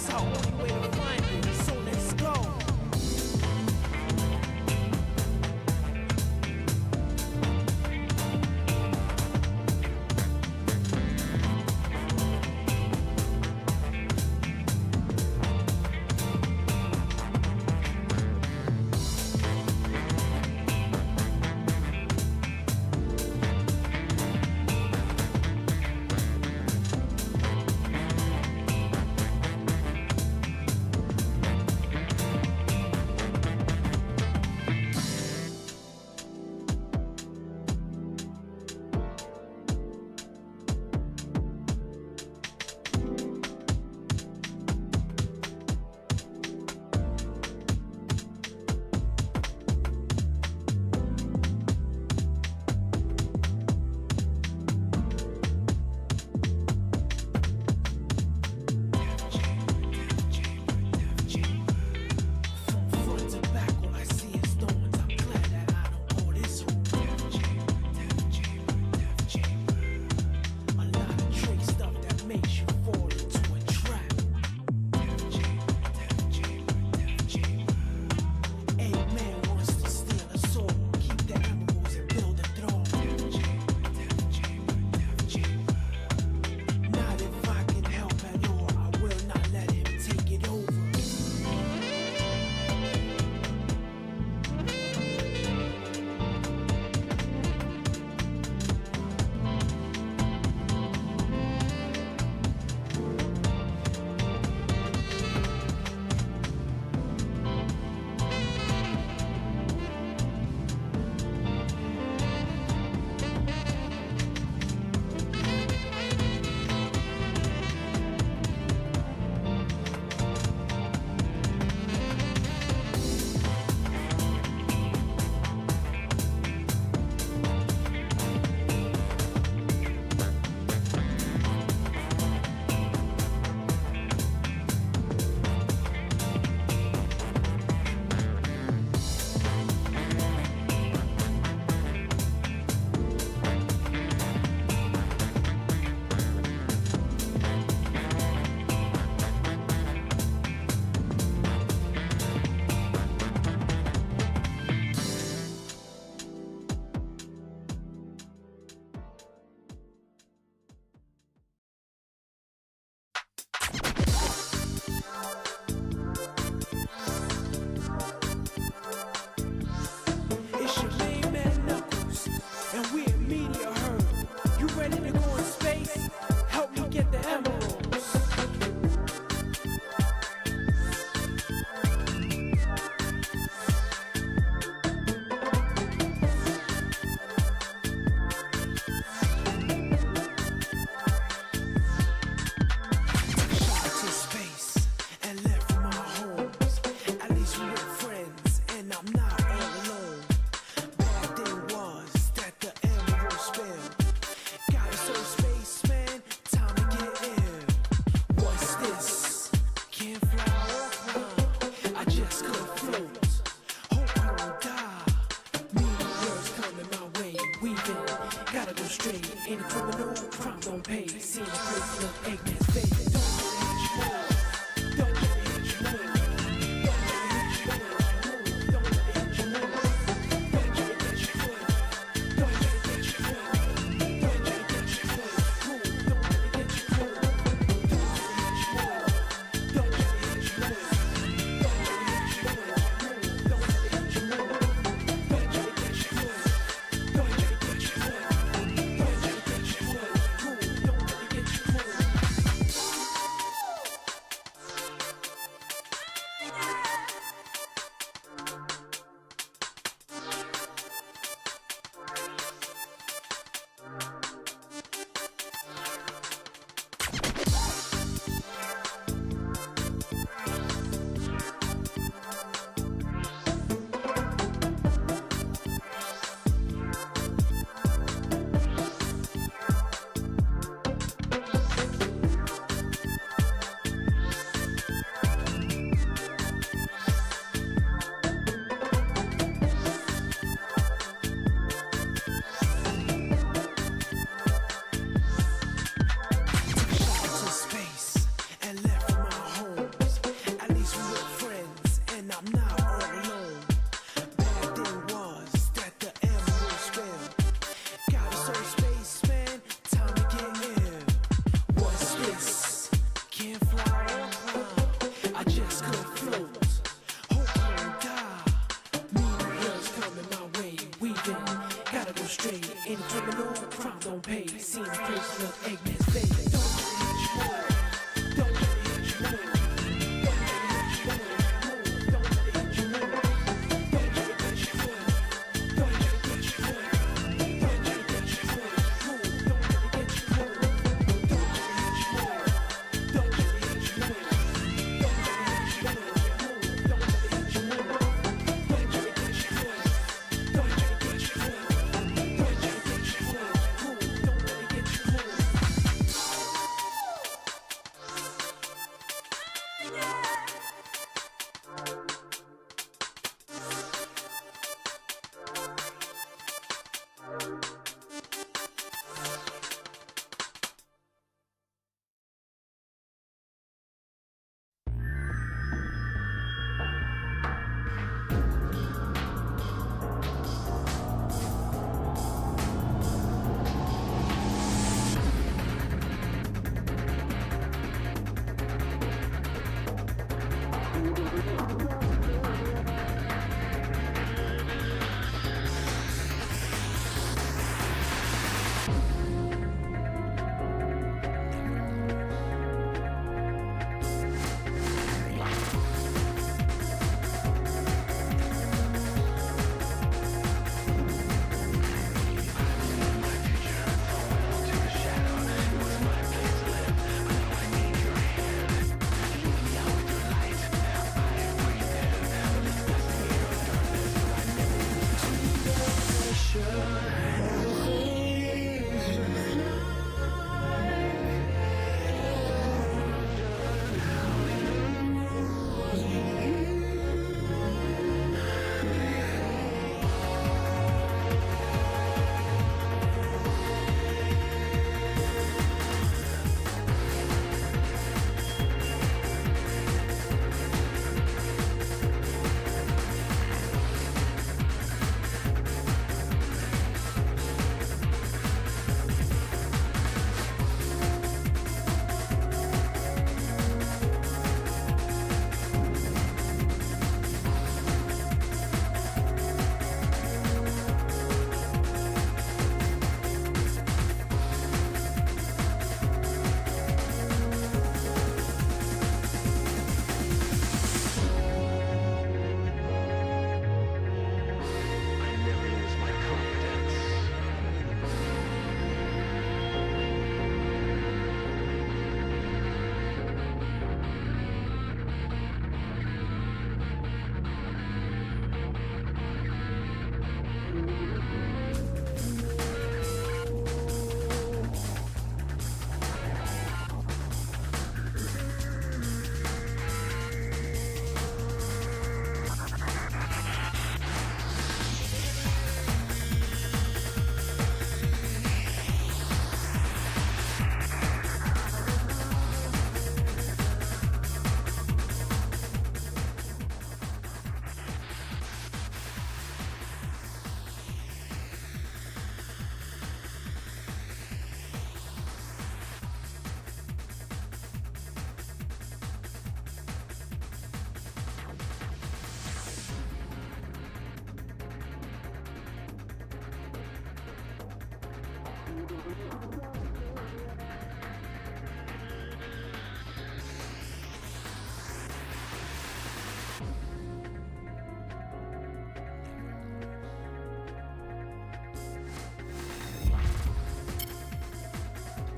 That's our only way to find it. So let's go.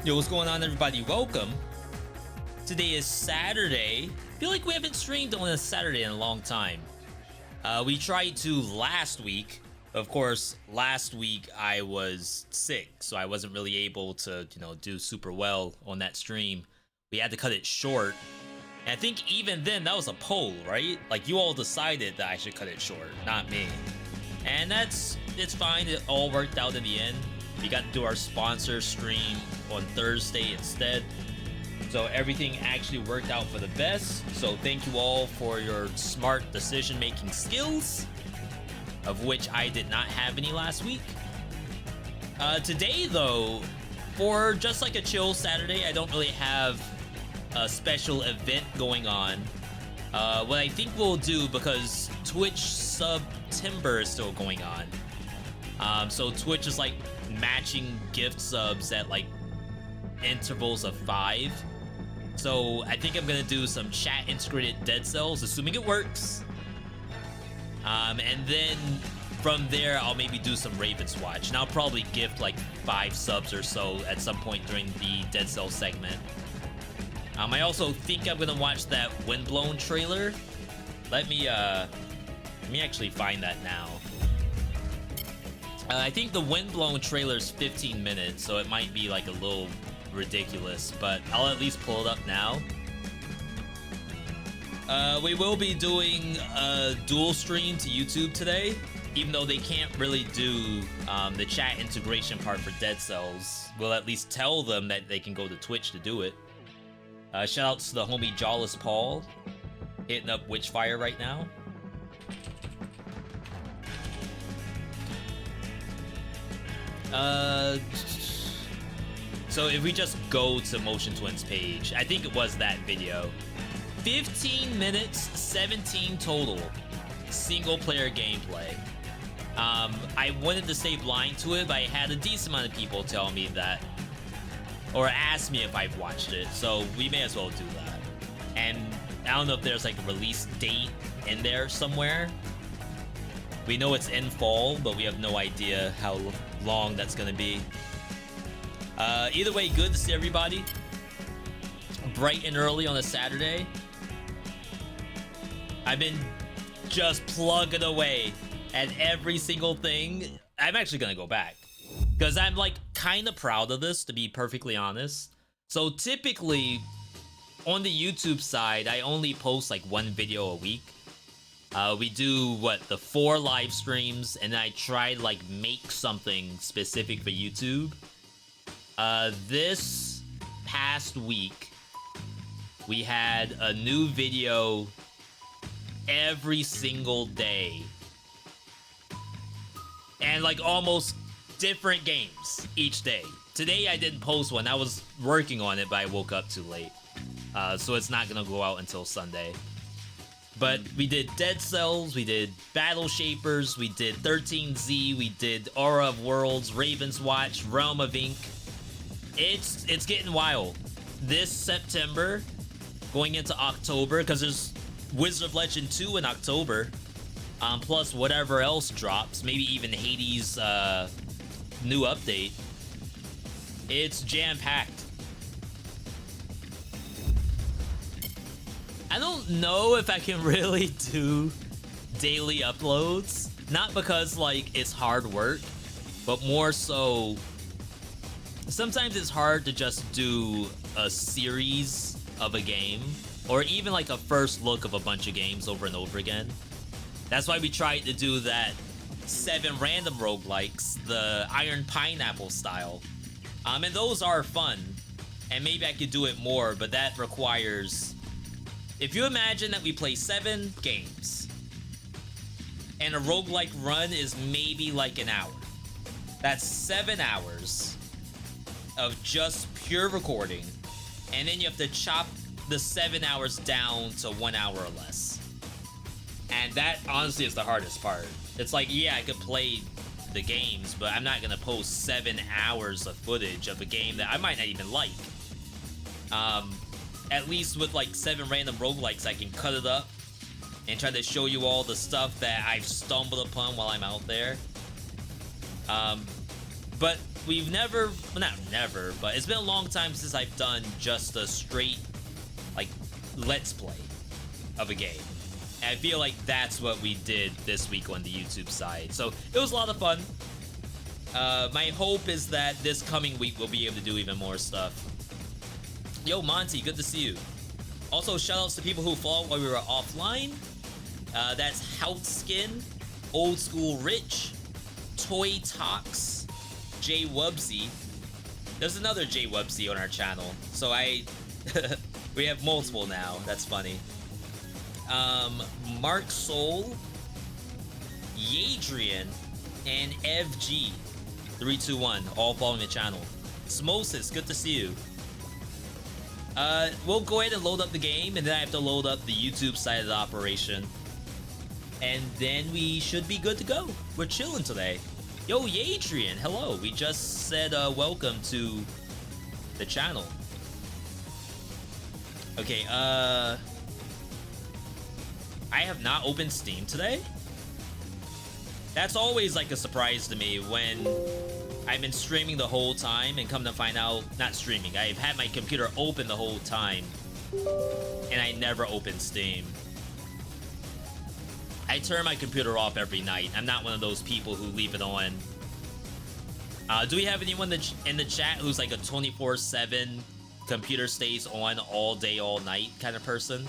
Yo, what's going on, everybody? Welcome. Today is Saturday. I feel like we haven't streamed on a Saturday in a long time. We tried to last week. Of course, last week I was sick, so I wasn't really able to, do super well on that stream. We had to cut it short. And I think even then, that was a poll, right? Like, you all decided that I should cut it short, not me. And it's fine. It all worked out in the end. We got to do our sponsor stream on Thursday instead. So everything actually worked out for the best. So thank you all for your smart decision-making skills, of which I did not have any last week. Today, though, for just like a chill Saturday, I don't really have a special event going on. What I think we'll do, because Twitch September is still going on. So Twitch is like matching gift subs at like intervals of 5. So I think I'm gonna do some chat integrated Dead Cells, assuming it works. And then from there, I'll maybe do some Ravenswatch, and I'll probably gift like 5 subs or so at some point during the Dead Cell segment. I also think I'm gonna watch that Windblown trailer. Let me actually find that now. I think the Windblown trailer is 15 minutes, so it might be like a little ridiculous, but I'll at least pull it up now. We will be doing a dual stream to YouTube today, even though they can't really do the chat integration part for Dead Cells. We'll at least tell them that they can go to Twitch to do it. Shout outs to the homie Jawless Paul, hitting up Witchfire right now. So if we just go to Motion Twins page, I think it was that video. 15 minutes, 17 total single player gameplay. I wanted to stay blind to it, but I had a decent amount of people tell me that, or ask me if I've watched it, so we may as well do that. And I don't know if there's like a release date in there somewhere. We know it's in fall, but we have no idea how long that's gonna be. Either way, good to see everybody bright and early on a Saturday. I've been just plugging away at every single thing. I'm actually gonna go back because I'm like kind of proud of this, to be perfectly honest. So typically on the YouTube side, I only post like 1 video a week. We do the 4 live streams, and I try to like make something specific for YouTube. This past week, we had a new video every single day, and like almost different games each day. Today I didn't post one. I was working on it, but I woke up too late, so it's not gonna go out until Sunday. But we did Dead Cells, we did Battle Shapers, we did 13Z, we did Aura of Worlds, Ravenswatch, Realm of Ink. It's getting wild. This September, going into October, because there's Wizard of Legend 2 in October, plus whatever else drops, maybe even Hades' new update. It's jam-packed. I don't know if I can really do daily uploads. Not because, like, it's hard work, but more so, sometimes it's hard to just do a series of a game, or even like a first look of a bunch of games over and over again. That's why we tried to do that 7 random roguelikes, the Iron Pineapple style. And those are fun, and maybe I could do it more, but that requires... If you imagine that we play 7 games, and a roguelike run is maybe like an hour, that's 7 hours of just pure recording, and then you have to chop the 7 hours down to 1 hour or less. And that honestly is the hardest part. It's like, yeah, I could play the games, but I'm not gonna post 7 hours of footage of a game that I might not even like. At least with like 7 random roguelikes, I can cut it up and try to show you all the stuff that I've stumbled upon while I'm out there. But we've never, well, not never, but it's been a long time since I've done just a straight, like, let's play of a game. And I feel like that's what we did this week on the YouTube side. So it was a lot of fun. My hope is that this coming week we'll be able to do even more stuff. Yo, Monty, good to see you. Also, shoutouts to people who followed while we were offline. That's Health Skin, Old School Rich, Toy Talks, J Wubsy. There's another J Wubsy on our channel, so we have multiple now. That's funny. Mark Soul, Yadrian, and FG321, all following the channel. Smosis, good to see you. We'll go ahead and load up the game, and then I have to load up the YouTube side of the operation. And then we should be good to go. We're chilling today. Yo, Yadrian, hello. We just said welcome to the channel. Okay, I have not opened Steam today. That's always like a surprise to me when I've been streaming the whole time and come to find out, not streaming, I've had my computer open the whole time and I never opened Steam. I turn my computer off every night. I'm not one of those people who leave it on. Do we have anyone in the chat who's like a 24/7 computer stays on all day, all night kind of person?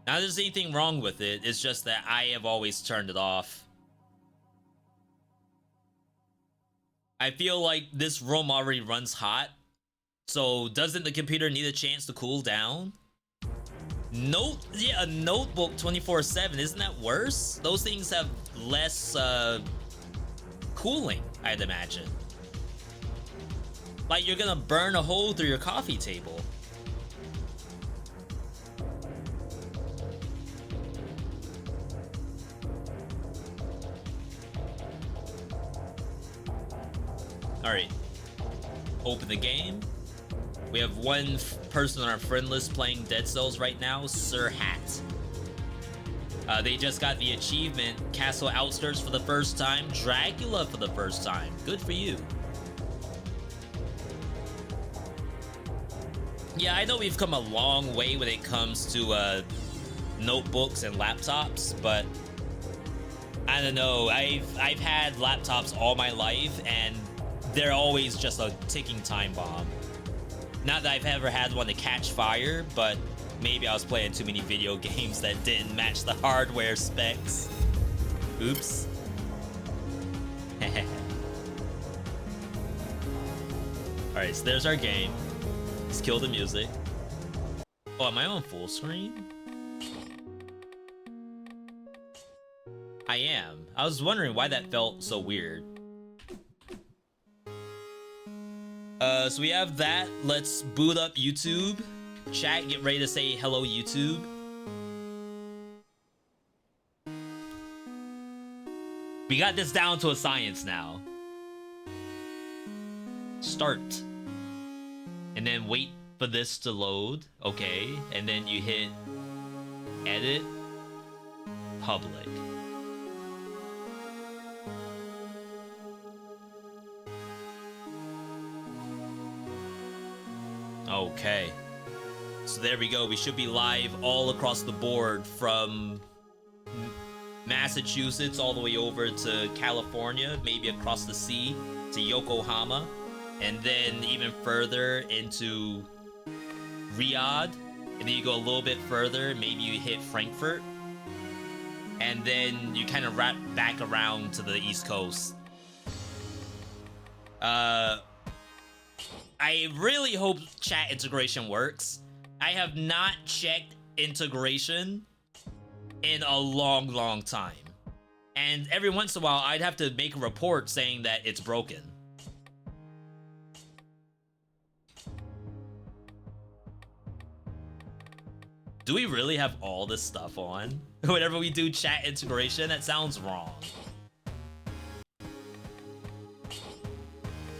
Not that there's anything wrong with it. It's just that I have always turned it off. I feel like this room already runs hot. So doesn't the computer need a chance to cool down? Yeah, a notebook 24/7, isn't that worse? Those things have less cooling, I'd imagine. Like you're gonna burn a hole through your coffee table. Alright, open the game. We have one person on our friend list playing Dead Cells right now, Sir Hat. They just got the achievement, Castle Outskirts for the first time, Dracula for the first time. Good for you. Yeah, I know we've come a long way when it comes to notebooks and laptops, but I don't know. I've had laptops all my life, and they're always just a ticking time bomb. Not that I've ever had one to catch fire, but maybe I was playing too many video games that didn't match the hardware specs. Oops. Alright, so there's our game. Let's kill the music. Oh, am I on full screen? I am. I was wondering why that felt so weird. So we have that. Let's boot up YouTube. Chat, get ready to say hello, YouTube. We got this down to a science now. Start. And then wait for this to load. Okay. And then you hit edit, public. Okay. So there we go. We should be live all across the board from Massachusetts all the way over to California, maybe across the sea to Yokohama, and then even further into Riyadh. And then you go a little bit further, maybe you hit Frankfurt, and then you kind of wrap back around to the East Coast. I really hope chat integration works. I have not checked integration in a long time. And every once in a while, I'd have to make a report saying that it's broken. Do we really have all this stuff on? Whenever we do chat integration, that sounds wrong.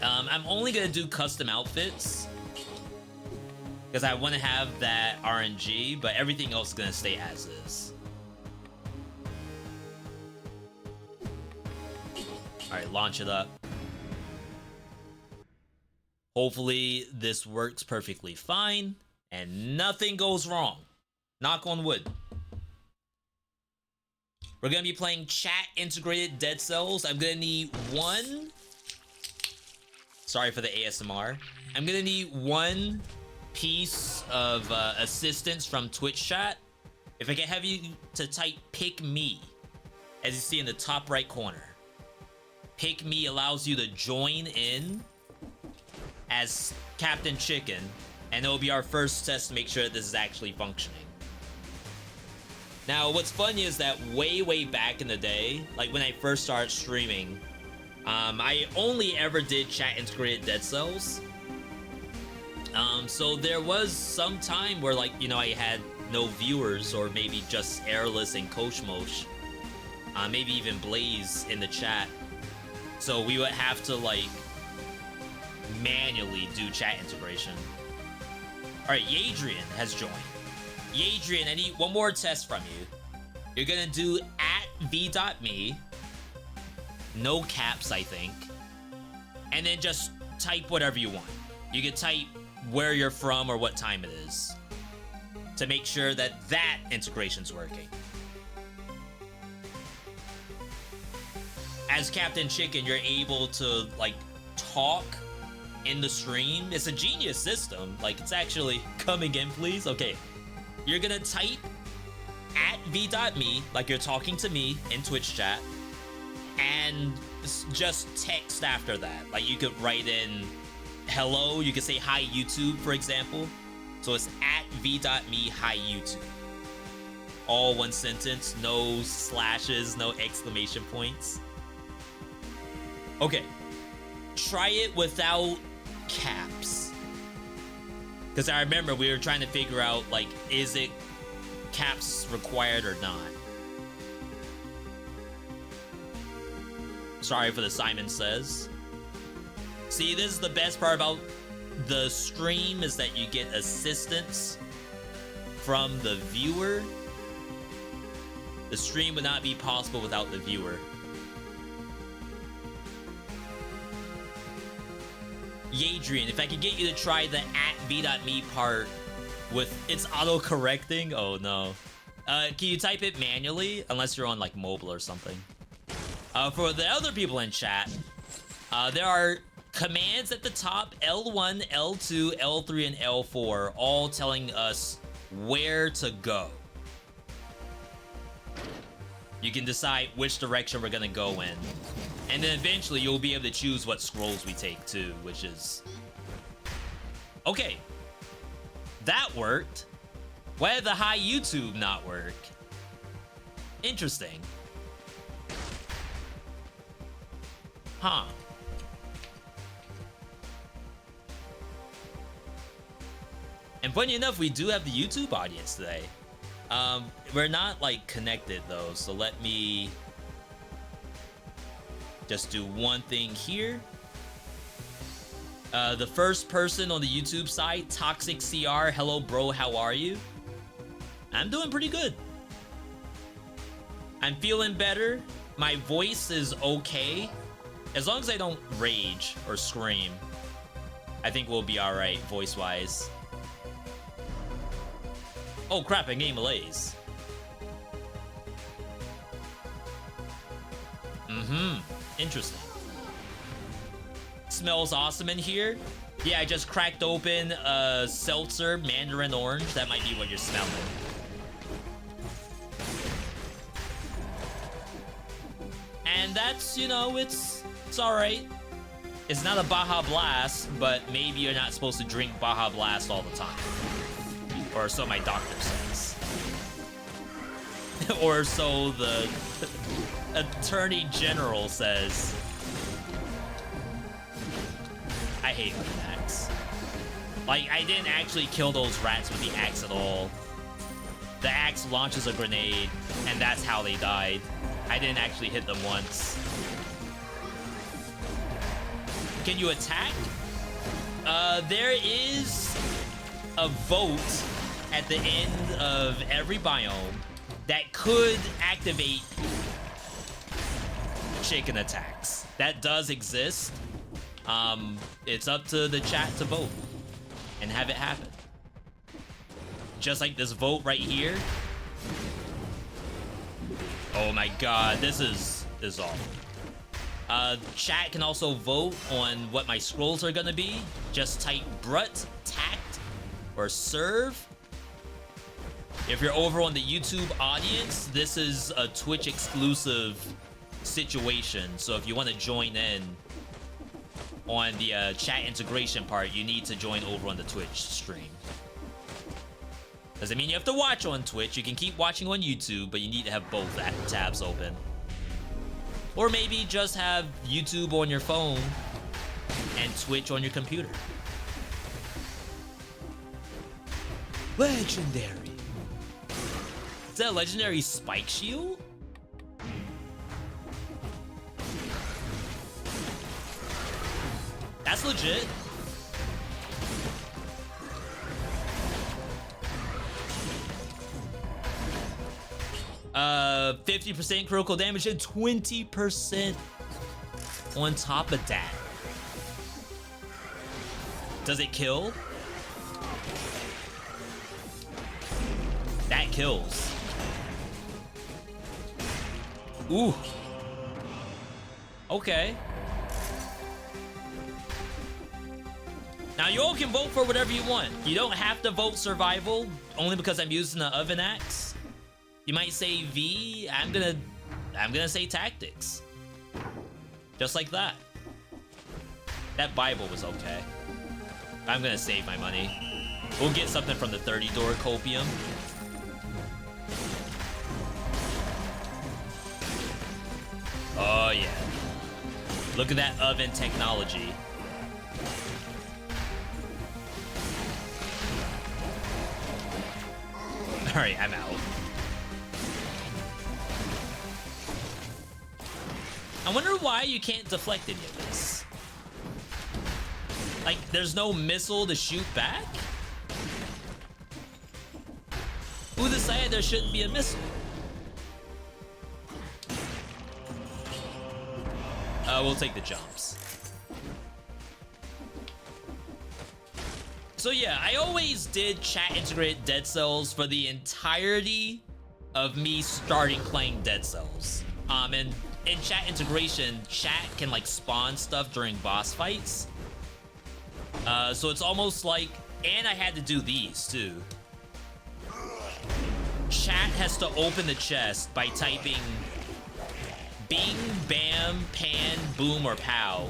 I'm only gonna do custom outfits because I want to have that RNG, but everything else is gonna stay as is. Alright, launch it up. Hopefully this works perfectly fine and nothing goes wrong. Knock on wood. We're gonna be playing chat integrated Dead Cells. I'm gonna need one. Sorry for the ASMR. I'm gonna need one piece of assistance from Twitch chat. If I can have you to type pick me, as you see in the top right corner. Pick me allows you to join in as Captain Chicken, and it'll be our first test to make sure that this is actually functioning. Now, what's funny is that way back in the day, like when I first started streaming, I only ever did chat integrated Dead Cells. So there was some time where, like, you know, I had no viewers, or maybe just Airless and Coach Mosh, maybe even Blaze in the chat. So we would have to, like, manually do chat integration. Alright, Yadrian has joined. Yadrian, I need one more test from you. You're gonna do @V.me. No caps, I think. And then just type whatever you want. You can type where you're from or what time it is to make sure that that integration's working. As Captain Chicken, you're able to, like, talk in the stream. It's a genius system. Like, it's actually coming in, please. Okay. You're gonna type @V.me, like you're talking to me in Twitch chat, and just text after that. Like, you could write in hello, you could say hi YouTube, for example. So it's @V.me, hi YouTube. All one sentence, no slashes, no exclamation points. Okay. Try it without caps. Because I remember we were trying to figure out, like, is it caps required or not? Sorry for the Simon Says. See, this is the best part about the stream, is that you get assistance from the viewer. The stream would not be possible without the viewer. Yadrian, if I could get you to try the @V.me part with its auto-correcting. Oh no. Can you type it manually? Unless you're on, like, mobile or something. For the other people in chat, there are commands at the top: L1, L2, L3, and L4, all telling us where to go. You can decide which direction we're gonna go in. And then eventually you'll be able to choose what scrolls we take too, which is... Okay. That worked. Why did the hi YouTube not work? Interesting. Huh. And funny enough, we do have the YouTube audience today. We're not, like, connected though, so let me just do one thing here. The first person on the YouTube side, Toxic CR, hello bro, how are you? I'm doing pretty good. I'm feeling better. My voice is okay. As long as I don't rage or scream, I think we'll be alright voice-wise. Oh crap, I'm getting malaise. Interesting. Smells awesome in here. Yeah, I just cracked open a seltzer, mandarin orange. That might be what you're smelling. And that's, you know, it's alright. It's not a Baja Blast, but maybe you're not supposed to drink Baja Blast all the time. Or so my doctor says. Or so the Attorney General says. I hate with an axe. Like, I didn't actually kill those rats with the axe at all. The axe launches a grenade, and that's how they died. I didn't actually hit them once. Can you attack? There is a vote at the end of every biome that could activate chicken attacks. That does exist. It's up to the chat to vote and have it happen. Just like this vote right here. Oh my god, this is awful. Chat can also vote on what my scrolls are gonna be. Just type Brut, Tact, or Serve. If you're over on the YouTube audience, this is a Twitch exclusive situation. So if you want to join in on the chat integration part, you need to join over on the Twitch stream. Doesn't mean you have to watch on Twitch. You can keep watching on YouTube, but you need to have both tabs open. Or maybe just have YouTube on your phone and Twitch on your computer. Legendary. Is that a legendary spike shield? That's legit. 50% critical damage and 20% on top of that. Does it kill? That kills. Ooh. Okay. Now you all can vote for whatever you want. You don't have to vote survival, only because I'm using the oven axe. You might say V. I'm gonna say tactics. Just like that. That Bible was okay. I'm gonna save my money. We'll get something from the 30 door copium. Oh yeah. Look at that oven technology. Alright, I'm out. I wonder why you can't deflect any of this. Like, there's no missile to shoot back? Who decided there shouldn't be a missile? We'll take the jumps. So yeah, I always did chat integrate Dead Cells for the entirety of me starting playing Dead Cells. And in chat integration, chat can like spawn stuff during boss fights. So it's almost like, and I had to do these too. Chat has to open the chest by typing bing, bam, pan, boom, or pow.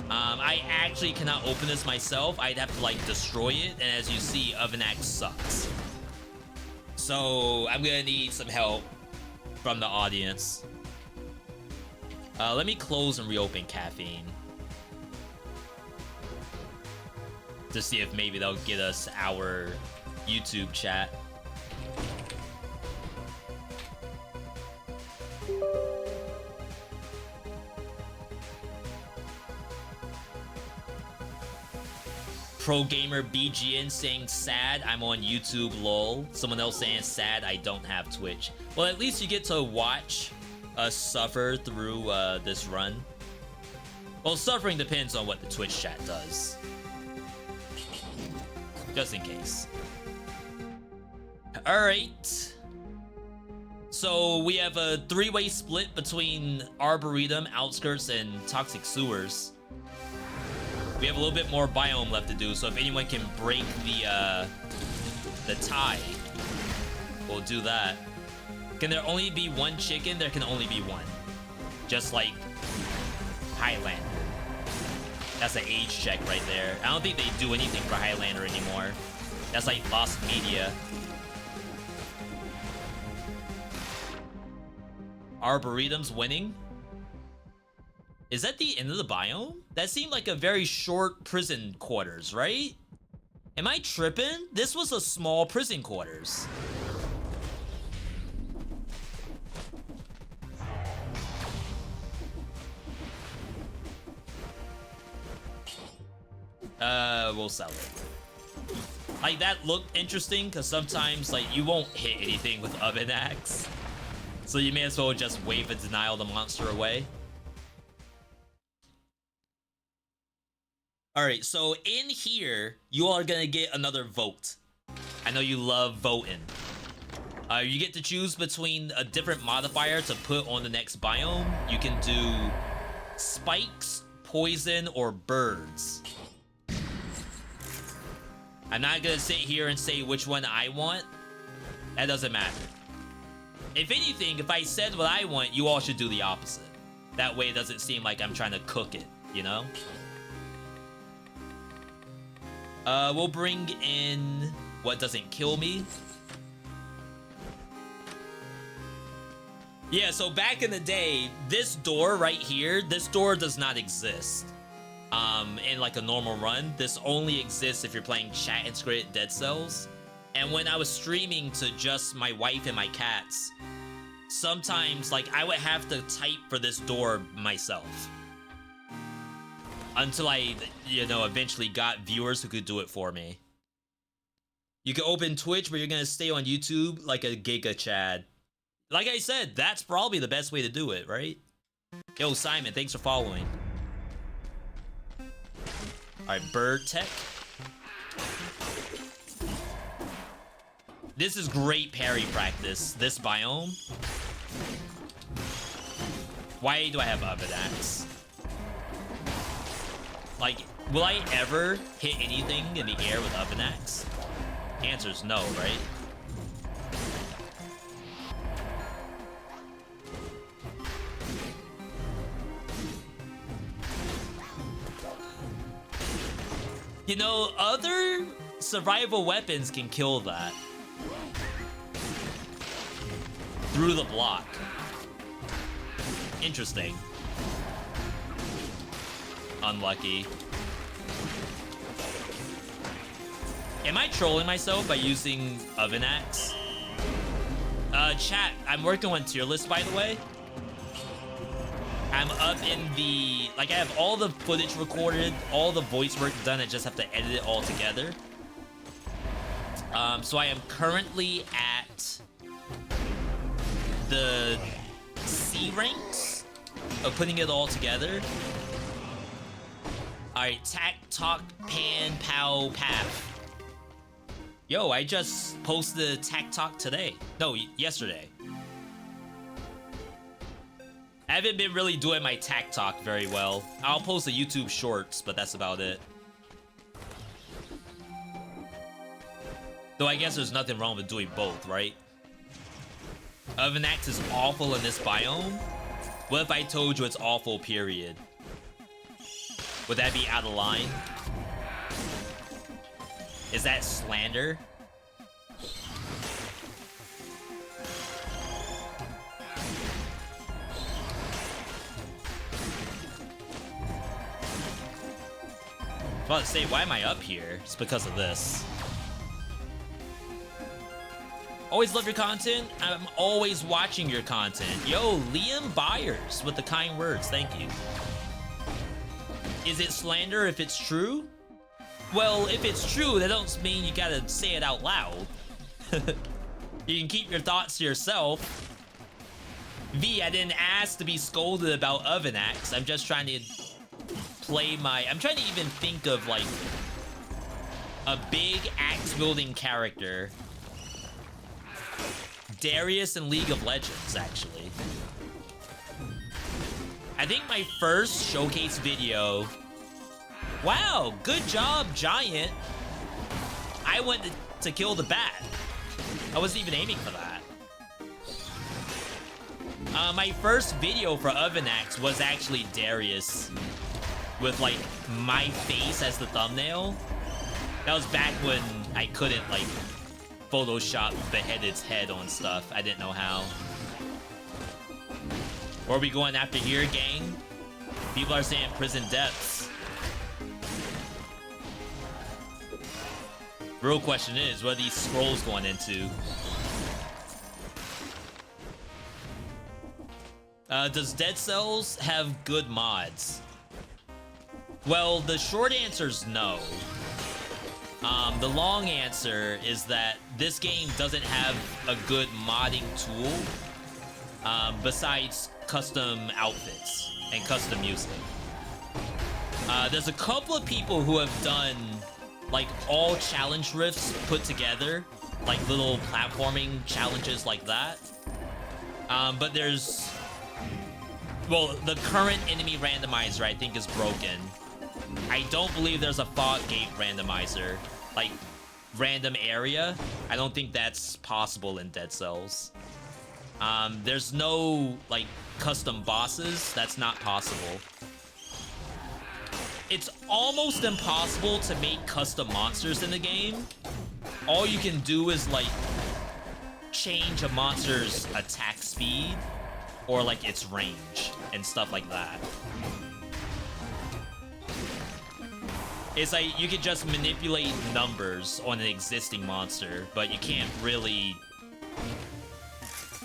I actually cannot open this myself. I'd have to like destroy it, and as you see, Oven Axe sucks. So I'm gonna need some help from the audience. Let me close and reopen Caffeine to see if maybe they'll get us our YouTube chat. Pro Gamer BGN saying sad, I'm on YouTube, lol. Someone else saying sad, I don't have Twitch. Well, at least you get to watch us suffer through this run. Well, suffering depends on what the Twitch chat does. Just in case. Alright. So we have a three-way split between Arboretum, Outskirts, and Toxic Sewers. We have a little bit more biome left to do, so if anyone can break the tie, we'll do that. Can there only be one chicken? There can only be one. Just like Highlander. That's an age check right there. I don't think they do anything for Highlander anymore. That's like lost media. Arboretum's winning? Is that the end of the biome? That seemed like a very short prison quarters, right? Am I tripping? This was a small prison quarters. We'll sell it. Like, that looked interesting, because sometimes, like, you won't hit anything with Oven Axe. So you may as well just wave a denial the monster away. Alright, so in here, you are gonna get another vote. I know you love voting. You get to choose between a different modifier to put on the next biome. You can do spikes, poison, or birds. I'm not gonna sit here and say which one I want. That doesn't matter. If anything, if I said what I want, you all should do the opposite. That way it doesn't seem like I'm trying to cook it, you know? We'll bring in what doesn't kill me. Yeah, so back in the day, this door right here, this door does not exist. In like a normal run. This only exists if you're playing chat integrated Dead Cells. And when I was streaming to just my wife and my cats, sometimes like I would have to type for this door myself. Until I, you know, eventually got viewers who could do it for me. You can open Twitch, but you're gonna stay on YouTube like a Giga Chad. Like I said, that's probably the best way to do it, right? Yo, Simon, thanks for following. Alright, bird tech. This is great parry practice, this biome. Why do I have Oven Axe? Like, will I ever hit anything in the air with Oven Axe? Answer's no, right? You know, other survival weapons can kill that. Through the block. Interesting. Unlucky. Am I trolling myself by using Oven Axe? Chat, I'm working on tier list, by the way. I'm up in the... Like, I have all the footage recorded, all the voice work done, I just have to edit it all together. So I am currently at the C ranks of putting it all together. Alright, tack, talk, pan, pow, path. Yo, I just posted tack talk today. No, yesterday. I haven't been really doing my tack talk very well. I'll post the YouTube shorts, but that's about it. Though I guess there's nothing wrong with doing both, right? Oven Axe is awful in this biome. What if I told you it's awful, period? Would that be out of line? Is that slander? I was about to say, why am I up here? It's because of this. Always love your content. I'm always watching your content. Yo, Liam Byers with the kind words. Thank you. Is it slander if it's true? Well, if it's true, that don't mean you gotta say it out loud. You can keep your thoughts to yourself. V, I didn't ask to be scolded about Oven Axe. I'm just trying to play my... I'm trying to even think of, like, a big axe-wielding character. Darius in League of Legends, actually. I think my first showcase video... Wow, good job, Giant. I went to kill the bat. I wasn't even aiming for that. My first video for Oven Axe was actually Darius with, like, my face as the thumbnail. That was back when I couldn't, like, Photoshop Beheaded's head on stuff. I didn't know how. Where are we going after here, gang? People are saying prison depths. Real question is, what are these scrolls going into? Does Dead Cells have good mods? Well, the short answer is no. The long answer is that this game doesn't have a good modding tool besides custom outfits and custom music. There's a couple of people who have done like all challenge rifts put together, like little platforming challenges like that. But there's, well, the current enemy randomizer I think is broken. I don't believe there's a fog gate randomizer, like random area. I don't think that's possible in Dead Cells. There's no like custom bosses. That's not possible. It's almost impossible to make custom monsters in the game. All you can do is like change a monster's attack speed or like its range and stuff like that. It's like you could just manipulate numbers on an existing monster, but you can't really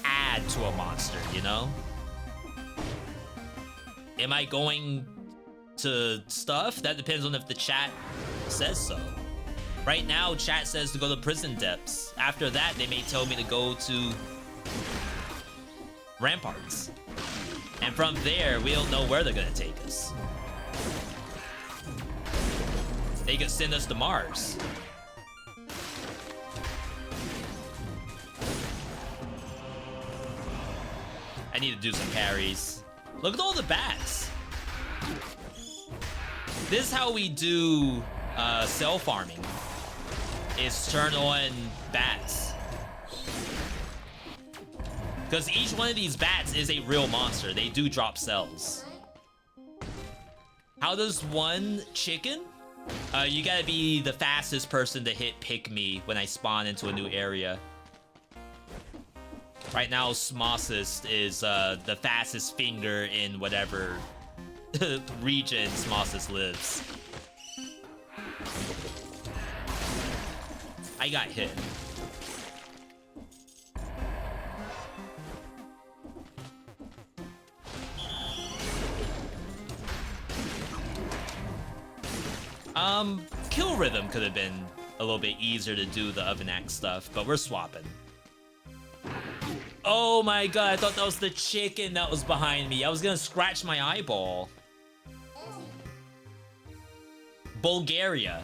add to a monster, you know? Am I going to stuff? That depends on if the chat says so. Right now, chat says to go to prison depths. After that, they may tell me to go to ramparts. And from there, we don't know where they're gonna take us. They could send us to Mars. I need to do some parries. Look at all the bats. This is how we do cell farming. Is turn on bats. Because each one of these bats is a real monster. They do drop cells. How does one chicken? You gotta be the fastest person to hit pick me when I spawn into a new area. Right now, Smossist is the fastest finger in whatever region Smossist lives. I got hit. Kill rhythm could have been a little bit easier to do the oven axe stuff, but we're swapping. Oh my god, I thought that was the chicken that was behind me. I was gonna scratch my eyeball. Bulgaria.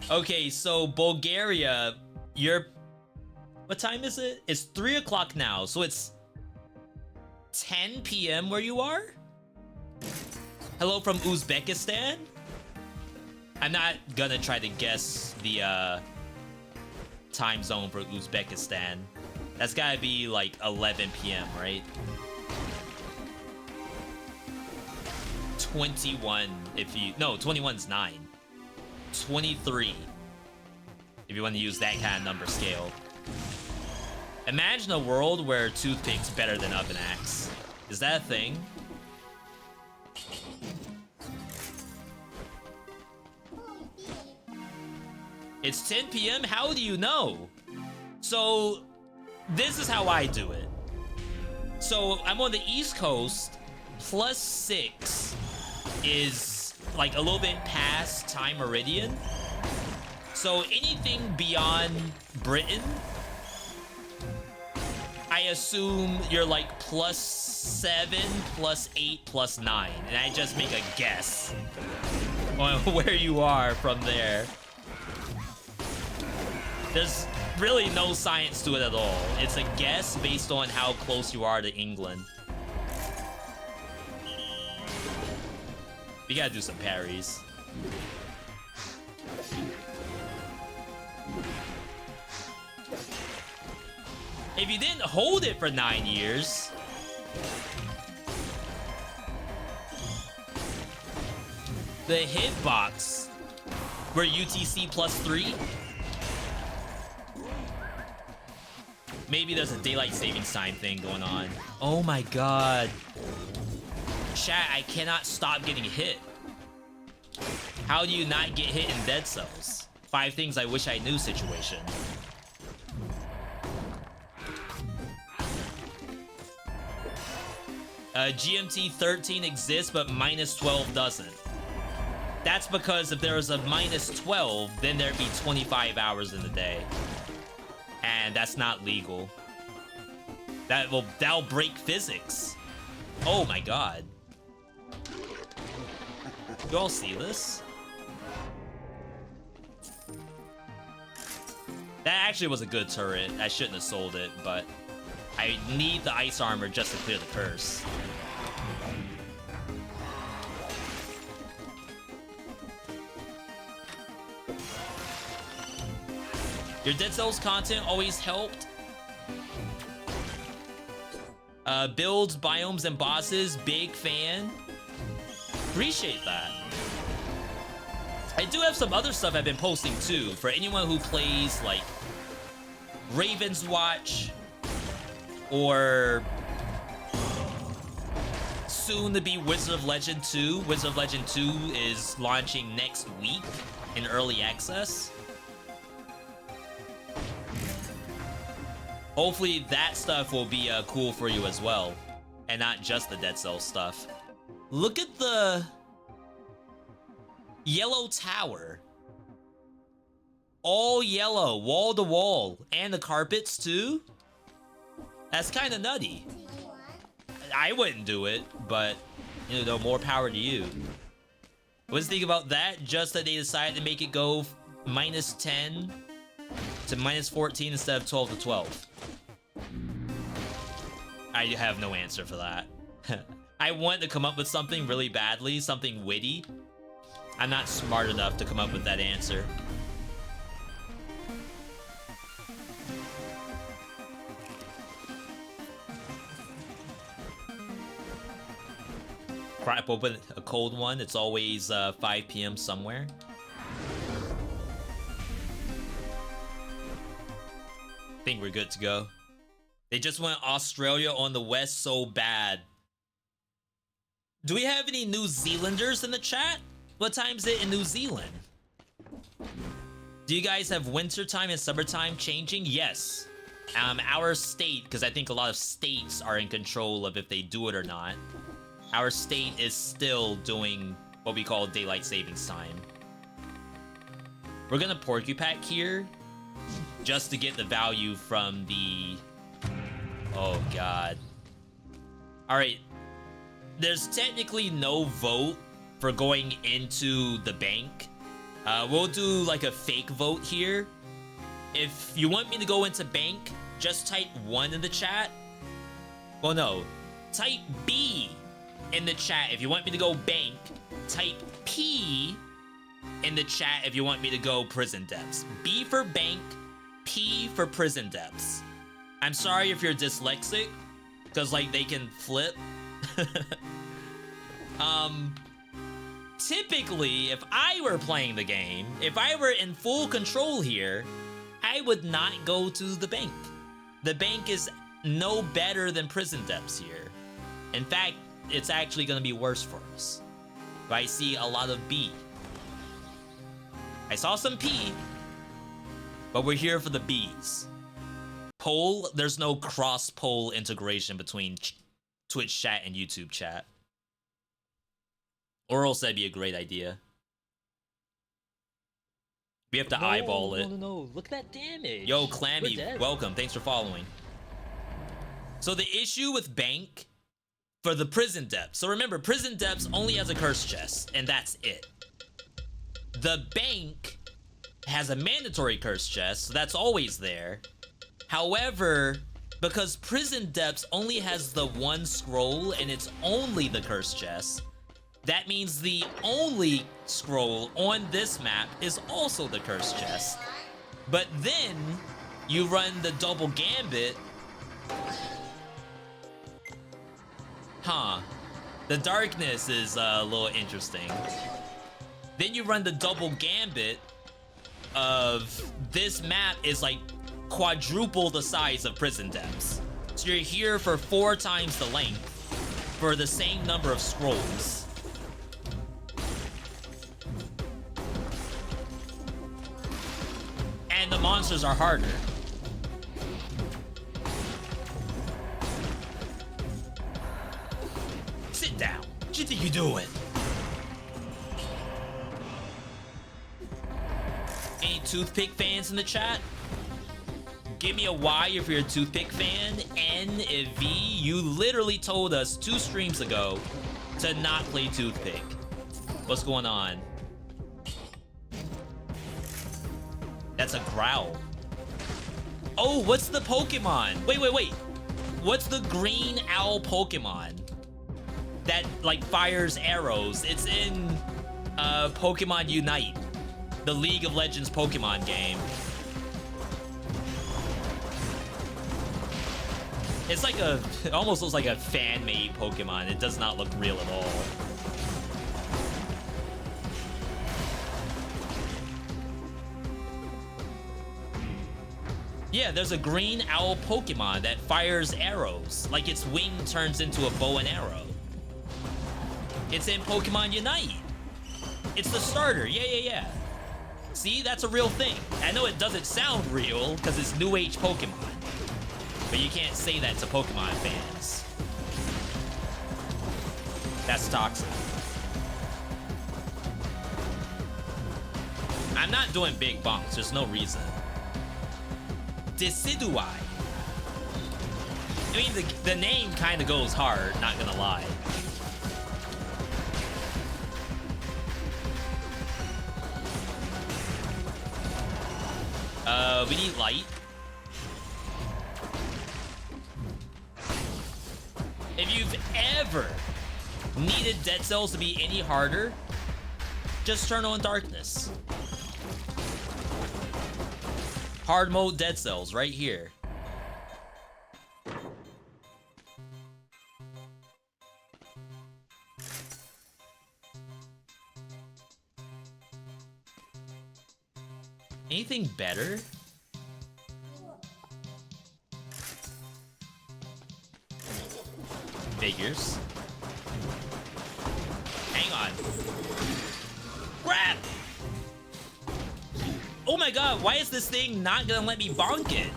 Okay, so Bulgaria, you're... What time is it? It's 3 o'clock now, so it's 10 p.m. where you are? Hello from Uzbekistan? I'm not gonna try to guess the time zone for Uzbekistan. That's gotta be like 11 p.m., right? 21 if you... No, 21's 9. 23 if you want to use that kind of number scale. Imagine a world where toothpick's better than oven axe. Is that a thing? It's 10 p.m. How do you know? So this is how I do it. So I'm on the East Coast. +6 is like a little bit past time meridian. So anything beyond Britain, I assume you're like +7, +8, +9, and I just make a guess on where you are from there. There's really no science to it at all. It's a guess based on how close you are to England. We gotta do some parries. If you didn't hold it for 9 years... The hitbox were UTC +3? Maybe there's a daylight savings time thing going on. Oh my god. Chat, I cannot stop getting hit. How do you not get hit in Dead Cells? 5 things I wish I knew situation. GMT 13 exists, but minus 12 doesn't. That's because if there was a minus 12, then there'd be 25 hours in the day. And that's not legal. That'll break physics. Oh my god. You all see this? That actually was a good turret. I shouldn't have sold it, but I need the ice armor just to clear the curse. Your Dead Cells content always helped. Builds, biomes, and bosses. Big fan. Appreciate that. I do have some other stuff I've been posting too. For anyone who plays like Ravenswatch or soon to be Wizard of Legend 2. Wizard of Legend 2 is launching next week in early access. Hopefully that stuff will be cool for you as well, and not just the Dead Cells stuff. Look at the yellow tower. All yellow, wall to wall, and the carpets too. That's kind of nutty. I wouldn't do it, but you know, more power to you. What's the thing about that? Just that they decided to make it go minus 10 to minus 14 instead of 12 to 12. I have no answer for that. I want to come up with something really badly, something witty. I'm not smart enough to come up with that answer. Crap open a cold one. It's always 5 p.m. somewhere. Think we're good to go. They just want Australia on the west so bad. Do we have any New Zealanders in the chat? What time is it in New Zealand? Do you guys have wintertime and summertime changing? Yes. Our state, because I think a lot of states are in control of if they do it or not. Our state is still doing what we call daylight savings time. We're gonna Porcupack here just to get the value from the... Oh god. Alright. There's technically no vote for going into the bank. We'll do like a fake vote here. If you want me to go into bank, just type 1 in the chat. Well, no. Type B in the chat if you want me to go bank. Type P in the chat if you want me to go prison depths. B for bank, P for prison depths. I'm sorry if you're dyslexic, because like they can flip. Typically, if I were playing the game, if I were in full control here, I would not go to the bank. The bank is no better than prison depths here. In fact, it's actually going to be worse for us. But I see a lot of B. I saw some P, but we're here for the B's. Poll, there's no cross-poll integration between Twitch chat and YouTube chat. Or else that'd be a great idea. We have to eyeball it. No. Look at that damage. Yo, Clammy, welcome. Thanks for following. So the issue with bank for the prison depths. So remember, prison depths only has a curse chest, and that's it. The bank has a mandatory curse chest, so that's always there. However, because prison depths only has the 1 scroll and it's only the curse chest, that means the only scroll on this map is also the curse chest. But then you run the double gambit. Huh. The darkness is a little interesting. Then you run the double gambit of this map is like quadruple the size of prison depths. So you're here for 4 times the length for the same number of scrolls. And the monsters are harder. What you think you're doing? Any toothpick fans in the chat? Give me a Y if you're a toothpick fan. N if V. You literally told us 2 streams ago to not play toothpick. What's going on? That's a growl. Oh, what's the Pokemon? Wait. What's the green owl Pokemon that like fires arrows? It's in Pokemon Unite, the League of Legends Pokemon game. It's like it almost looks like a fan-made Pokemon. It does not look real at all. Yeah, there's a green owl Pokemon that fires arrows. Like its wing turns into a bow and arrow. It's in Pokemon Unite. It's the starter. Yeah. See, that's a real thing. I know it doesn't sound real because it's new age Pokemon. But you can't say that to Pokemon fans. That's toxic. I'm not doing big bunks. There's no reason. Decidueye. I mean, the name kind of goes hard, not gonna lie. We need light. If you've ever needed Dead Cells to be any harder, just turn on darkness. Hard mode Dead Cells right here. Anything better? Figures. Hang on. Grab! Oh my god, why is this thing not gonna let me bonk it?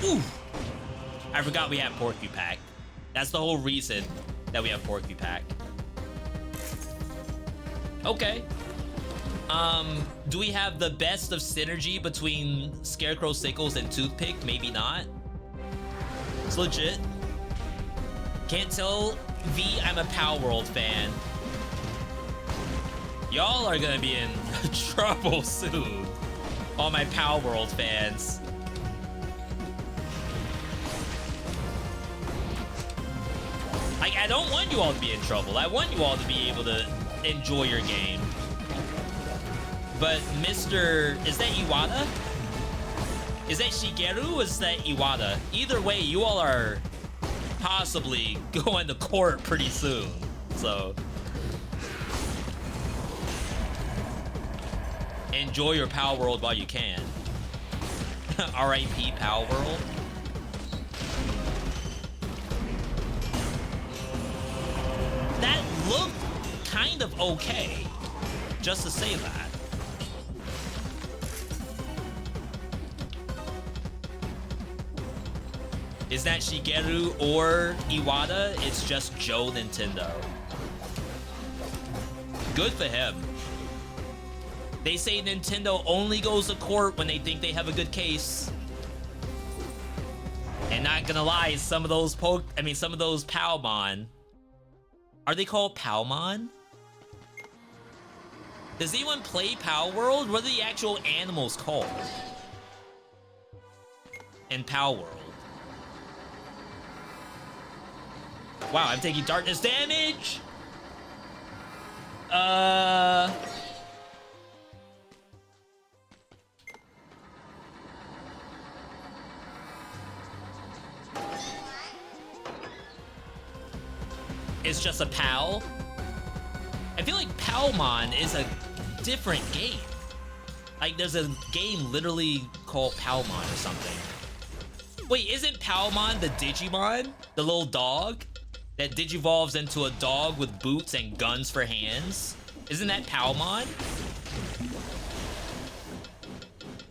Ooh! I forgot we have Porcupine. That's the whole reason that we have Porcupine. Okay. Do we have the best of synergy between Scarecrow, Sickles, and Toothpick? Maybe not. It's legit. Can't tell V I'm a Power World fan. Y'all are gonna be in trouble soon. All my Power World fans. Like, I don't want you all to be in trouble. I want you all to be able to enjoy your game. But Mr. Is that Iwata? Is that Shigeru or is that Iwata? Either way, you all are possibly going to court pretty soon. So enjoy your Power World while you can. R.I.P. Power World. That looked kind of okay, just to say that. Is that Shigeru or Iwata? It's just Joe Nintendo. Good for him. They say Nintendo only goes to court when they think they have a good case. And not gonna lie, some of those Palmon. Are they called Palmon? Does anyone play Power World? What are the actual animals called in Power World? Wow, I'm taking darkness damage. It's just a PAL. I feel like Palmon is a different game. Like, there's a game literally called Palmon or something. Wait, isn't Palmon the Digimon? The little dog that digivolves into a dog with boots and guns for hands? Isn't that Palmon?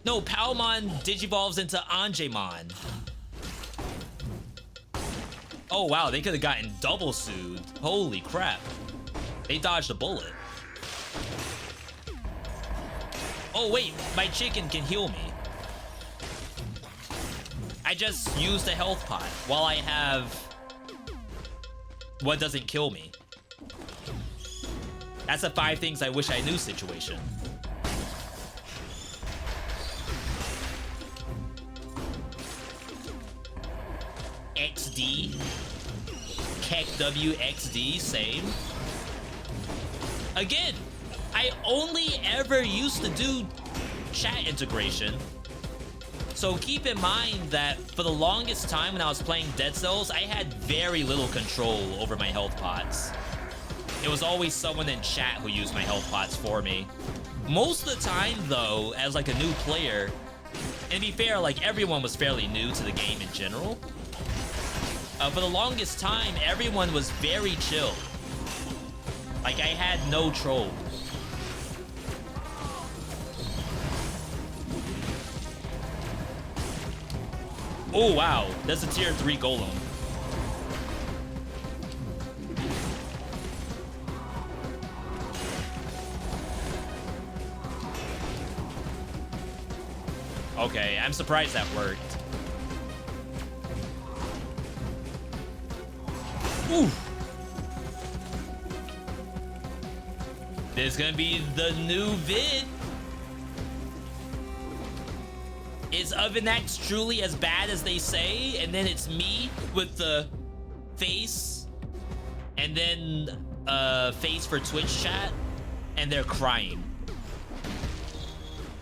No, Palmon digivolves into Angemon. Oh wow, they could have gotten double soothed. Holy crap. They dodged a bullet. Oh wait, my chicken can heal me. I just used a health pot while I have what doesn't kill me. That's a 5 things I wish I knew situation. XD. Keck WXD, same. Again, I only ever used to do chat integration. So keep in mind that for the longest time when I was playing Dead Cells, I had very little control over my health pots. It was always someone in chat who used my health pots for me. Most of the time though, as like a new player, and to be fair, like everyone was fairly new to the game in general. For the longest time, everyone was very chill. Like I had no trolls. Oh wow, that's a tier 3 golem. Okay, I'm surprised that worked. Ooh. This is gonna be the new vid. Is Oven Axe truly as bad as they say? And then it's me with the face and then face for Twitch chat and they're crying.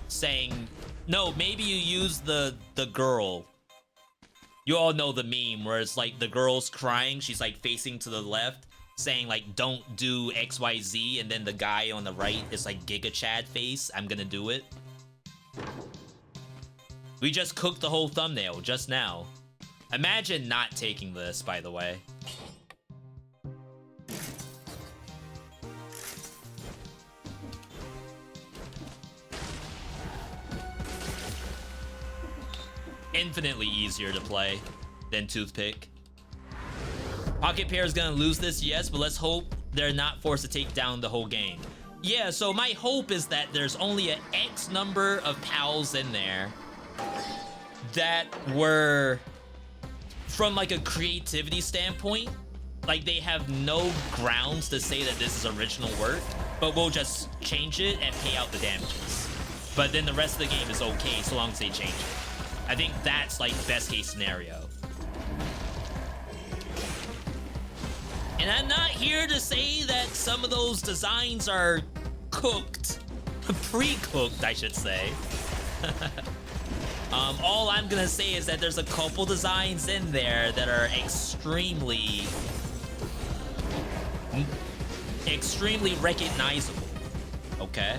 Saying, no, maybe you use the girl. You all know the meme where it's like the girl's crying, she's like facing to the left, saying like don't do XYZ, and then the guy on the right is like Giga Chad face, I'm gonna do it. We just cooked the whole thumbnail just now. Imagine not taking this, by the way. Infinitely easier to play than Toothpick. Pocket Pair is gonna lose this, yes, but let's hope they're not forced to take down the whole game. Yeah, so my hope is that there's only an X number of pals in there that were, from like a creativity standpoint, like they have no grounds to say that this is original work, but we'll just change it and pay out the damages. But then the rest of the game is okay so long as they change it. I think that's like best case scenario. And I'm not here to say that some of those designs are cooked, pre-cooked, I should say. All I'm gonna say is that there's a couple designs in there that are extremely recognizable, okay?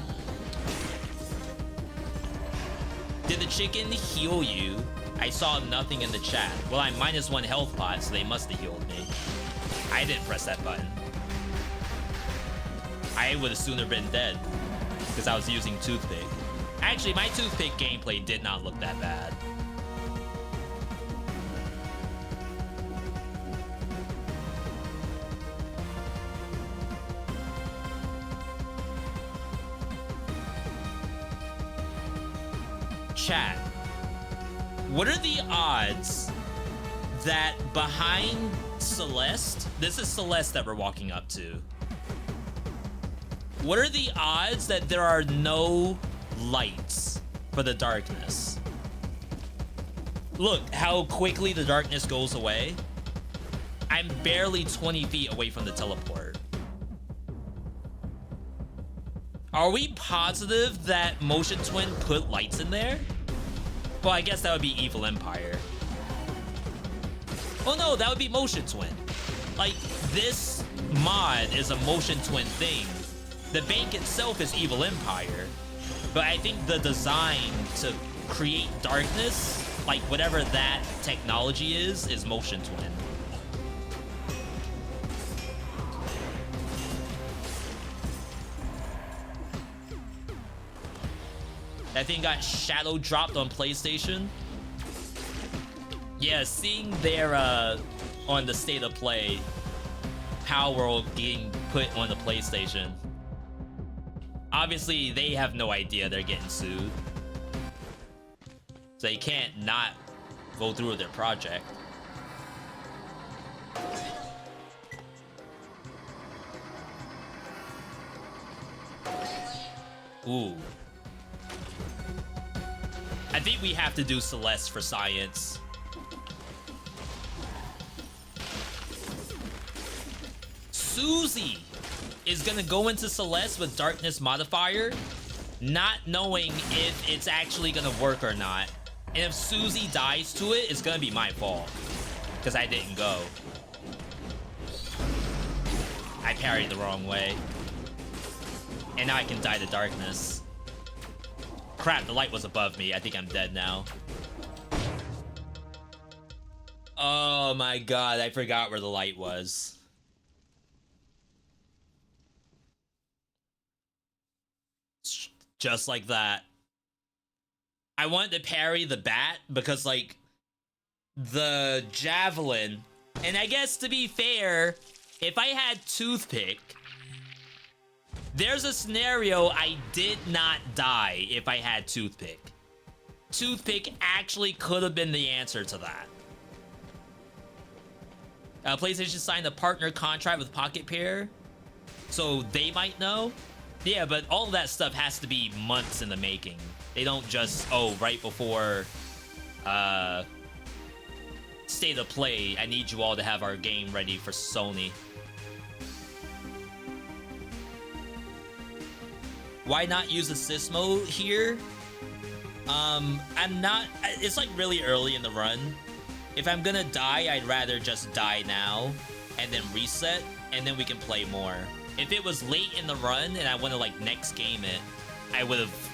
Did the chicken heal you? I saw nothing in the chat. Well, I'm -1 health pot, so they must have healed me. I didn't press that button. I would have sooner been dead because I was using Toothpick. Actually, my Toothpick gameplay did not look that bad. Chat, what are the odds that behind Celeste, this is Celeste that we're walking up to, what are the odds that there are no lights for the darkness? Look how quickly the darkness goes away. I'm barely 20 feet away from the teleport. Are we positive that Motion Twin put lights in there? Well, I guess that would be Evil Empire. Oh no, that would be Motion Twin. Like, this mod is a Motion Twin thing. The bank itself is Evil Empire. But I think the design to create darkness, like whatever that technology is Motion Twin. That thing got shadow dropped on PlayStation. Yeah, seeing their on the state of play. Power World getting put on the PlayStation. Obviously, they have no idea they're getting sued. So they can't not go through with their project. Ooh. I think we have to do Celeste for science. Susie is gonna go into Celeste with Darkness Modifier, not knowing if it's actually gonna work or not. And if Susie dies to it, it's gonna be my fault. Because I didn't go. I parried the wrong way. And now I can die to darkness. Crap, the light was above me. I think I'm dead now. Oh my god, I forgot where the light was. Just like that. I wanted to parry the bat because, like, the javelin. And I guess, to be fair, if I had Toothpick, there's a scenario I did not die if I had Toothpick. Toothpick actually could have been the answer to that. PlayStation signed a partner contract with Pocket Pair, so they might know. Yeah, but all of that stuff has to be months in the making. They don't just, oh, right before state of play, I need you all to have our game ready for Sony. Why not use assist mode here? I'm not, it's like really early in the run. If I'm gonna die, I'd rather just die now and then reset, and then we can play more. If it was late in the run and I want to like next game it, I would have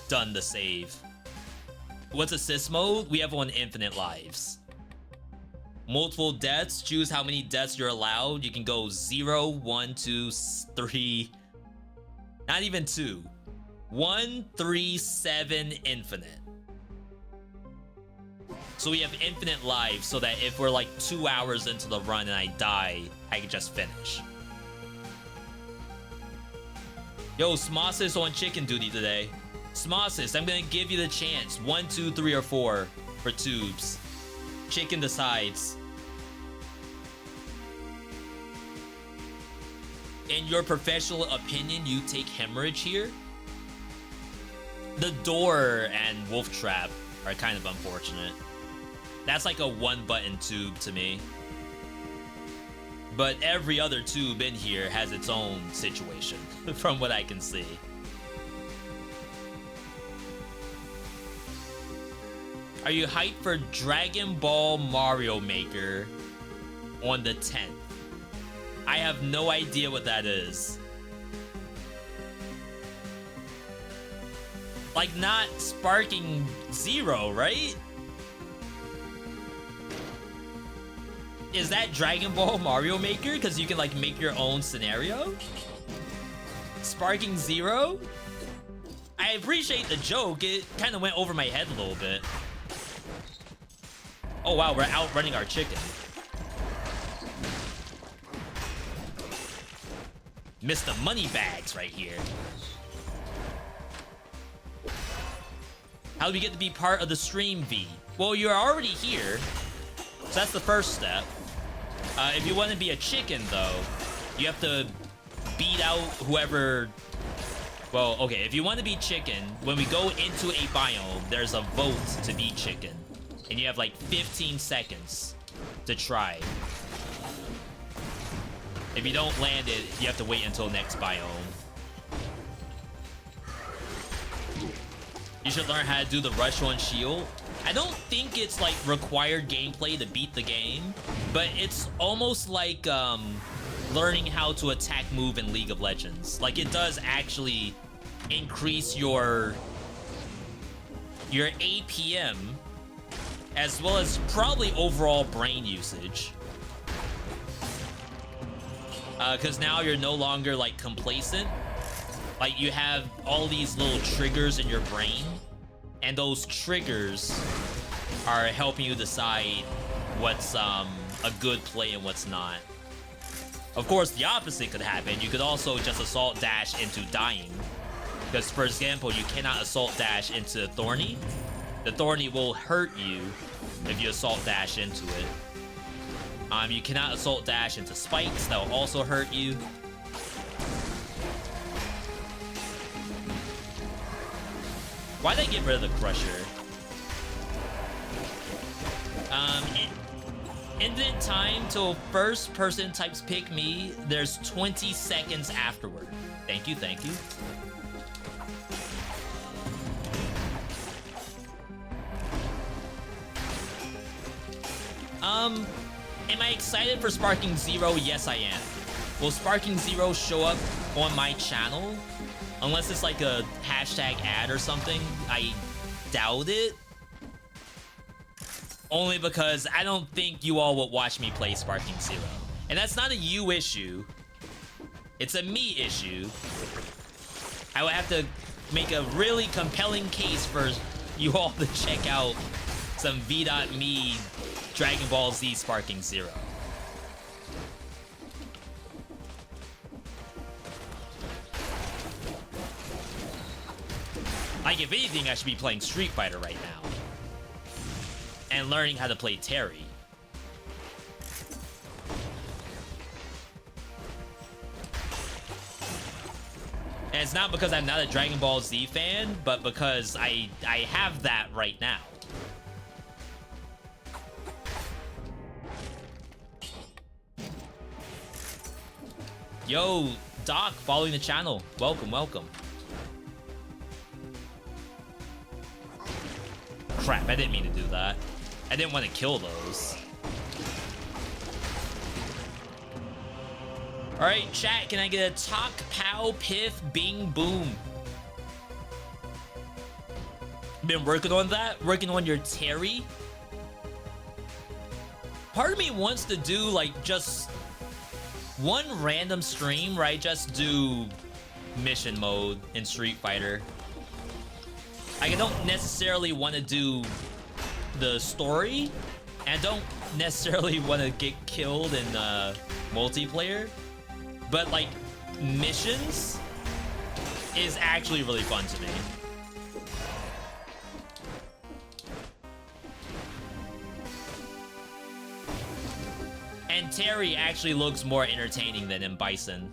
done the save. What's assist mode? We have on infinite lives. Multiple deaths, choose how many deaths you're allowed. You can go 0, 1, 2, 3, not even 2. 1, 3, 7, infinite. So we have infinite lives so that if we're like 2 hours into the run and I die, I can just finish. Yo, Smosis on chicken duty today. Smosis, I'm gonna give you the chance. 1, 2, 3, or 4 for tubes. Chicken decides. In your professional opinion, you take hemorrhage here? The door and wolf trap are kind of unfortunate. That's like a one-button tube to me. But every other tube in here has its own situation, from what I can see. Are you hyped for Dragon Ball Mario Maker on the 10th? I have no idea what that is. Like, not Sparking Zero, right? Is that Dragon Ball Mario Maker? Because you can, like, make your own scenario? Sparking Zero? I appreciate the joke. It kind of went over my head a little bit. Oh, wow, we're outrunning our chicken. Mr. Moneybags right here. How do we get to be part of the stream, V? Well, you're already here, so that's the first step. If you want to be a chicken, though, you have to beat out whoever... Well, okay, if you want to be chicken, when we go into a biome, there's a vote to be chicken. And you have like 15 seconds to try. If you don't land it, you have to wait until next biome. You should learn how to do the rush on shield. I don't think it's like required gameplay to beat the game, but it's almost like learning how to attack move in League of Legends. Like, it does actually increase your APM as well as probably overall brain usage. Because now you're no longer like complacent. Like, you have all these little triggers in your brain, and those triggers are helping you decide what's a good play and what's not. Of course, the opposite could happen. You could also just assault dash into dying. Because, for example, you cannot assault dash into Thorny. The Thorny will hurt you if you assault dash into it. You cannot assault dash into spikes. That will also hurt you. Why'd I get rid of the Crusher? Infinite time till first person types pick me. There's 20 seconds afterward. Thank you, thank you. Am I excited for Sparking Zero? Yes, I am. Will Sparking Zero show up on my channel? Unless it's like a hashtag ad or something. I doubt it. Only because I don't think you all would watch me play Sparking Zero. And that's not a you issue. It's a me issue. I would have to make a really compelling case for you all to check out some V.me Dragon Ball Z Sparking Zero. Like, if anything, I should be playing Street Fighter right now. And learning how to play Terry. And it's not because I'm not a Dragon Ball Z fan, but because I have that right now. Yo, Doc, following the channel. Welcome, welcome. Crap, I didn't mean to do that. I didn't want to kill those. Alright, chat, can I get a talk, pow, piff, bing, boom? Been working on that? Working on your Terry? Part of me wants to do, like, just one random stream where I just do mission mode in Street Fighter. Like, I don't necessarily want to do the story, and I don't necessarily want to get killed in multiplayer, but like missions is actually really fun to me. And Terry actually looks more entertaining than in Bison.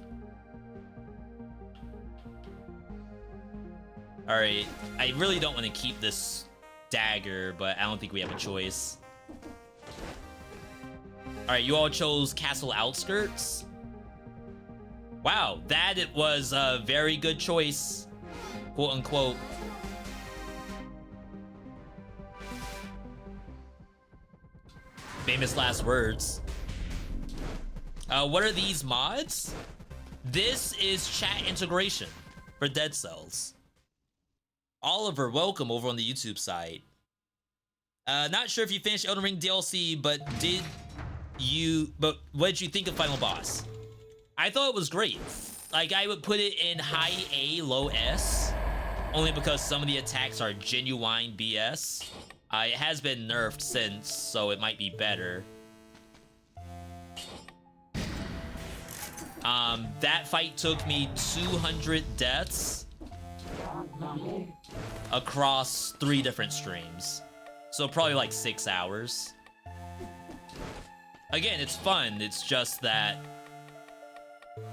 Alright, I really don't want to keep this dagger, but I don't think we have a choice. Alright, you all chose Castle Outskirts. Wow, that it was a very good choice, quote unquote. Famous last words. What are these mods? This is chat integration for Dead Cells. Oliver, welcome over on the YouTube side. Not sure if you finished Elden Ring DLC, but what did you think of Final Boss? I thought it was great. Like, I would put it in high A, low S, only because some of the attacks are genuine BS. It has been nerfed since, so it might be better. That fight took me 200 deaths across 3 different streams. So probably like 6 hours. Again, it's fun. It's just that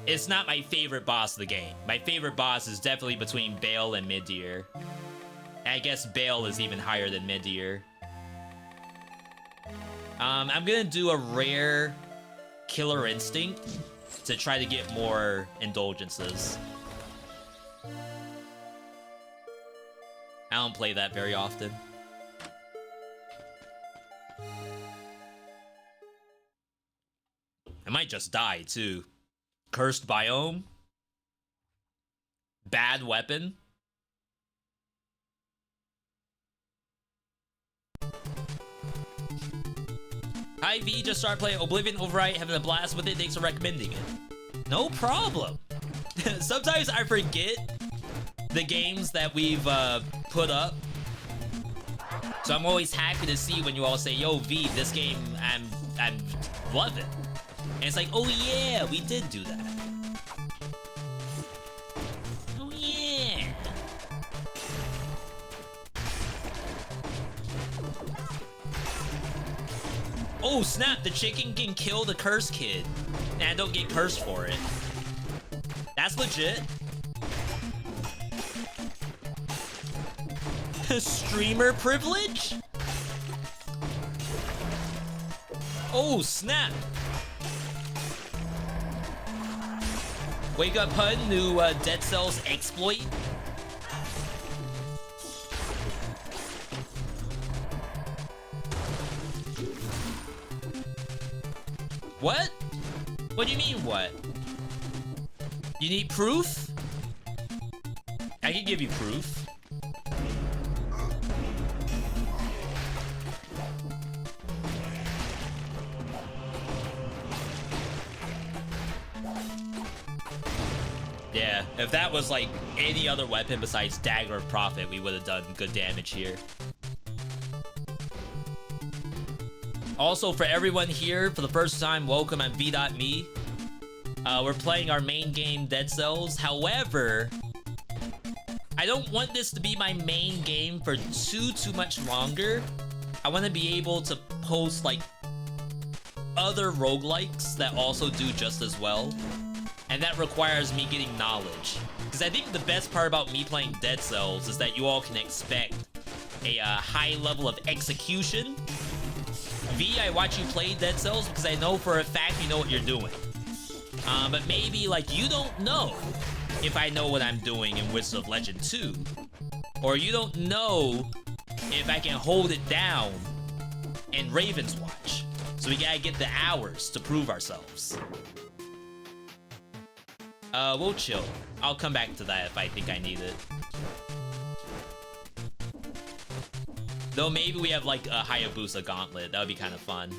it's not my favorite boss of the game. My favorite boss is definitely between Bale and Mid-Tier. And I guess Bale is even higher than Mid-Tier. I'm gonna do a rare Killer Instinct to try to get more indulgences. I don't play that very often. I might just die too. Cursed biome. Bad weapon. Hi V, just started playing Oblivion Override, having a blast with it. Thanks for recommending it. No problem. Sometimes I forget the games that we've put up. So I'm always happy to see when you all say, yo V, this game I love it. And it's like, oh yeah, we did do that. Oh yeah. Oh snap, the chicken can kill the cursed kid. Nah, don't get cursed for it. That's legit. Streamer privilege? Oh snap. Wake up HUD, new Dead Cells exploit. What? What do you mean, what? You need proof? I can give you proof. Yeah, if that was like any other weapon besides Dagger of Prophet, we would have done good damage here. Also, for everyone here for the first time, welcome. I'm VeeDotVod. We're playing our main game, Dead Cells. However, I don't want this to be my main game for too much longer. I want to be able to post like other roguelikes that also do just as well. And that requires me getting knowledge. Because I think the best part about me playing Dead Cells is that you all can expect a high level of execution. V, I watch you play Dead Cells because I know for a fact you know what you're doing. But maybe, like, you don't know if I know what I'm doing in Wizards of Legend 2. Or you don't know if I can hold it down in Ravenswatch. So we gotta get the hours to prove ourselves. We'll chill. I'll come back to that if I think I need it. Though maybe we have like a Hayabusa gauntlet. That would be kind of fun.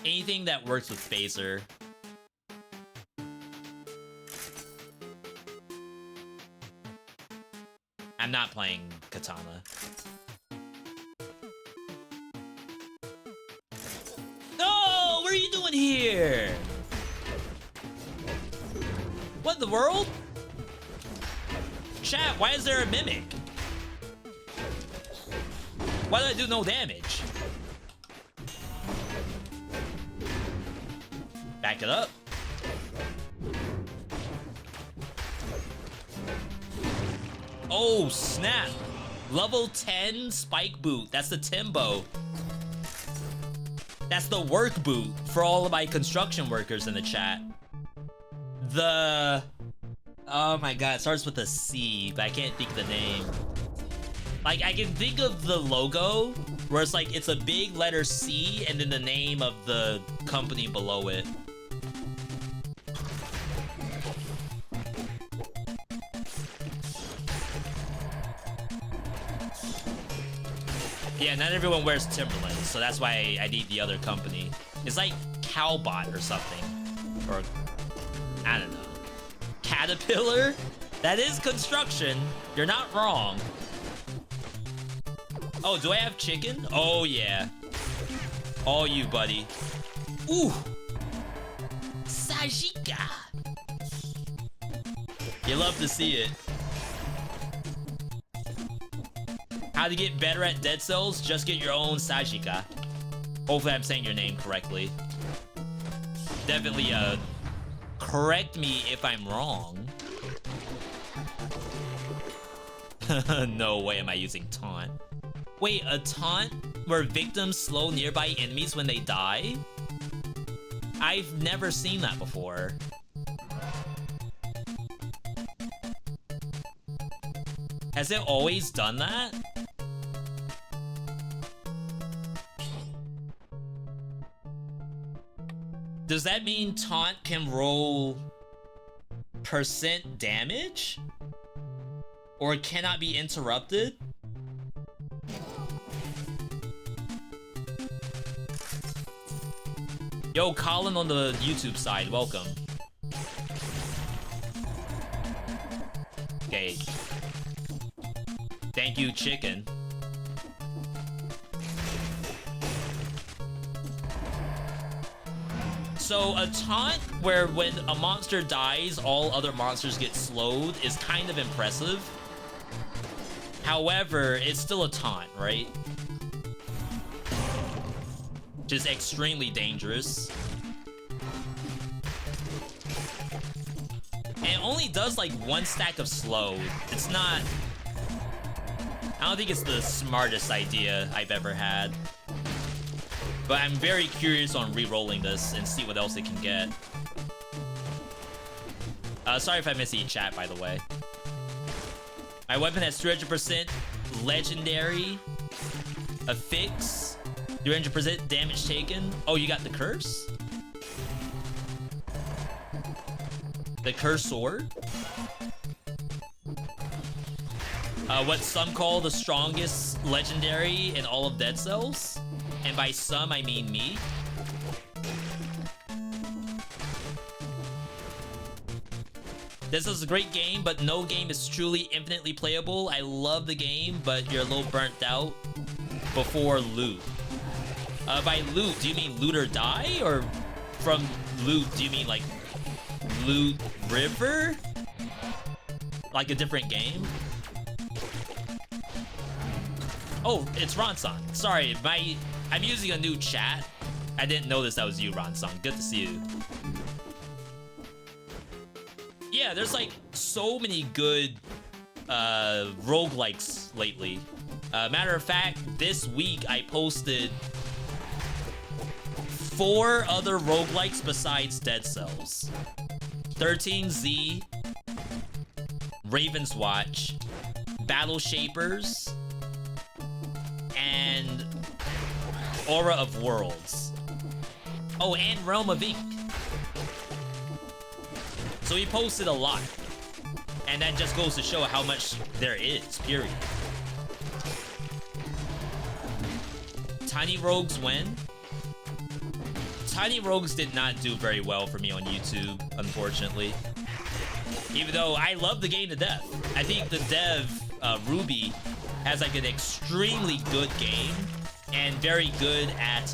Anything that works with Phaser. I'm not playing Katana. No! What are you doing here? What in the world? Chat, why is there a mimic? Why did I do no damage? Back it up. Oh, snap. Level 10 spike boot. That's the Timbo. That's the work boot for all of my construction workers in the chat. The... Oh my god, it starts with a C, but I can't think of the name. Like, I can think of the logo, where it's like, it's a big letter C, and then the name of the company below it. Yeah, not everyone wears Timberlands, so that's why I need the other company. It's like Cowbot or something. Or, I don't know. Caterpillar? That is construction. You're not wrong. Oh, do I have chicken? Oh, yeah. All you, buddy. Ooh. Sajika. You love to see it. How to get better at Dead Cells? Just get your own Sajika. Hopefully I'm saying your name correctly. Definitely, correct me if I'm wrong. No way am I using taunt. Wait, a taunt where victims slow nearby enemies when they die? I've never seen that before. Has it always done that? Does that mean taunt can roll % damage? Or it cannot be interrupted? Yo, Colin on the YouTube side, welcome. Okay. Thank you, chicken. So a taunt where when a monster dies, all other monsters get slowed is kind of impressive. However, it's still a taunt, right? Just extremely dangerous. And it only does like 1 stack of slow. It's not... I don't think it's the smartest idea I've ever had. But I'm very curious on re-rolling this and see what else it can get. Sorry if I missed each chat, by the way. My weapon has 300% legendary, a fix, 300% damage taken. Oh, you got the curse? The curse sword? What some call the strongest legendary in all of Dead Cells. And by some, I mean me. This is a great game, but no game is truly infinitely playable. I love the game, but you're a little burnt out before loot. By loot, do you mean loot or die? Or from loot, do you mean like Loot River? Like a different game? Oh, it's Ronsong. Sorry, I'm using a new chat. I didn't notice that was you, Ronsong. Good to see you. Yeah, there's like so many good roguelikes lately. Matter of fact, this week I posted 4 other roguelikes besides Dead Cells. 13Z, Ravenswatch, Battle Shapers, and Aura of Worlds. Oh, and Realm of Ink. So he posted a lot. And that just goes to show how much there is, period. Tiny Rogues win. Tiny Rogues did not do very well for me on YouTube, unfortunately. Even though I love the game to death. I think the dev, Ruby, has like an extremely good game and very good at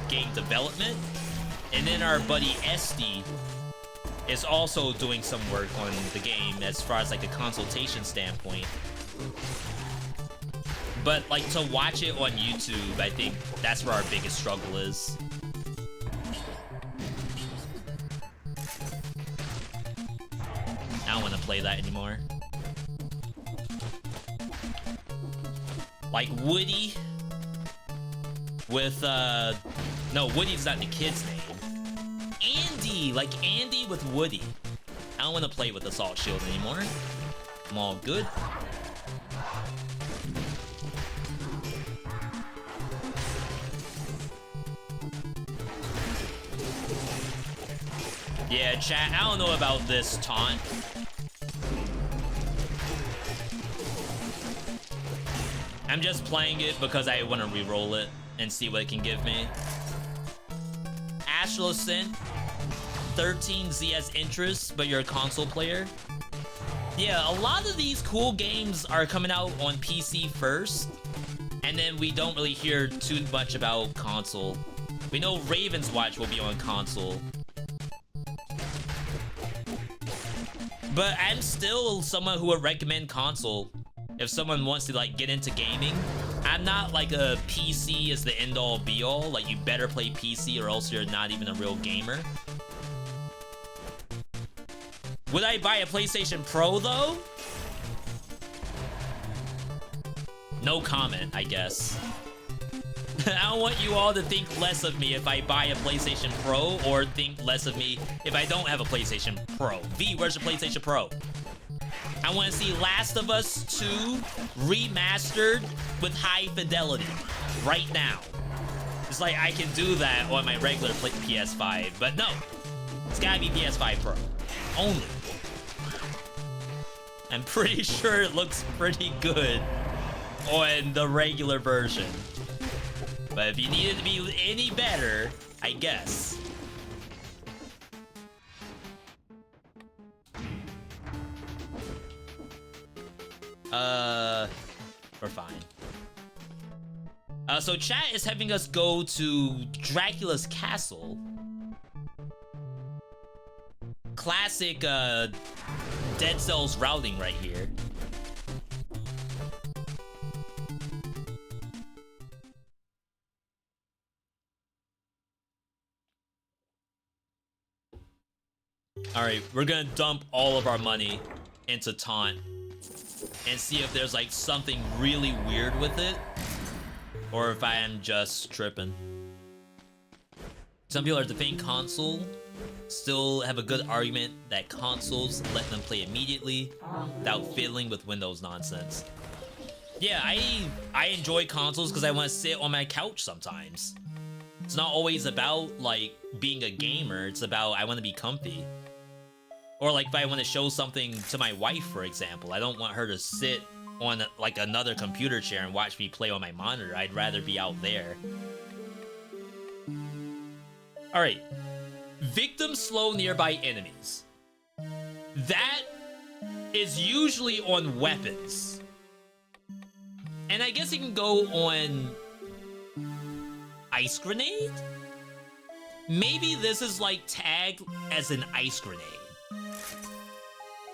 game development. And then our buddy Esty is also doing some work on the game as far as like a consultation standpoint. But like to watch it on YouTube, I think that's where our biggest struggle is. I don't want to play that anymore. Like Woody with no, Woody's not the kid's name. Andy, like Andy with Woody. I don't want to play with Assault Shield anymore. I'm all good. Yeah, chat, I don't know about this taunt. I'm just playing it because I want to re-roll it and see what it can give me. Ashlosyn, 13Z has interest, but you're a console player. Yeah, a lot of these cool games are coming out on PC first, and then we don't really hear too much about console. We know Ravenswatch will be on console. But I'm still someone who would recommend console if someone wants to like get into gaming. I'm not like a PC is the end-all be-all. Like you better play PC or else you're not even a real gamer. Would I buy a PlayStation Pro though? No comment, I guess. I don't want you all to think less of me if I buy a PlayStation Pro or think less of me if I don't have a PlayStation Pro. V, where's your PlayStation Pro? I want to see Last of Us 2 remastered with high fidelity right now. It's like I can do that on my regular PS5, but no. It's gotta be PS5 Pro. Only. I'm pretty sure it looks pretty good on the regular version. But if you need it to be any better, I guess. We're fine. So chat is having us go to Dracula's castle. classic Dead Cells routing right here. Alright, we're gonna dump all of our money into taunt and see if there's like something really weird with it, or if I am just tripping. Some people are defending console, still have a good argument that consoles let them play immediately without fiddling with Windows nonsense. Yeah, I enjoy consoles because I want to sit on my couch sometimes. It's not always about like being a gamer, it's about I want to be comfy. Or like if I want to show something to my wife, for example, I don't want her to sit on like another computer chair and watch me play on my monitor. I'd rather be out there. Alright. Victims slow nearby enemies. That is usually on weapons. And I guess it can go on ice grenade? Maybe this is like tagged as an ice grenade.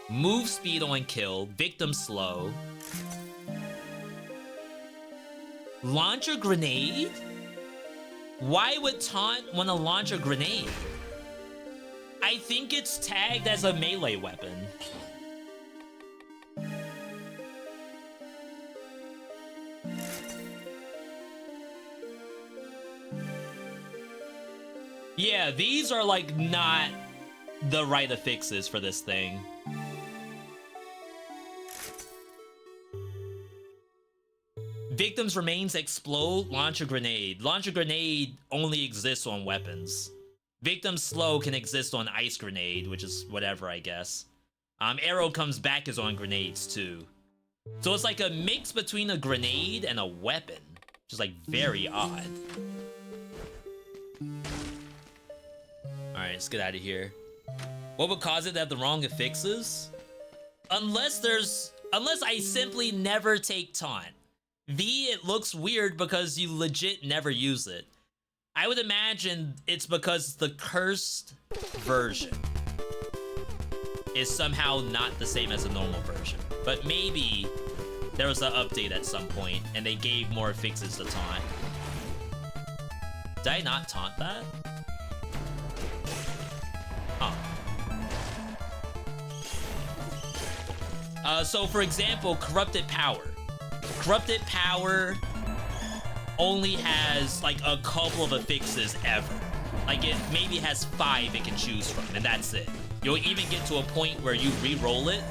Move speed on kill, victim slow. Launch a grenade? Why would taunt want to launch a grenade? I think it's tagged as a melee weapon. Yeah, these are like not the right affixes for this thing. Victim's remains explode, launch a grenade. Launch a grenade only exists on weapons. Victim slow can exist on ice grenade, which is whatever, I guess. Arrow comes back is on grenades too. So it's like a mix between a grenade and a weapon, which is like very odd. Alright, let's get out of here. What would cause it to have the wrong affixes? Unless I simply never take taunt. V, it looks weird because you legit never use it. I would imagine it's because the cursed version is somehow not the same as a normal version. But maybe there was an update at some point and they gave more affixes to taunt. Did I not taunt that? Huh. So for example, Corrupted Power. Corrupted Power only has like a couple of affixes ever. Like it maybe has 5 it can choose from, and that's it. You'll even get to a point where you re-roll it,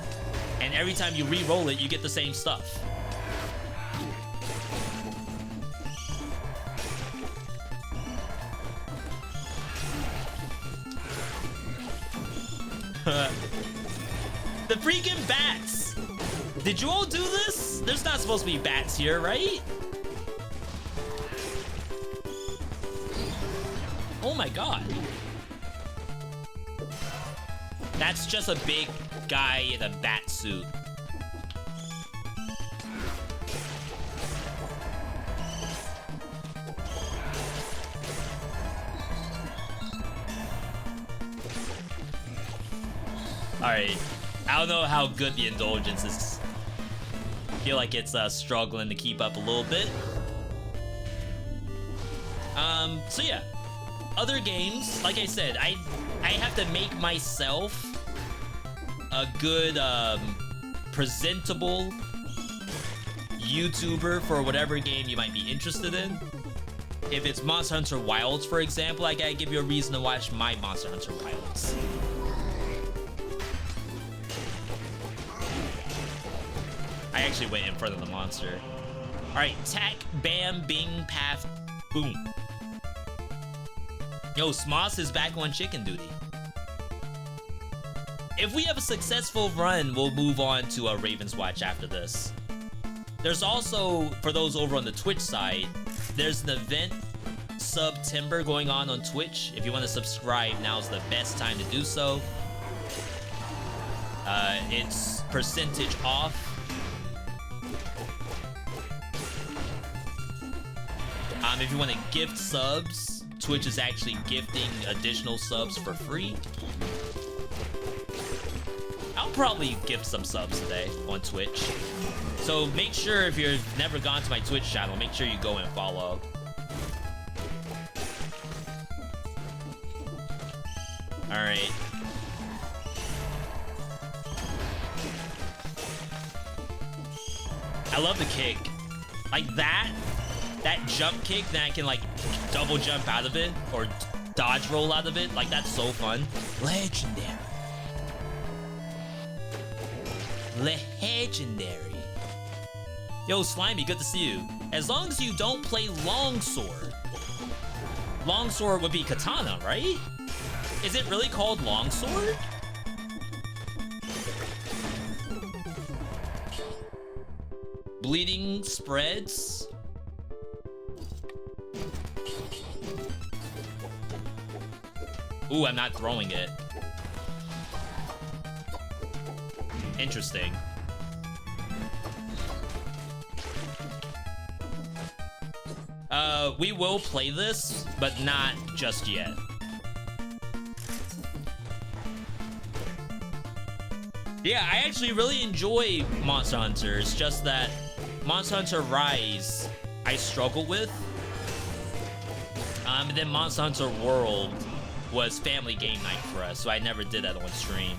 and every time you re-roll it, you get the same stuff. The freaking bats! Did you all do this? There's not supposed to be bats here, right? Oh my god. That's just a big guy in a bat suit. Alright. I don't know how good the indulgence is. I feel like it's struggling to keep up a little bit. So yeah. Other games, like I said, I have to make myself a good, presentable YouTuber for whatever game you might be interested in. If it's Monster Hunter Wilds, for example, I gotta give you a reason to watch my Monster Hunter Wilds. I actually went in front of the monster. Alright, tack, bam, bing, path, boom. Yo, Smoss is back on chicken duty. If we have a successful run, we'll move on to a Ravenswatch after this. There's also, for those over on the Twitch side, there's an event September going on Twitch. If you want to subscribe, now's the best time to do so. It's percentage off. If you want to gift subs, Twitch is actually gifting additional subs for free. I'll probably give some subs today on Twitch. So make sure if you've never gone to my Twitch channel, make sure you go and follow. Alright. I love the kick. Like that jump kick, then I can like double jump out of it or dodge roll out of it. Like that's so fun. Legendary. Legendary. Yo, Slimy, good to see you. As long as you don't play longsword. Longsword would be katana, right? Is it really called longsword? Bleeding spreads. Ooh, I'm not throwing it. Interesting. We will play this, but not just yet. Yeah, I actually really enjoy Monster Hunter. It's just that Monster Hunter Rise, I struggle with. And then Monster Hunter World was family game night for us, so I never did that on stream.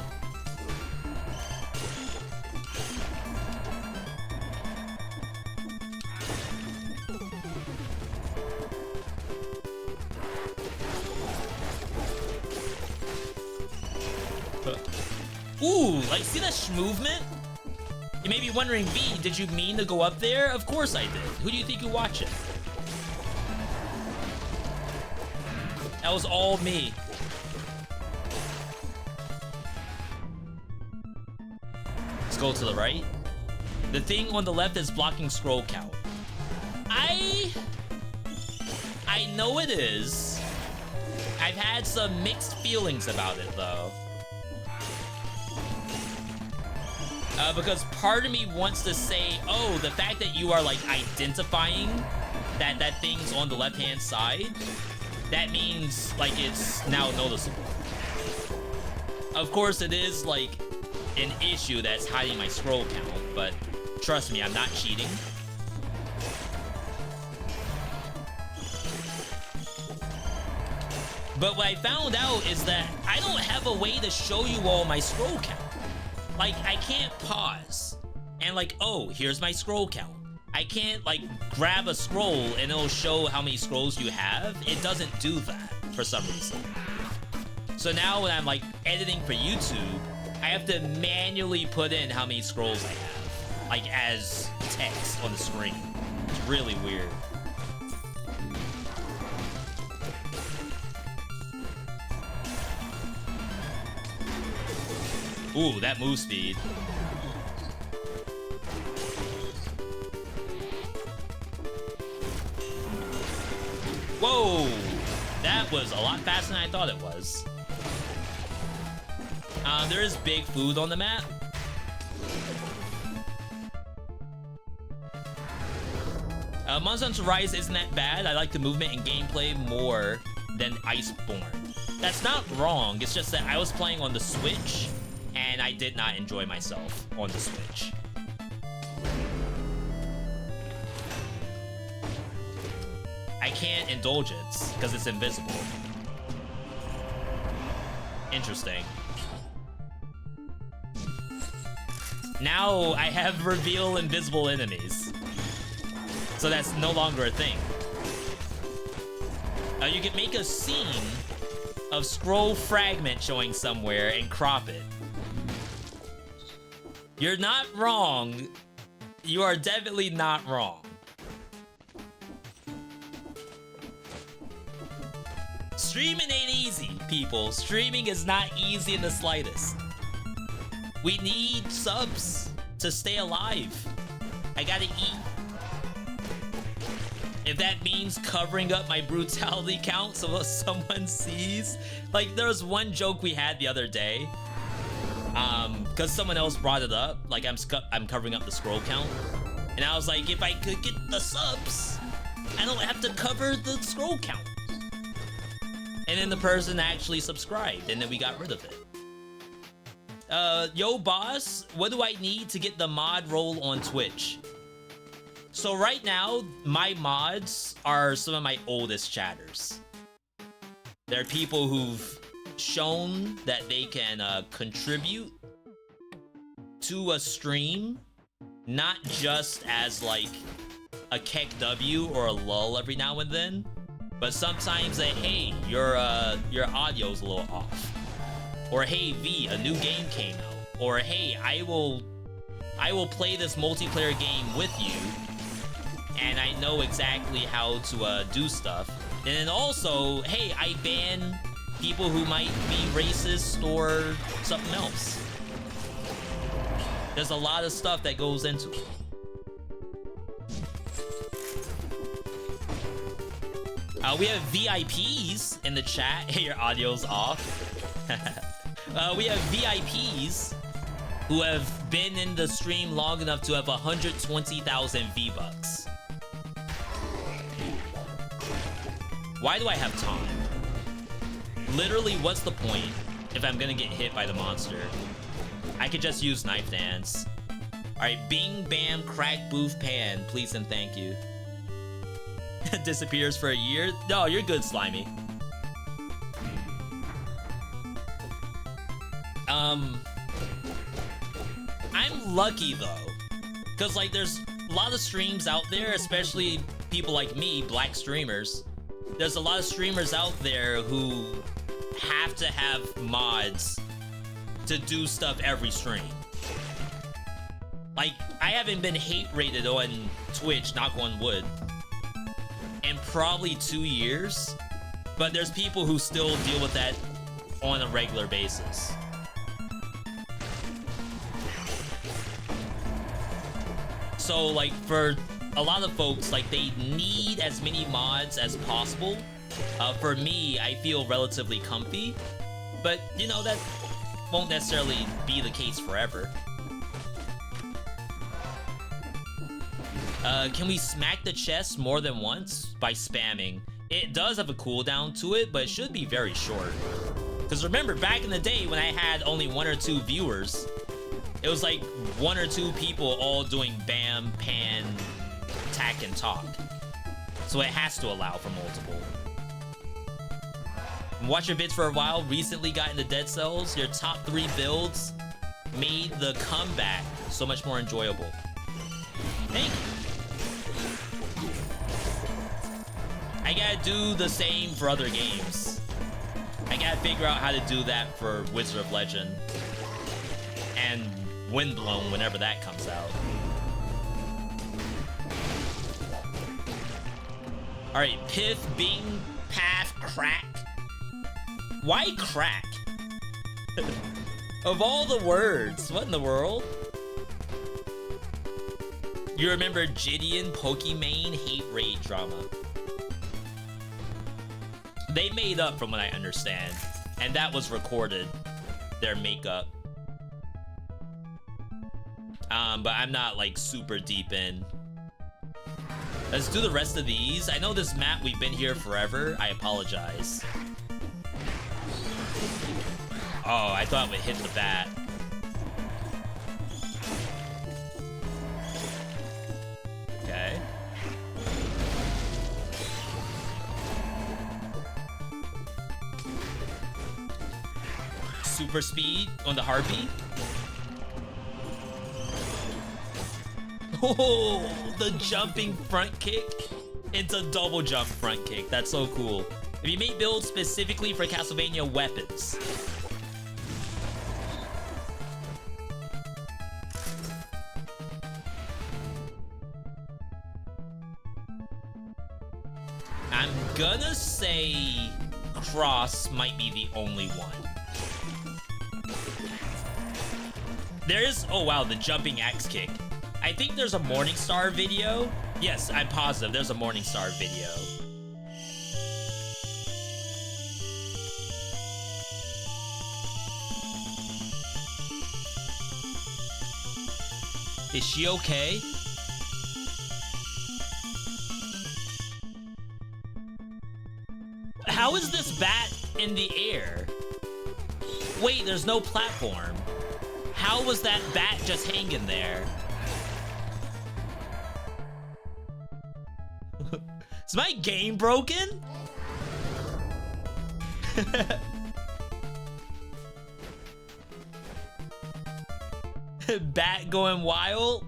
Ooh, like, see that movement? You may be wondering, V, did you mean to go up there? Of course I did. Who do you think you're watching? That was all me. Let's go to the right. The thing on the left is blocking scroll count. I know it is. I've had some mixed feelings about it, though. Because part of me wants to say, oh, the fact that you are like identifying that thing's on the left-hand side, that means like it's now noticeable. Of course, it is like an issue that's hiding my scroll count, but trust me, I'm not cheating. But what I found out is that I don't have a way to show you all my scroll count. Like, I can't pause and like, oh, here's my scroll count. I can't like grab a scroll and it'll show how many scrolls you have. It doesn't do that for some reason. So now when I'm like editing for YouTube, I have to manually put in how many scrolls I have, like as text on the screen. It's really weird. Ooh, that move speed. Whoa! That was a lot faster than I thought it was. There is big food on the map. Monster Hunter Rise isn't that bad. I like the movement and gameplay more than Iceborne. That's not wrong, it's just that I was playing on the Switch, and I did not enjoy myself on the Switch. I can't indulge it because it's invisible. Interesting. Now I have reveal invisible enemies. So that's no longer a thing. You can make a scene of scroll fragment showing somewhere and crop it. You're not wrong. You are definitely not wrong. Streaming ain't easy, people. Streaming is not easy in the slightest. We need subs to stay alive. I gotta eat. If that means covering up my brutality count so someone sees. Like, there was one joke we had the other day. Because someone else brought it up. Like, I'm covering up the scroll count. And I was like, if I could get the subs, I don't have to cover the scroll count. And then the person actually subscribed, and then we got rid of it. Yo boss, what do I need to get the mod role on Twitch? So right now, my mods are some of my oldest chatters. They're people who've shown that they can contribute to a stream, not just as like a KEKW or a lull every now and then, but sometimes a hey, your audio's a little off. Or hey V, a new game came out. Or hey, I will play this multiplayer game with you, and I know exactly how to do stuff. And then also, hey, I ban people who might be racist or something else. There's a lot of stuff that goes into it. We have VIPs in the chat. Hey, your audio's off. We have VIPs who have been in the stream long enough to have 120,000 V-Bucks. Why do I have time? Literally, what's the point if I'm gonna get hit by the monster? I could just use knife dance. Alright, bing, bam, crack, boof, pan. Please and thank you. Disappears for a year? No, you're good, Slimy. I'm lucky though, because like there's a lot of streams out there, especially people like me, black streamers. There's a lot of streamers out there who have to have mods to do stuff every stream. Like, I haven't been hate rated on Twitch, knock on wood, in probably 2 years, but there's people who still deal with that on a regular basis. So like for a lot of folks, like they need as many mods as possible. For me, I feel relatively comfy, but you know, that won't necessarily be the case forever. Can we smack the chest more than once by spamming? It does have a cooldown to it, but it should be very short. Because remember, back in the day when I had only 1 or 2 viewers, it was like 1 or 2 people all doing bam, pan, attack, and talk. So it has to allow for multiple. Watch your vids for a while, recently got into Dead Cells. Your top 3 builds made the comeback so much more enjoyable. Thank you. I gotta do the same for other games. I gotta figure out how to do that for Wizard of Legend and Windblown whenever that comes out. Alright, Pith, Bing, Path, Crack. Why crack? Of all the words, what in the world? You remember Gideon, Pokimane, hate raid drama. They made up from what I understand, and that was recorded, their makeup. But I'm not like super deep in. Let's do the rest of these. I know this map, we've been here forever. I apologize. Oh, I thought we'd hit the bat. Okay. Super speed on the Harpy. Oh, the jumping front kick. It's a double jump front kick. That's so cool. If you make builds specifically for Castlevania weapons. I'm gonna say Cross might be the only one. There is, oh wow, the jumping axe kick. I think there's a Morningstar video. Yes, I'm positive there's a Morningstar video. Is she okay? How is this bat in the air? Wait, there's no platform. how was that bat just hanging there? Is my game broken? Bat going wild?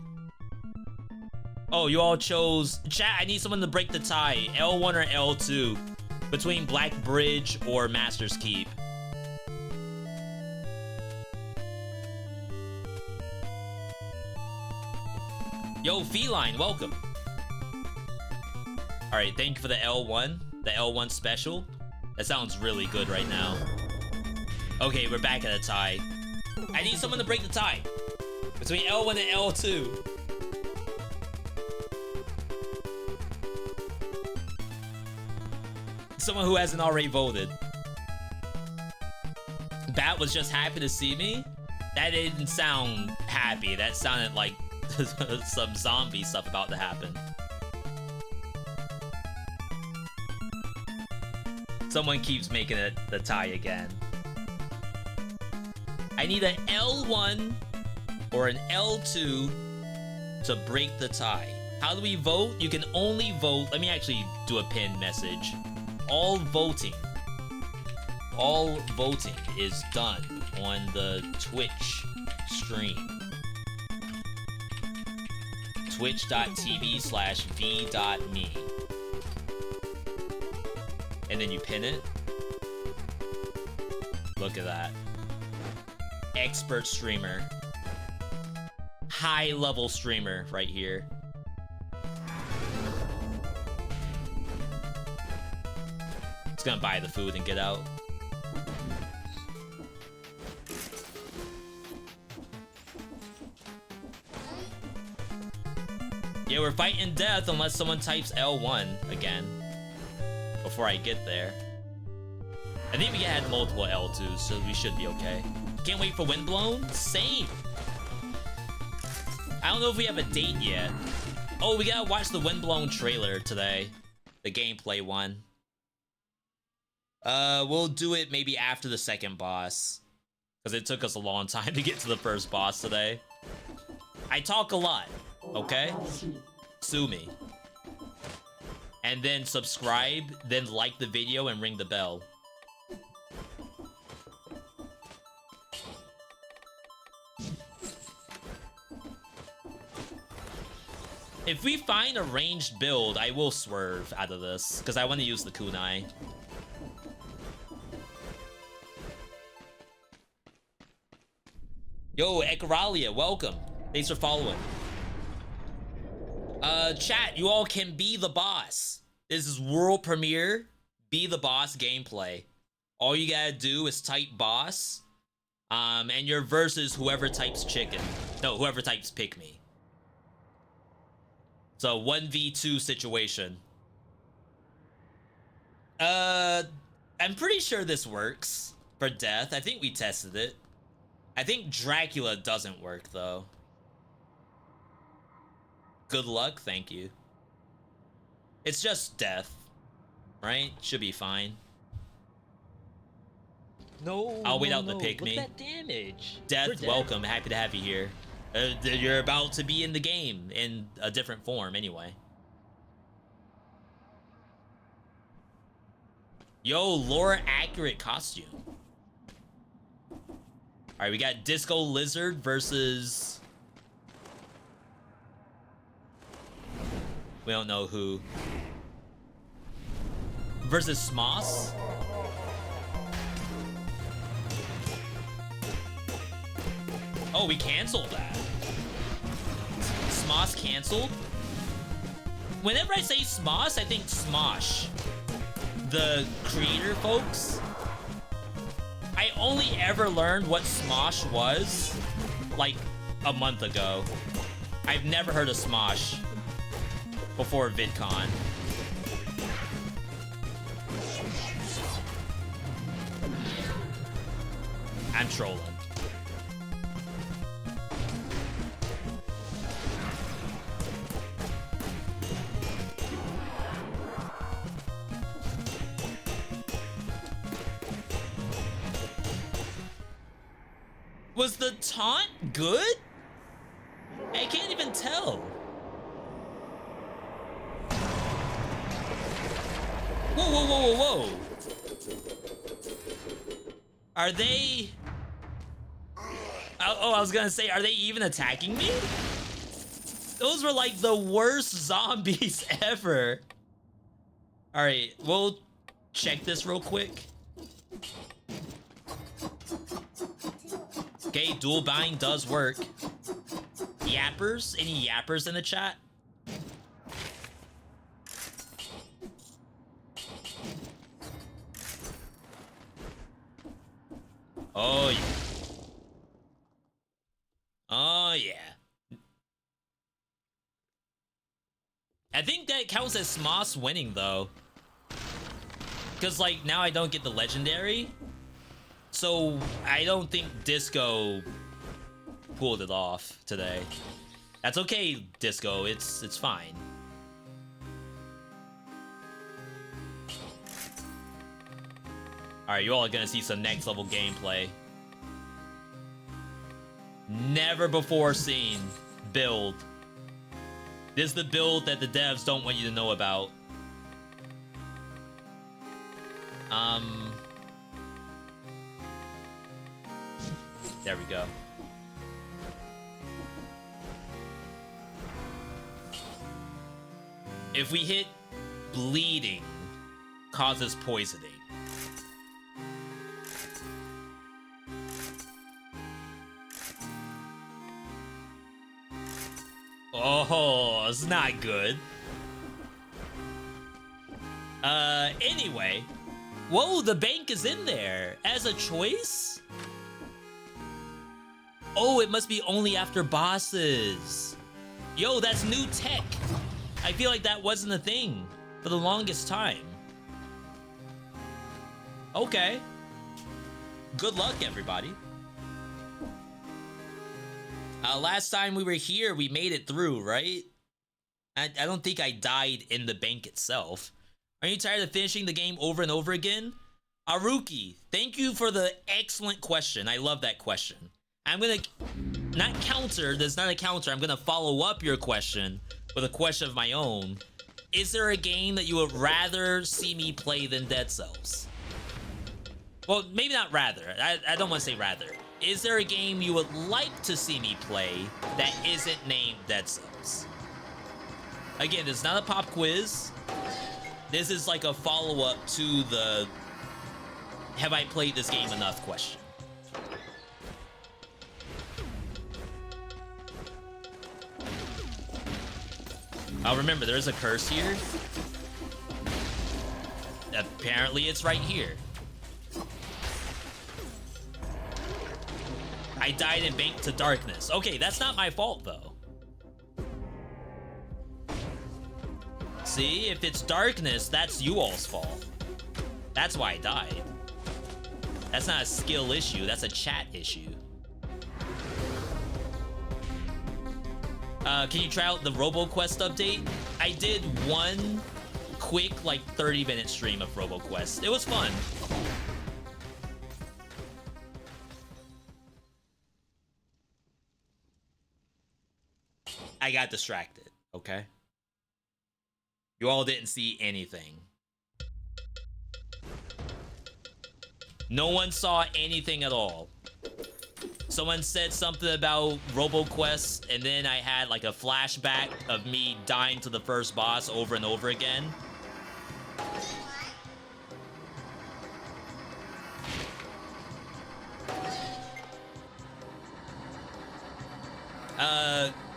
Oh, you all chose... Chat, I need someone to break the tie. L1 or L2. Between Black Bridge or Master's Keep. Yo, Feline, welcome. Alright, thank you for the L1. The L1 special. That sounds really good right now. Okay, we're back at a tie. I need someone to break the tie. Between L1 and L2. Someone who hasn't already voted. Bat was just happy to see me? That didn't sound happy. That sounded like some zombie stuff about to happen. Someone keeps making it the tie again. I need an L1 or an L2 to break the tie. How do we vote? You can only vote. Let me actually do a pinned message. All voting is done on the Twitch stream. Twitch.tv/v.me. And then you pin it. Look at that. Expert streamer. High level streamer right here. It's gonna buy the food and get out. Yeah, we're fighting death unless someone types L1 again before I get there. I think we had multiple L2s, so we should be okay. Can't wait for Windblown? Same. I don't know if we have a date yet. Oh, we gotta watch the Windblown trailer today. The gameplay one. We'll do it maybe after the second boss. Because it took us a long time to get to the first boss today. I talk a lot, okay? Sue me. And then subscribe, then like the video and ring the bell. If we find a ranged build, I will swerve out of this, because I want to use the kunai. Yo, Ekaralia, welcome. Thanks for following. Chat, you all can be the boss. This is world premiere, be the boss gameplay. All you gotta do is type boss, and your versus whoever types chicken. No, whoever types pick me. So 1v2 situation. I'm pretty sure this works for death. I think we tested it. I think Dracula doesn't work though. Good luck, thank you. It's just death, right? Should be fine. No, I'll wait out the pick me. Look at that damage. Death, welcome. Happy to have you here. You're about to be in the game in a different form anyway. Yo, lore accurate costume. Alright, we got Disco Lizard versus... we don't know who. Versus Smoss? Oh, we canceled that. Smoss canceled? Whenever I say Smoss, I think Smosh. The creator folks. I only ever learned what Smosh was like a month ago. I've never heard of Smosh before VidCon. I'm trolling. Was the taunt good? I can't even tell. Whoa, whoa, whoa, whoa, whoa. Are they... Oh, I was gonna say, are they even attacking me? Those were like the worst zombies ever. All right, we'll check this real quick. Okay, dual bind does work. Yappers? Any yappers in the chat? Oh, yeah. Oh, yeah. I think that counts as Smoss winning, though. Because, like, now I don't get the legendary. So, I don't think Disco pulled it off today. That's okay, Disco. It's fine. Alright, you all are gonna see some next level gameplay. Never before seen build. This is the build that the devs don't want you to know about. There we go. If we hit bleeding, causes poisoning. Oh, it's not good. Anyway. Whoa, the bank is in there as a choice? Oh, it must be only after bosses. Yo, that's new tech. I feel like that wasn't a thing for the longest time. Okay. Good luck, everybody. Last time we were here, we made it through, right? I don't think I died in the bank itself. Are you tired of finishing the game over and over again? Aruki, thank you for the excellent question. I love that question. I'm gonna not counter, there's not a counter. I'm gonna follow up your question with a question of my own. Is there a game that you would rather see me play than Dead Cells? Well, maybe not rather. I don't want to say rather. Is there a game you would like to see me play that isn't named Dead Cells? Again, this is not a pop quiz. This is like a follow-up to the have I played this game enough question. Remember, there's a curse here. Apparently, it's right here. I died in Bank to Darkness. Okay, that's not my fault, though. See, if it's Darkness, that's you all's fault. That's why I died. That's not a skill issue, that's a chat issue. Can you try out the RoboQuest update? I did one quick, like, 30-minute stream of RoboQuest. It was fun. I got distracted, okay? You all didn't see anything. No one saw anything at all. Someone said something about RoboQuest, and then I had like a flashback of me dying to the first boss over and over again.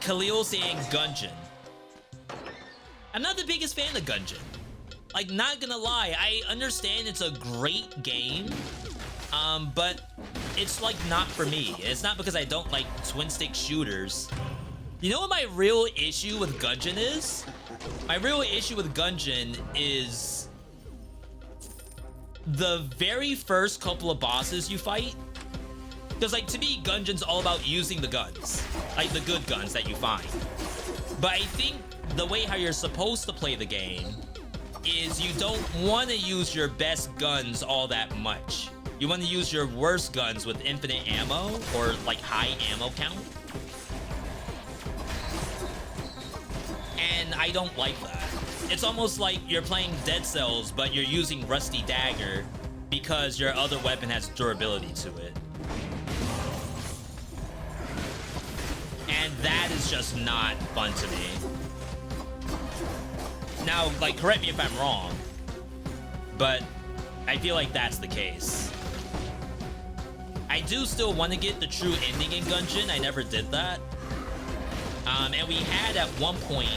Khalil saying Gungeon. I'm not the biggest fan of Gungeon. Like, not gonna lie, I understand it's a great game, but it's like not for me. It's not because I don't like twin stick shooters. You know what my real issue with Gungeon is? My real issue with Gungeon is the very first couple of bosses you fight. Because, like, to me, Gungeon's all about using the guns. Like, the good guns that you find. But I think the way how you're supposed to play the game is you don't want to use your best guns all that much. You want to use your worst guns with infinite ammo or like high ammo count. And I don't like that. It's almost like you're playing Dead Cells, but you're using Rusty Dagger because your other weapon has durability to it. And that is just not fun to me. Now, like, correct me if I'm wrong, but I feel like that's the case. I do still want to get the true ending in Gungeon. I never did that. And we had at one point,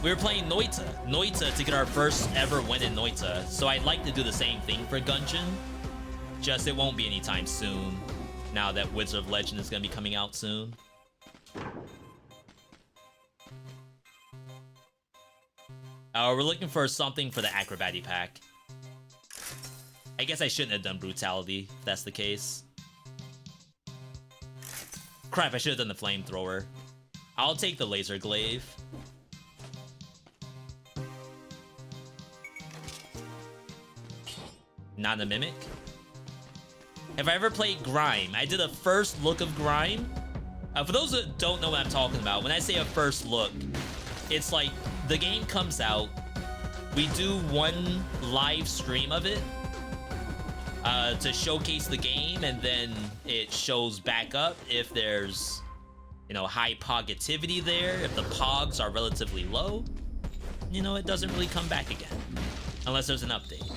we were playing Noita to get our first ever win in Noita. So I'd like to do the same thing for Gungeon. Just it won't be anytime soon, now that Wizard of Legend is going to be coming out soon. We're looking for something for the Acrobatic pack. I guess I shouldn't have done Brutality, if that's the case. Crap, I should have done the Flamethrower. I'll take the Laser Glaive. Not a Mimic. Have I ever played Grime? I did a first look of Grime. For those that don't know what I'm talking about, when I say a first look, it's like the game comes out, we do one live stream of it to showcase the game, and then it shows back up if there's, you know, high pogativity there. If the pogs are relatively low, you know, it doesn't really come back again unless there's an update.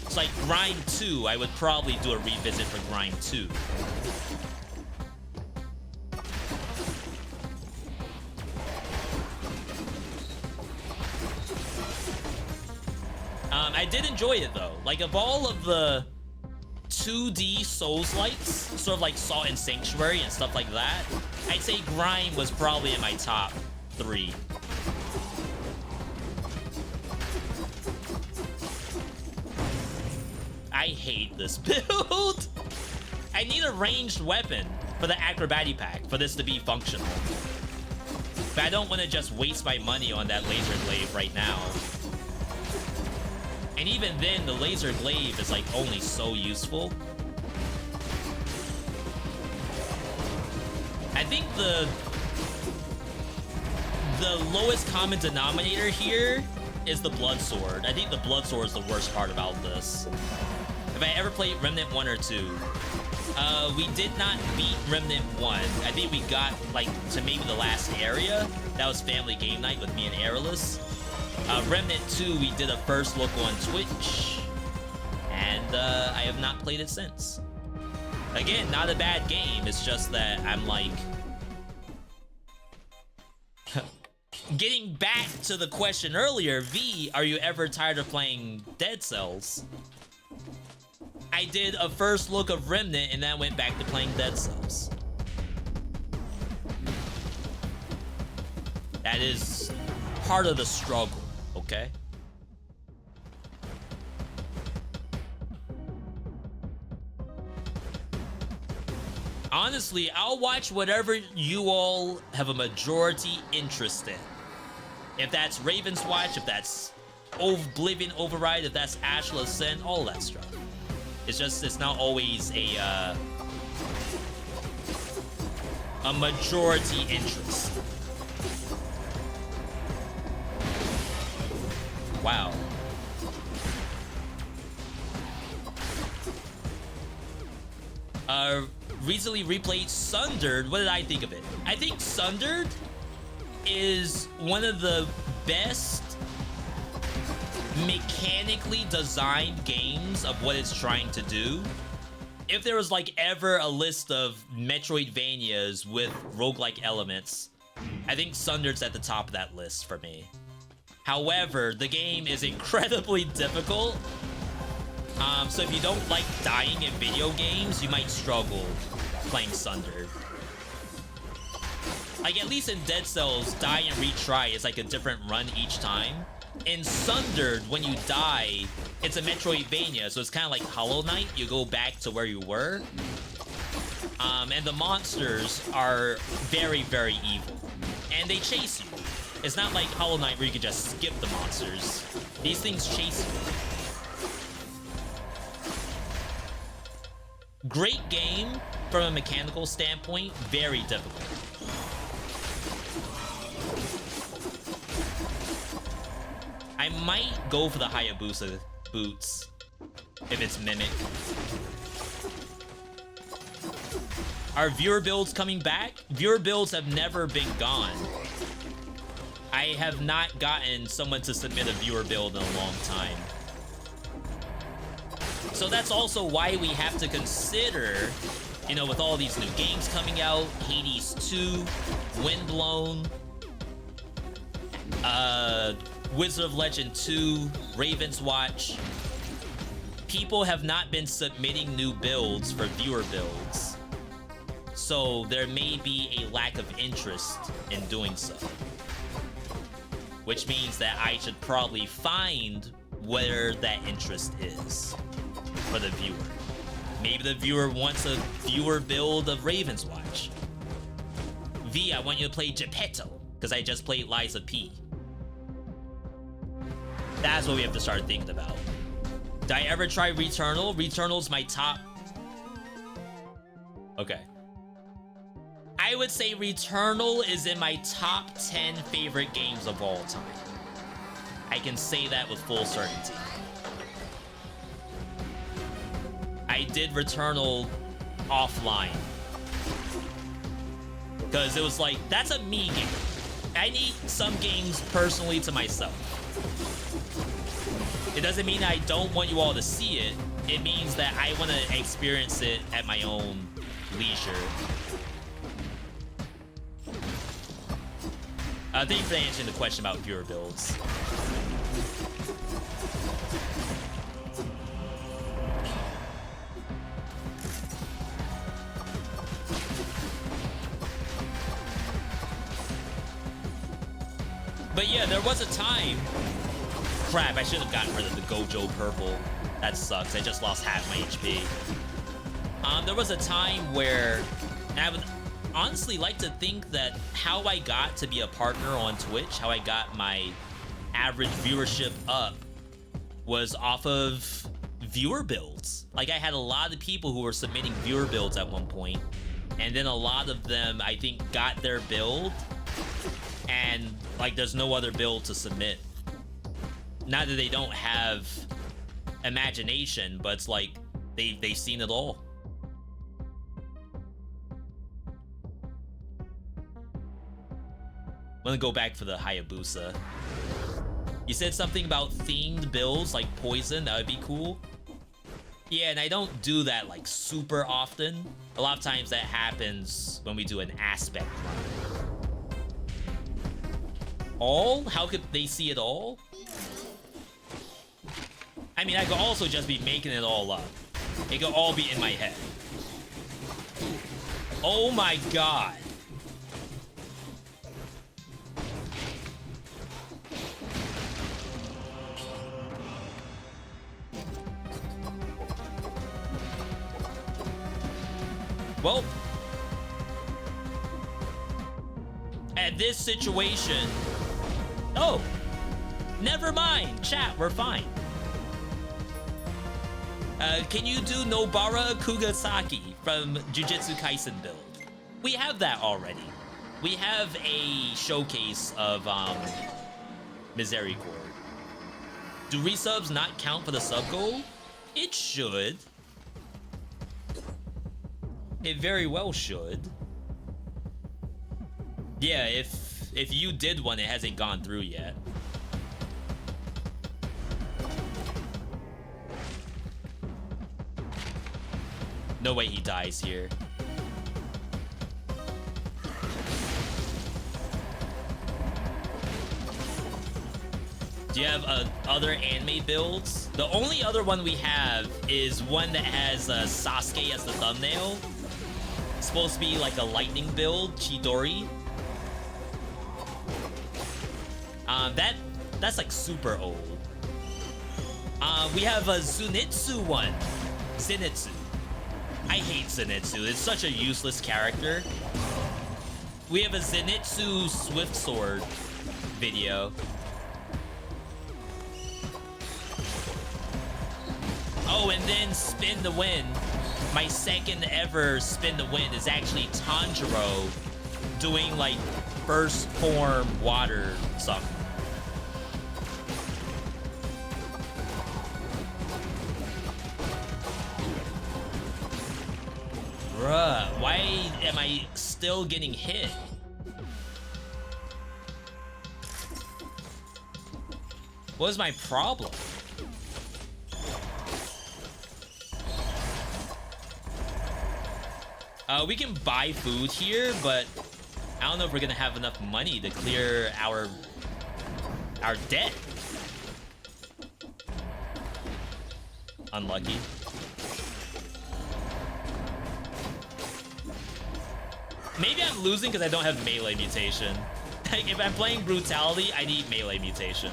It's like Grime 2, I would probably do a revisit for Grime 2. I did enjoy it though. Like, of all of the 2D Souls-likes, sort of like Salt and Sanctuary and stuff like that, I'd say Grime was probably in my top 3. I hate this build. I need a ranged weapon for the Acrobatic pack for this to be functional. But I don't want to just waste my money on that Laser Glaive right now. And even then, the Laser Glaive is like only so useful. I think the lowest common denominator here is the Blood Sword. I think the Blood Sword is the worst part about this. If I ever played Remnant 1 or 2, we did not beat Remnant 1. I think we got like to maybe the last area. That was family game night with me and Airless. Remnant 2, we did a first look on Twitch, and I have not played it since. Again, not a bad game, it's just that I'm like... Getting back to the question earlier, V, are you ever tired of playing Dead Cells? I did a first look of Remnant, and then went back to playing Dead Cells. That is part of the struggle. Okay. Honestly, I'll watch whatever you all have a majority interest in. If that's Ravenswatch, if that's Oblivion Override, if that's Ashla Ascent, all that stuff. It's just, it's not always a majority interest. Wow. Recently replayed Sundered. What did I think of it? I think Sundered is one of the best mechanically designed games of what it's trying to do. If there was like ever a list of Metroidvanias with roguelike elements, I think Sundered's at the top of that list for me. However, the game is incredibly difficult. So if you don't like dying in video games, you might struggle playing Sundered. Like, at least in Dead Cells, die and retry is like a different run each time. In Sundered, when you die, it's a Metroidvania, so it's kind of like Hollow Knight. You go back to where you were. And the monsters are very, very evil. And they chase you. It's not like Hollow Knight where you can just skip the monsters. These things chase you. Great game from a mechanical standpoint, very difficult. I might go for the Hayabusa boots if it's Mimic. Are viewer builds coming back? Viewer builds have never been gone. I have not gotten someone to submit a viewer build in a long time. So that's also why we have to consider, you know, with all these new games coming out, Hades 2, Windblown, Wizard of Legend 2, Ravenswatch. People have not been submitting new builds for viewer builds. So there may be a lack of interest in doing so. Which means that I should probably find where that interest is for the viewer. Maybe the viewer wants a viewer build of Ravenswatch. V, I want you to play Geppetto, because I just played Liza P. That's what we have to start thinking about. Did I ever try Returnal? Returnal's my top... Okay. I would say Returnal is in my top 10 favorite games of all time. I can say that with full certainty. I did Returnal offline. Because it was like, that's a me game. I need some games personally to myself. It doesn't mean I don't want you all to see it. It means that I want to experience it at my own leisure. Thank you for answering the question about viewer builds. But yeah, there was a time... Crap, I should have gotten rid of the Gojo Purple. That sucks, I just lost half my HP. There was a time where... And I would honestly like to think that how I got to be a partner on Twitch, how I got my average viewership up, was off of viewer builds. Like, I had a lot of people who were submitting viewer builds at one point, and then a lot of them, I think, got their build, and, like, there's no other build to submit. Not that they don't have imagination, but it's like, they've seen it all. I'm gonna go back for the Hayabusa. You said something about themed builds like Poison, that would be cool. Yeah, and I don't do that like super often. A lot of times that happens when we do an aspect run. All? How could they see it all? I mean, I could also just be making it all up. It could all be in my head. Oh my god. Well, at this situation... Oh! Never mind! Chat, we're fine. Can you do Nobara Kugasaki from Jujutsu Kaisen build? We have that already. We have a showcase of, Misericord. Do resubs not count for the sub goal? It should. It very well should. Yeah, if you did one, it hasn't gone through yet. No way he dies here. Do you have other anime builds? The only other one we have is one that has Sasuke as the thumbnail. It's supposed to be like a lightning build, Chidori. That's like super old. We have a Zenitsu one. Zenitsu. I hate Zenitsu. It's such a useless character. We have a Zenitsu Swift Sword video. Oh, and then Spin the Wind. my second ever spin to win is actually Tanjiro doing like first form water something. Bruh, why am I still getting hit? What is my problem? We can buy food here, but I don't know if we're gonna have enough money to clear our debt. Unlucky. Maybe I'm losing because I don't have melee mutation. Like, if I'm playing brutality, I need melee mutation.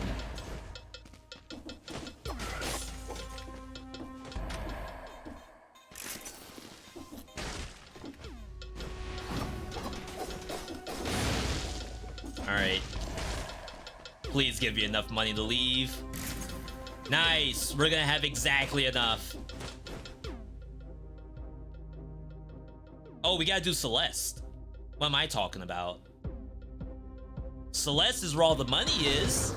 Alright. Please give me enough money to leave. Nice! We're gonna have exactly enough. Oh, we gotta do Celeste. What am I talking about? Celeste is where all the money is.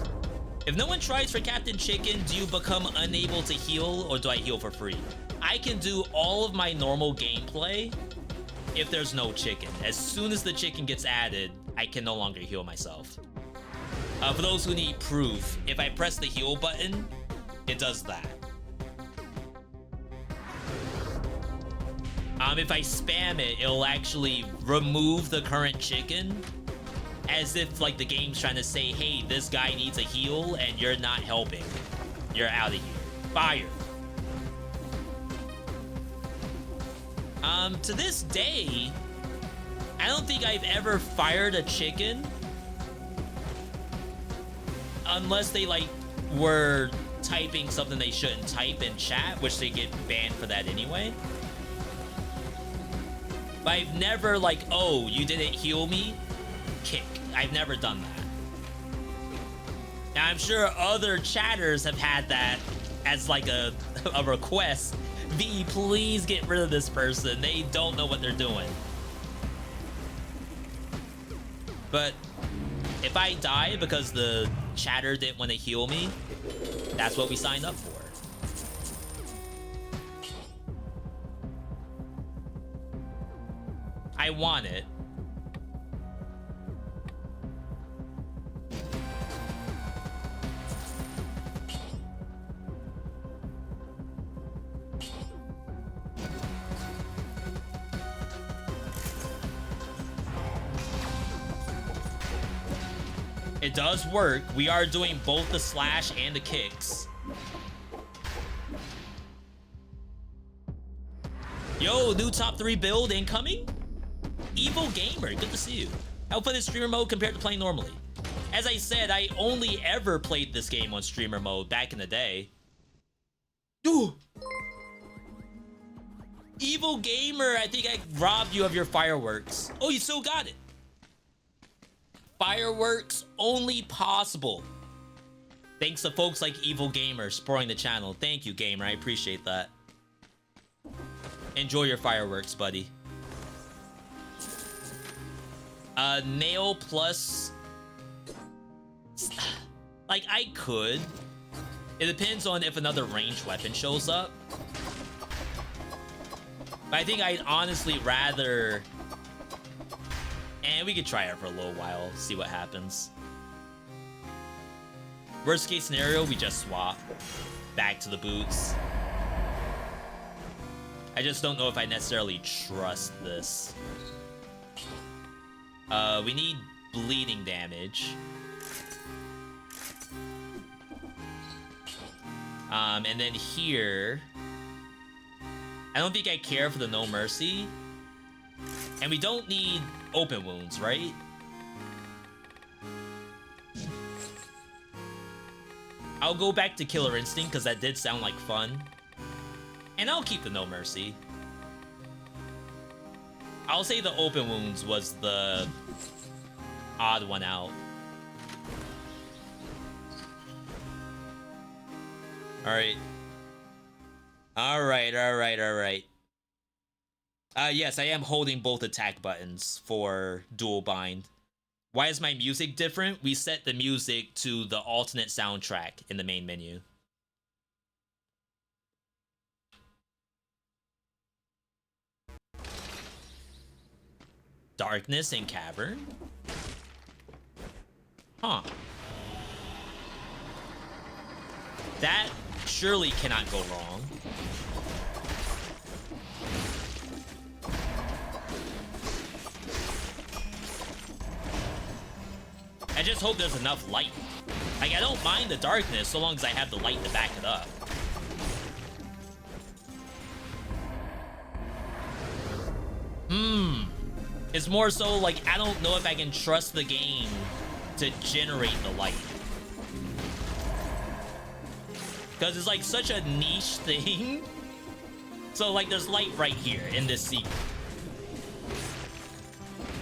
If no one tries for Captain Chicken, do you become unable to heal, or do I heal for free? I can do all of my normal gameplay if there's no chicken. As soon as the chicken gets added, I can no longer heal myself. For those who need proof, if I press the heal button, it does that. If I spam it, it'll actually remove the current chicken, as if like the game's trying to say, hey, this guy needs a heal and you're not helping. You're out of here. Fire. To this day, I don't think I've ever fired a chicken unless they like were typing something they shouldn't type in chat, which they get banned for that anyway. But I've never like, oh, you didn't heal me, kick. I've never done that. Now I'm sure other chatters have had that as like a request. V, please get rid of this person. They don't know what they're doing. But if I die because the chatter didn't want to heal me, that's what we signed up for. I want it. It does work. We are doing both the slash and the kicks. Yo, new top 3 build incoming? Evil Gamer, good to see you. How fun is streamer mode compared to playing normally? As I said, I only ever played this game on streamer mode back in the day. Ooh. Evil Gamer, I think I robbed you of your fireworks. Oh, you still got it. Fireworks only possible thanks to folks like Evil Gamer supporting the channel. Thank you, Gamer. I appreciate that. Enjoy your fireworks, buddy. Nail plus... Like, I could. It depends on if another ranged weapon shows up. But I think I'd honestly rather... And we could try it for a little while, see what happens. Worst case scenario, we just swap back to the boots. I just don't know if I necessarily trust this. We need bleeding damage. And then here... I don't think I care for the No Mercy. And we don't need open wounds, right? I'll go back to Killer Instinct because that did sound like fun. And I'll keep the No Mercy. I'll say the open wounds was the odd one out. Alright. Alright. Yes, I am holding both attack buttons for dual bind. Why is my music different? We set the music to the alternate soundtrack in the main menu. Darkness and Cavern? Huh. That surely cannot go wrong. I just hope there's enough light. Like, I don't mind the darkness so long as I have the light to back it up. It's more so like I don't know if I can trust the game to generate the light. Because it's like such a niche thing. So like there's light right here in this seat.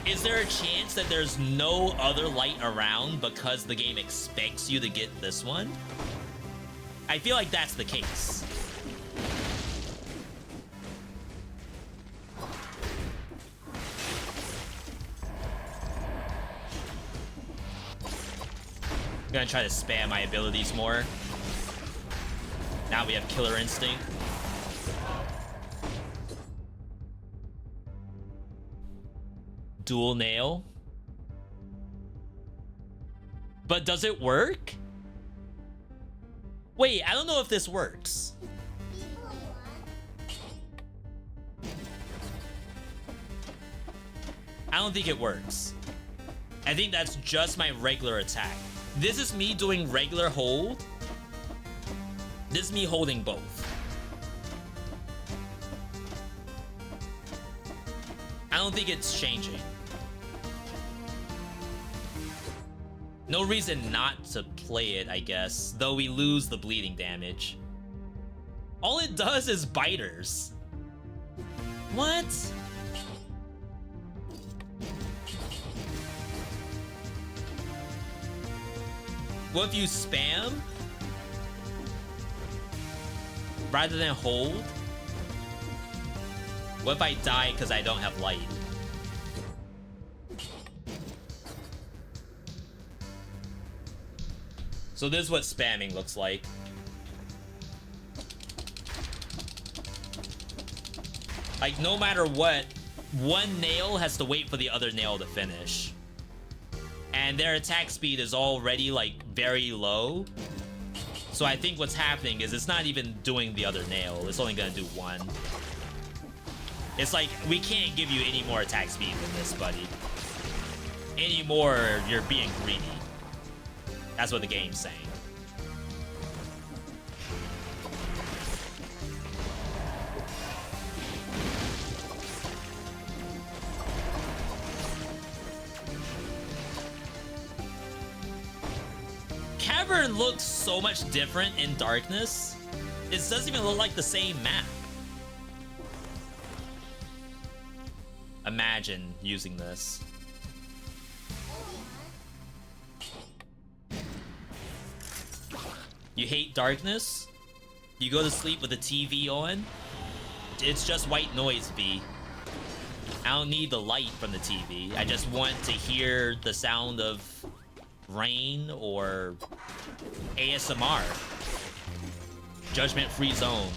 Is there a chance that there's no other light around because the game expects you to get this one? I feel like that's the case. I'm gonna try to spam my abilities more. Now we have Killer Instinct. Dual nail. But does it work? Wait, I don't know if this works. I don't think it works. I think that's just my regular attack. This is me doing regular hold. This is me holding both. I don't think it's changing. No reason not to play it, I guess, though we lose the bleeding damage. All it does is biters. What? What if you spam? Rather than hold? What if I die because I don't have light? So this is what spamming looks like. Like, no matter what, one nail has to wait for the other nail to finish. And their attack speed is already, like, very low. So I think what's happening is it's not even doing the other nail. It's only gonna do one. It's like, we can't give you any more attack speed than this, buddy. Any more, you're being greedy. That's what the game's saying. Cavern looks so much different in darkness. It doesn't even look like the same map. Imagine using this. You hate darkness? You go to sleep with the TV on? It's just white noise, V. I don't need the light from the TV. I just want to hear the sound of rain or ASMR. Judgment-free zone.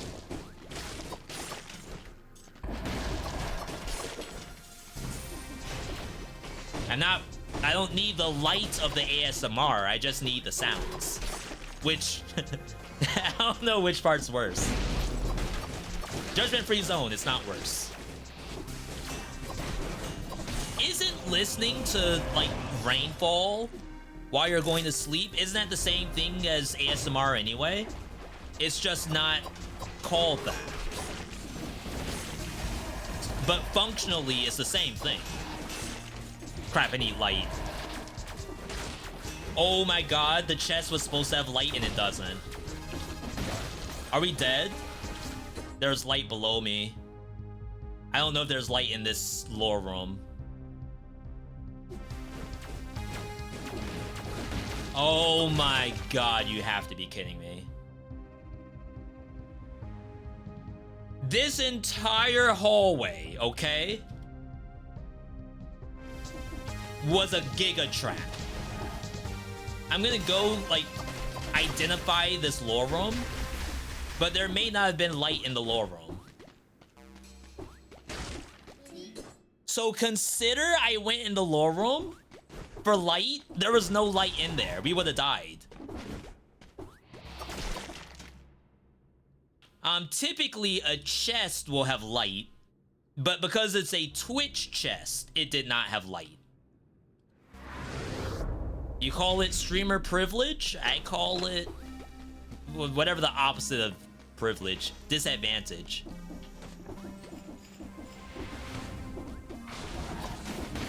I don't need the light of the ASMR, I just need the sounds. Which, I don't know which part's worse. Judgment-free zone, it's not worse. Isn't listening to, like, rainfall while you're going to sleep, isn't that the same thing as ASMR anyway? It's just not called that. But functionally, it's the same thing. Crap, I need light. Oh my god, the chest was supposed to have light and it doesn't. Are we dead? There's light below me. I don't know if there's light in this lore room. Oh my god, you have to be kidding me. This entire hallway, okay, was a giga trap. I'm gonna go, like, identify this lore room, but there may not have been light in the lore room. So consider I went in the lore room for light. There was no light in there. We would have died. Typically a chest will have light, but because it's a Twitch chest, it did not have light. You call it streamer privilege? I call it whatever the opposite of privilege. Disadvantage.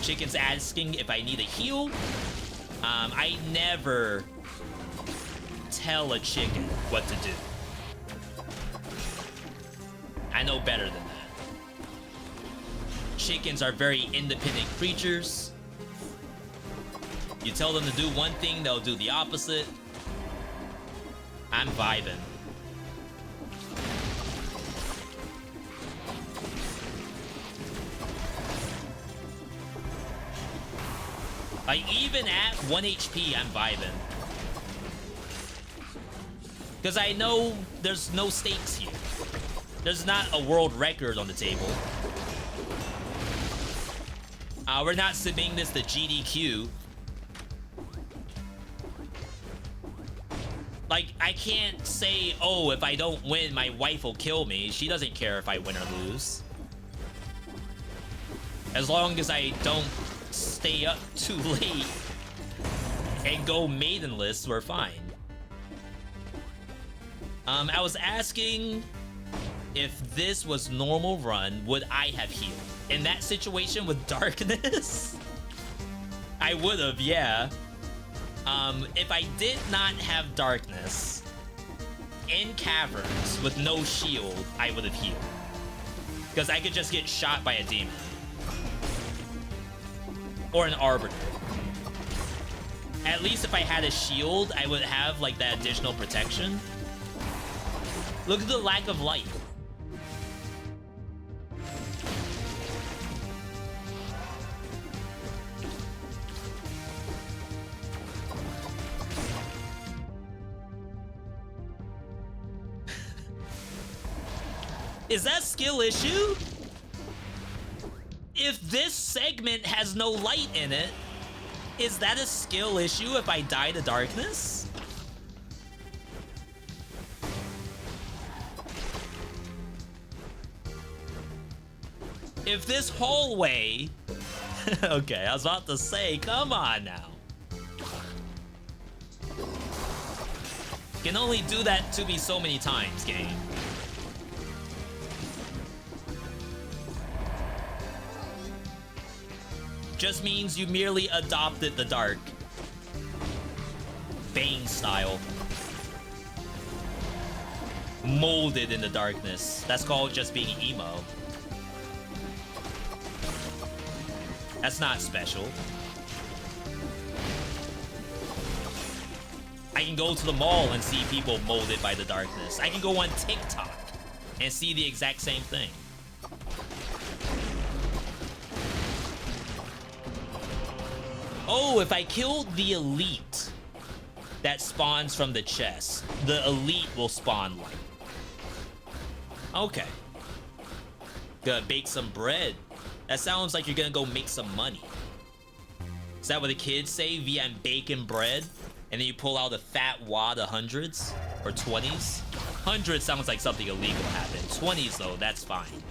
Chicken's asking if I need a heal. I never tell a chicken what to do. I know better than that. Chickens are very independent creatures. You tell them to do one thing, they'll do the opposite. I'm vibing. Like, even at 1 HP, I'm vibing. Because I know there's no stakes here. There's not a world record on the table. We're not submitting this to GDQ. Like, I can't say, oh, if I don't win, my wife will kill me. She doesn't care if I win or lose. As long as I don't stay up too late and go maidenless, we're fine. I was asking if this was normal run, would I have healed? In that situation with darkness? I would have, yeah. If I did not have darkness in caverns with no shield, I would have healed. Because I could just get shot by a demon. Or an arbiter. At least if I had a shield, I would have like that additional protection. Look at the lack of light. Is that skill issue? If this segment has no light in it, is that a skill issue if I die to darkness? If this hallway... Okay, I was about to say, come on now. Can only do that to me so many times, game. Just means you merely adopted the dark. Bane style. Molded in the darkness. That's called just being emo. That's not special. I can go to the mall and see people molded by the darkness. I can go on TikTok and see the exact same thing. Oh, if I killed the elite that spawns from the chest, the elite will spawn light. Okay. Gonna bake some bread. That sounds like you're gonna go make some money. Is that what the kids say? Via I'm baking bread, and then you pull out a fat wad of hundreds or 20s. 100 sounds like something illegal happened. 20s though, that's fine.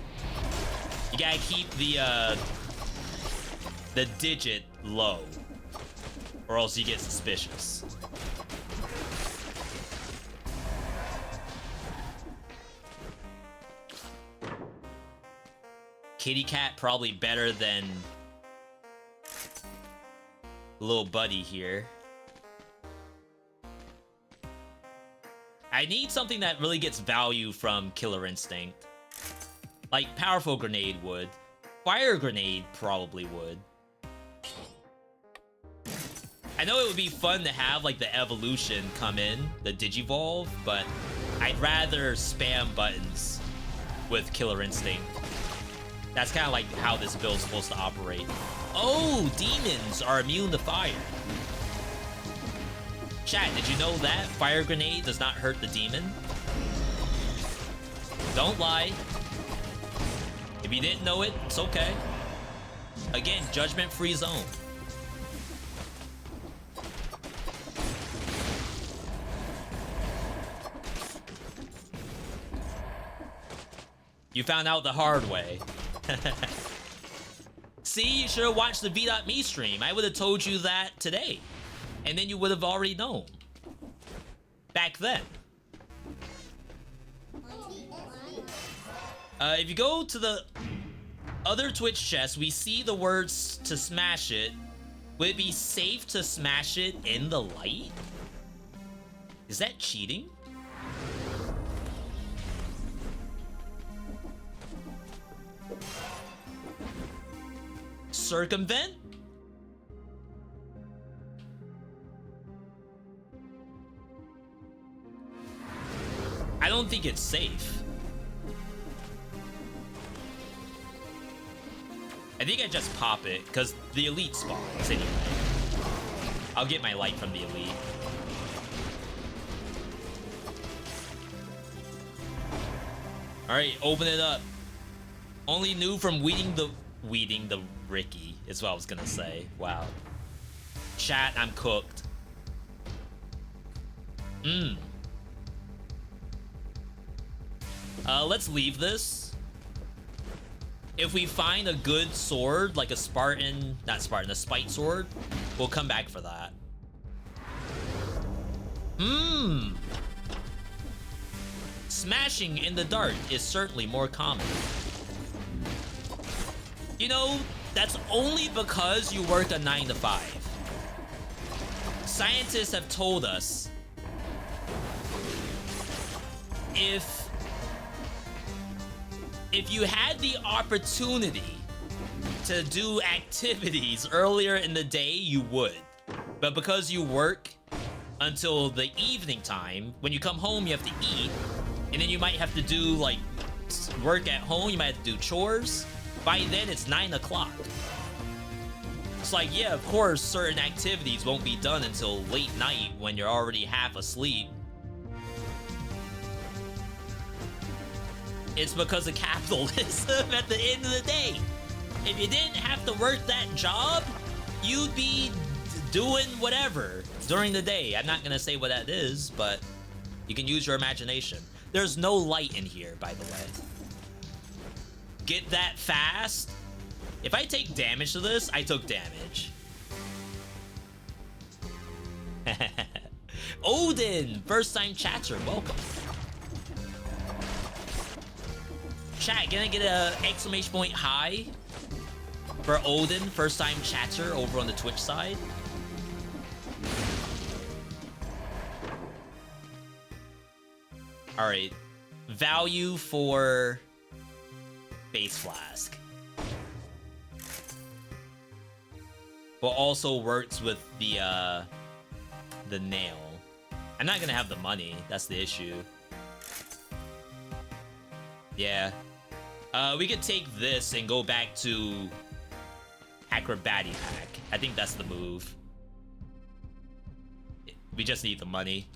You gotta keep the digit low, or else you get suspicious. Kitty cat probably better than little buddy here. I need something that really gets value from Killer Instinct. Like powerful grenade would. Fire grenade probably would. I know it would be fun to have like the evolution come in, the Digivolve, but I'd rather spam buttons with Killer Instinct. That's kind of like how this build's supposed to operate. Oh, demons are immune to fire. Chat, did you know that fire grenade does not hurt the demon? Don't lie. If you didn't know it, it's okay. Again, judgment-free zone. You found out the hard way. See, you should have watched the V.Me stream. I would have told you that today. And then you would have already known. Back then. If you go to the other Twitch chest, we see the words to smash it. Would it be safe to smash it in the light? Is that cheating? Circumvent? I don't think it's safe. I think I just pop it, because the elite spawns anyway. I'll get my light from the elite. Alright, open it up. Only new from weeding the Ricky, is what I was gonna say. Wow. Chat, I'm cooked. Let's leave this. If we find a good sword, like a Spartan, not Spartan, a Spite sword, we'll come back for that. Smashing in the dark is certainly more common. You know, that's only because you work a 9 to 5. Scientists have told us if you had the opportunity to do activities earlier in the day, you would. But because you work until the evening time, when you come home, you have to eat, and then you might have to do, like, work at home, you might have to do chores. By then, it's 9 o'clock. It's like, yeah, of course, certain activities won't be done until late night when you're already half asleep. It's because of capitalism at the end of the day. If you didn't have to work that job, you'd be doing whatever during the day. I'm not gonna say what that is, but you can use your imagination. There's no light in here, by the way. Get that fast? If I take damage to this, I took damage. Odin, first time chatter, welcome. Chat, gonna get a exclamation point high for Odin, first time chatter over on the Twitch side. Alright, value for base flask. But also works with the nail. I'm not gonna have the money, that's the issue. Yeah. We could take this and go back to Acrobatic Hack. I think that's the move. We just need the money.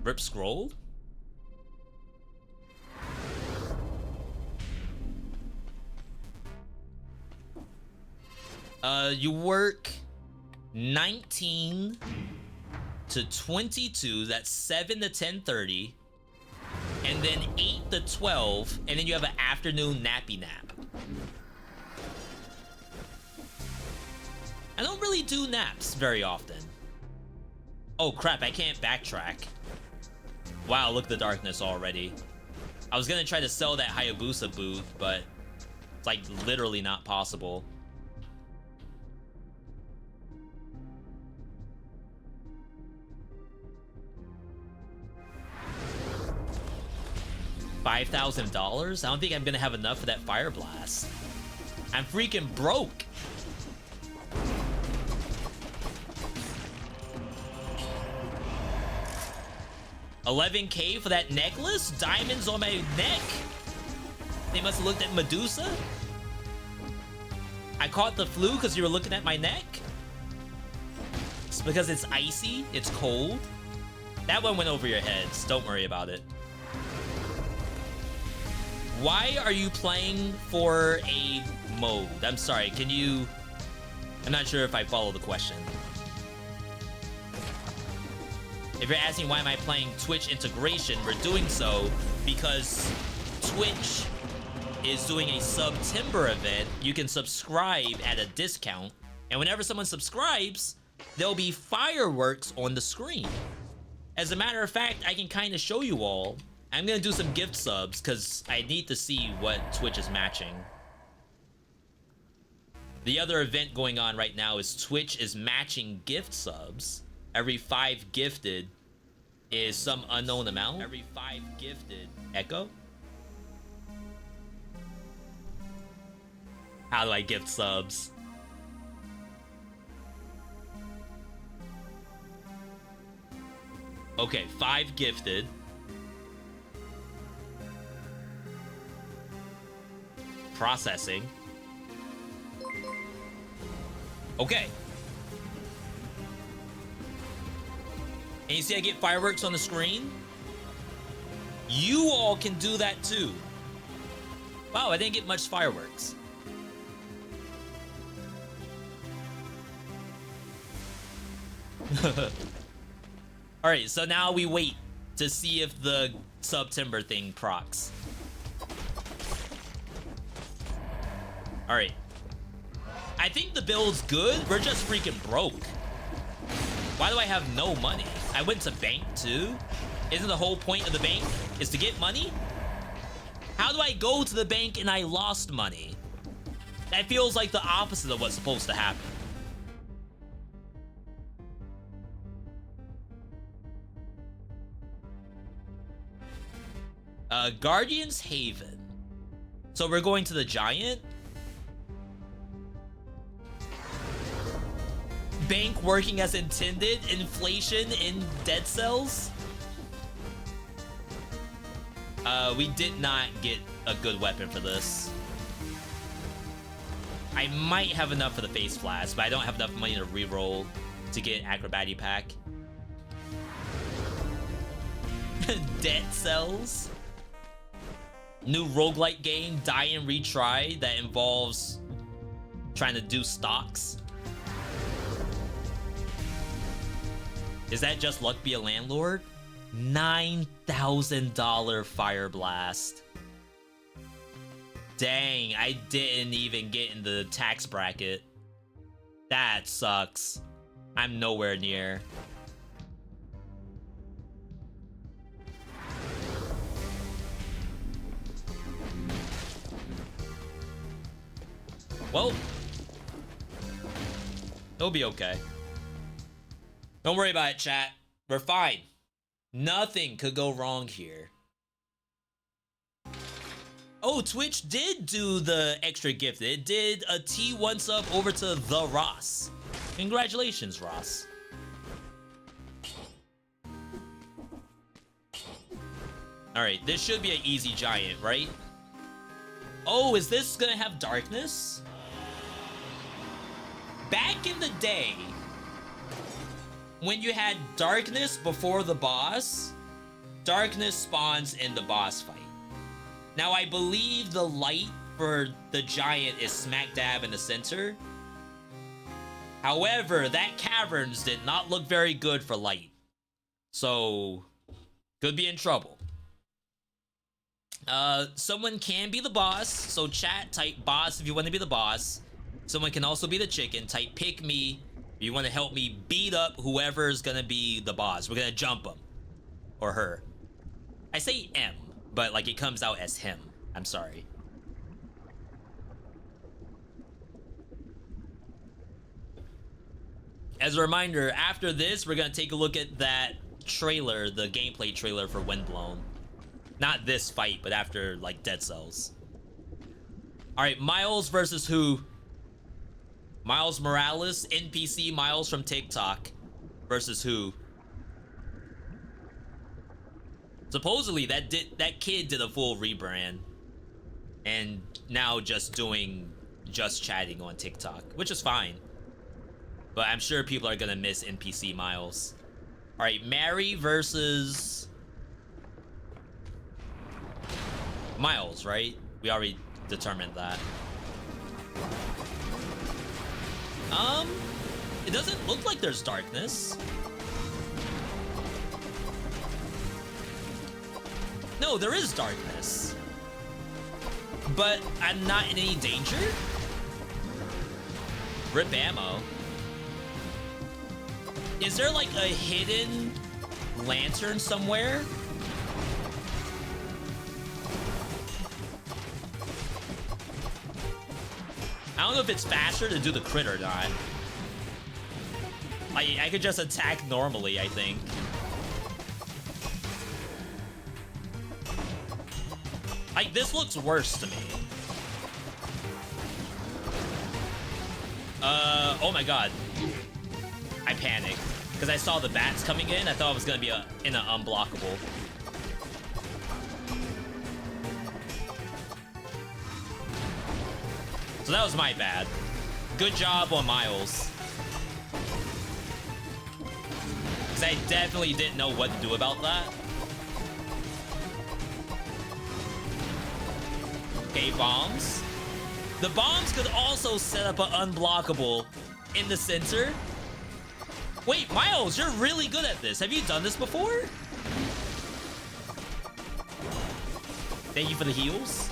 Rip scroll? You work 19 to 22, that's 7 to 10:30, and then 8 to 12, and then you have an afternoon nappy nap. I don't really do naps very often. Oh crap, I can't backtrack. Wow, look at the darkness already. I was gonna try to sell that Hayabusa boot, but it's like literally not possible. $5,000? I don't think I'm gonna have enough for that fire blast. I'm freaking broke. 11K for that necklace? Diamonds on my neck? They must have looked at Medusa? I caught the flu because you were looking at my neck? It's because it's icy, it's cold. That one went over your heads. Don't worry about it. Why are you playing for a mode? I'm sorry, can you... I'm not sure if I follow the question. If you're asking why am I playing Twitch integration, we're doing so because Twitch is doing a September event. You can subscribe at a discount, and whenever someone subscribes, there'll be fireworks on the screen. As a matter of fact, I can kind of show you all. I'm gonna do some gift subs because I need to see what Twitch is matching. The other event going on right now is Twitch is matching gift subs. Every 5 gifted is some unknown amount. Every 5 gifted. Echo? How do I gift subs? Okay, 5 gifted. Processing. Okay. And you see I get fireworks on the screen? You all can do that too. Wow, I didn't get much fireworks. Alright, so now we wait to see if the September thing procs. Alright. I think the build's good. We're just freaking broke. Why do I have no money? I went to bank too. Isn't the whole point of the bank is to get money? How do I go to the bank and I lost money? That feels like the opposite of what's supposed to happen. Guardian's Haven. So we're going to the Giant. Bank working as intended. Inflation in Dead Cells. We did not get a good weapon for this. I might have enough for the face flash, but I don't have enough money to reroll to get Acrobatic Pack. Dead Cells. New roguelike game, Die and Retry, that involves trying to do stocks. Is that just luck be a landlord? $9,000 Fire Blast. Dang, I didn't even get in the tax bracket. That sucks. I'm nowhere near. Well, it'll be okay. Don't worry about it, chat. We're fine. Nothing could go wrong here. Oh, Twitch did do the extra gift. It did a T1 sub over to the Ross. Congratulations, Ross. Alright, this should be an easy giant, right? Oh, is this gonna have darkness? Back in the day, when you had darkness before the boss, darkness spawns in the boss fight. Now, I believe the light for the giant is smack dab in the center. However, that caverns did not look very good for light. So, could be in trouble. Someone can be the boss. So chat, type boss if you want to be the boss. Someone can also be the chicken. Type pick me if you want to help me beat up whoever's gonna be the boss. We're gonna jump him. Or her. I say M, but like it comes out as him. I'm sorry. As a reminder, after this, we're gonna take a look at that trailer, the gameplay trailer for Windblown. Not this fight, but after, like, Dead Cells. Alright, Miles versus who? Miles Morales, NPC Miles from TikTok. Versus who? Supposedly that kid did a full rebrand, and now just chatting on TikTok, which is fine. But I'm sure people are gonna miss NPC Miles. All right, Mary versus Miles, right? We already determined that. It doesn't look like there's darkness. No, there is darkness. But I'm not in any danger? Rip ammo. Is there like a hidden lantern somewhere? I don't know if it's faster to do the crit or not. I could just attack normally, I think. Like, this looks worse to me. Oh my god. I panicked because I saw the bats coming in. I thought it was gonna be in an unblockable. So that was my bad. Good job on Miles. Because I definitely didn't know what to do about that. Okay, bombs. The bombs could also set up an unblockable in the center. Wait, Miles, you're really good at this. Have you done this before? Thank you for the heals.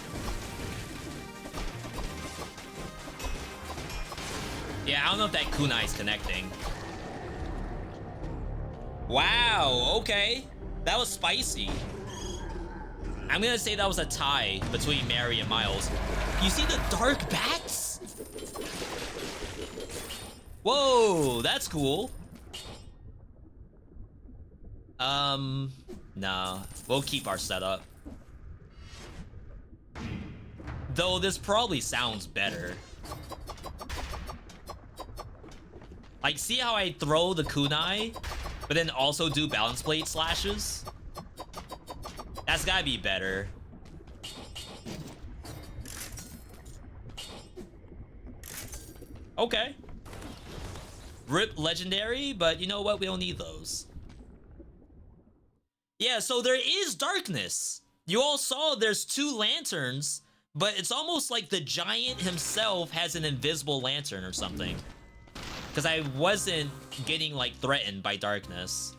Yeah, I don't know if that kunai is connecting. Wow, okay. That was spicy. I'm gonna say that was a tie between Mary and Miles. You see the dark bats? Whoa, that's cool. No. We'll keep our setup. Though this probably sounds better. Like, see how I throw the kunai, but then also do balance plate slashes? That's gotta be better. Okay. Rip legendary, but you know what? We don't need those. Yeah, so there is darkness. You all saw there's 2 lanterns, but it's almost like the giant himself has an invisible lantern or something. Because I wasn't getting, like, threatened by darkness.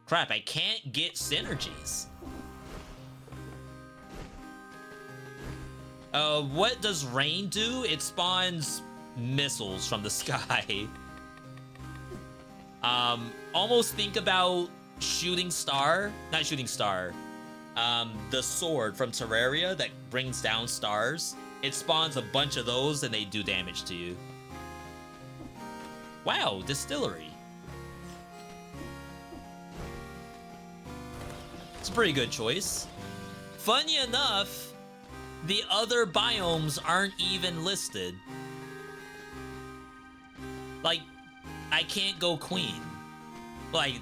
Crap, I can't get synergies. What does rain do? It spawns missiles from the sky. Almost think about Shooting Star. Not Shooting Star. The sword from Terraria that brings down stars. It spawns a bunch of those and they do damage to you. Wow, distillery. It's a pretty good choice. Funny enough, the other biomes aren't even listed. Like, I can't go queen. Like,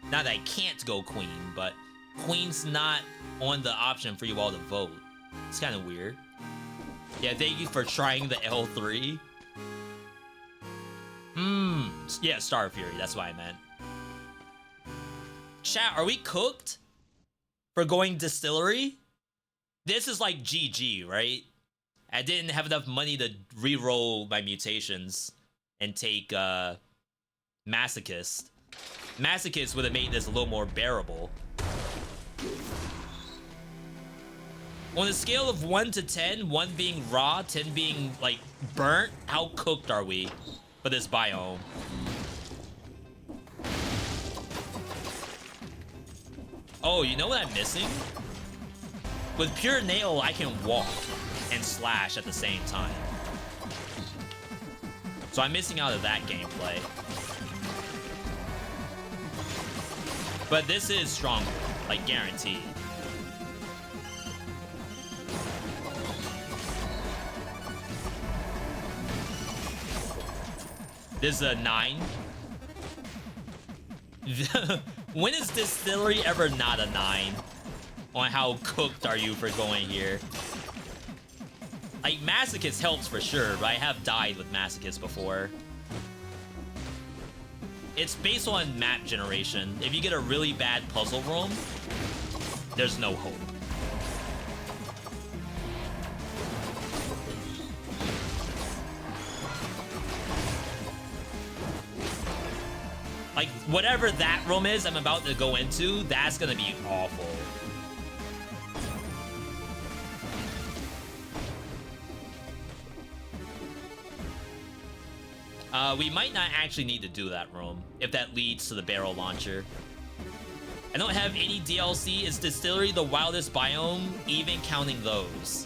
not that I can't go queen, but queen's not on the option for you all to vote. It's kind of weird. Yeah, thank you for trying the L3. Yeah, Star Fury, that's what I meant. Chat, are we cooked for going distillery? This is like GG, right? I didn't have enough money to re-roll my mutations and take Masochist. Masochist would have made this a little more bearable. On a scale of 1 to 10, 1 being raw, 10 being, like, burnt, how cooked are we for this biome? Oh, you know what I'm missing? With Pure Nail, I can walk and slash at the same time. So I'm missing out of that gameplay. But this is stronger, like guaranteed. This is a 9. When is Distillery ever not a 9? On how cooked are you for going here? Like, Masochist helps for sure, but I have died with Masochist before. It's based on map generation. If you get a really bad puzzle room, there's no hope. Like, whatever that room is I'm about to go into, that's gonna be awful. We might not actually need to do that room if that leads to the barrel launcher. I don't have any DLC. Is Distillery the wildest biome, even counting those?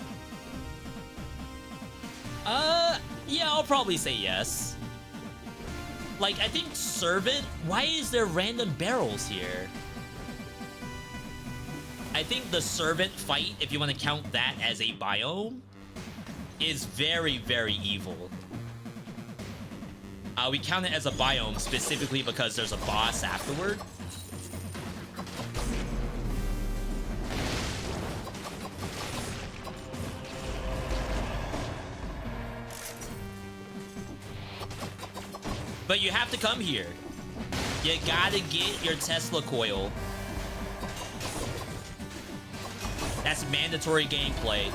Yeah, I'll probably say yes. Like, I think Servant... Why is there random barrels here? I think the Servant fight, if you want to count that as a biome, is very, very evil. We count it as a biome specifically because there's a boss afterward. But you have to come here. You gotta get your Tesla coil. That's mandatory gameplay.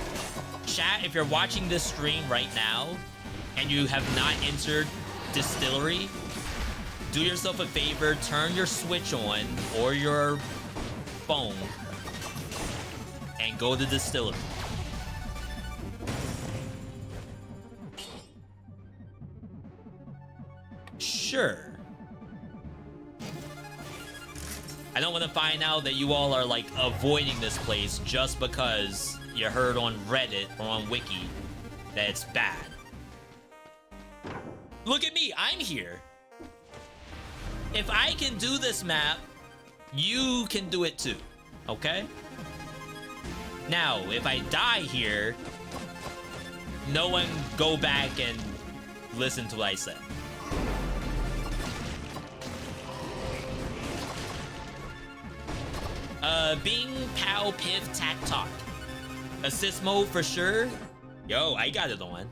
Chat, if you're watching this stream right now and you have not entered Distillery, do yourself a favor, turn your Switch on or your phone and go to Distillery. Sure. I don't want to find out that you all are like avoiding this place just because you heard on Reddit or on Wiki that it's bad. Look at me, I'm here. If I can do this map, you can do it too, okay? Now, if I die here, no one go back and listen to what I said. Bing, pow, piff, tack, talk. Assist mode for sure. Yo, I got it on.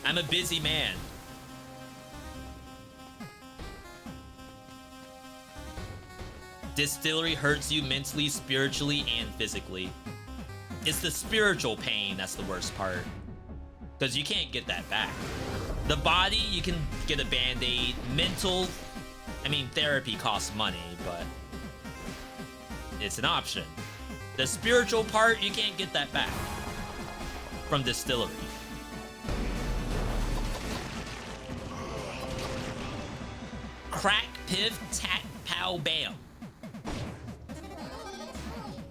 I'm a busy man. Distillery hurts you mentally, spiritually, and physically. It's the spiritual pain that's the worst part. Because you can't get that back. The body, you can get a band-aid. Mental, I mean, therapy costs money, but it's an option. The spiritual part, you can't get that back from Distillery. Crack, piff, tack, pow, bam.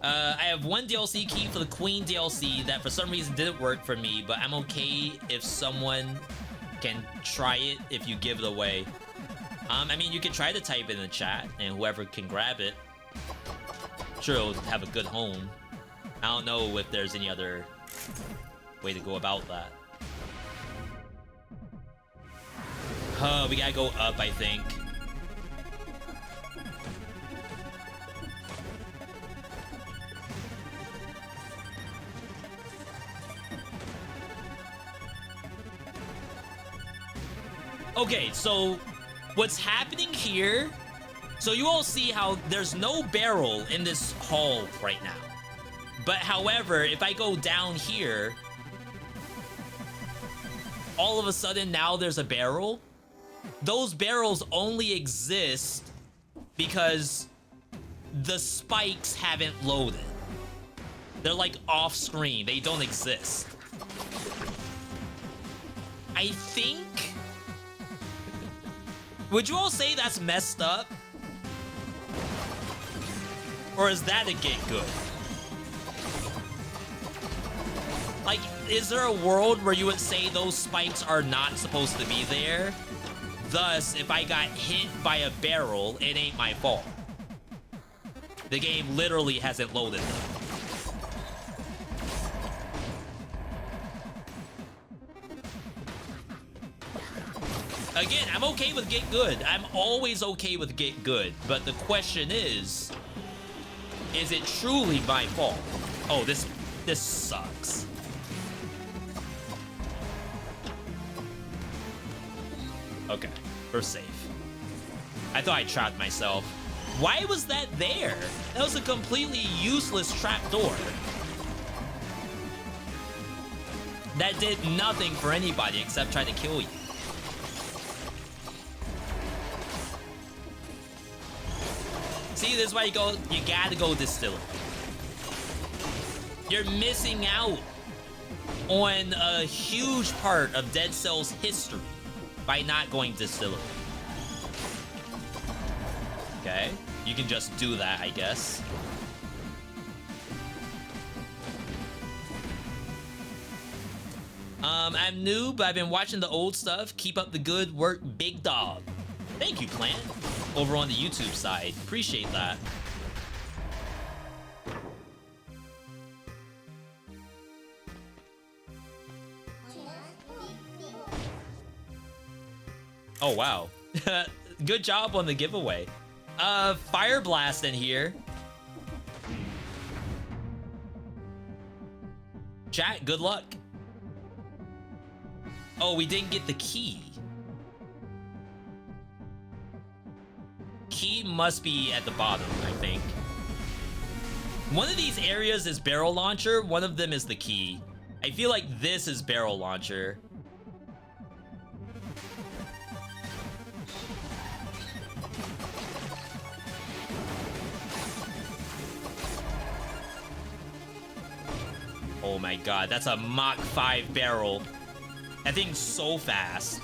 I have one DLC key for the Queen DLC that for some reason didn't work for me, but I'm okay if someone can try it if you give it away. I mean, you can try to type it in the chat, and whoever can grab it, sure it'll have a good home. I don't know if there's any other way to go about that. We gotta go up, I think. Okay, so what's happening here? So you all see how there's no barrel in this hall right now. But however, if I go down here, all of a sudden now there's a barrel. Those barrels only exist because the spikes haven't loaded. They're like off screen. They don't exist. I think... Would you all say that's messed up? Or is that a get good? Like, is there a world where you would say those spikes are not supposed to be there? Thus, if I got hit by a barrel, it ain't my fault. The game literally hasn't loaded them. Again, I'm okay with get good. I'm always okay with get good. But the question is it truly my fault? Oh, this sucks. Okay, we're safe. I thought I trapped myself. Why was that there? That was a completely useless trapdoor. That did nothing for anybody except try to kill you. See, this is why you gotta go distillery. You're missing out on a huge part of Dead Cell's history by not going distillery. Okay, you can just do that, I guess. I'm new, but I've been watching the old stuff. Keep up the good work, big dog. Thank you, clan. Over on the YouTube side. Appreciate that. Oh, wow. Good job on the giveaway. Fire Blast in here. Chat, good luck. Oh, we didn't get the key. Key must be at the bottom, I think. One of these areas is barrel launcher. One of them is the key. I feel like this is barrel launcher. Oh my god, that's a Mach 5 barrel. That thing's so fast.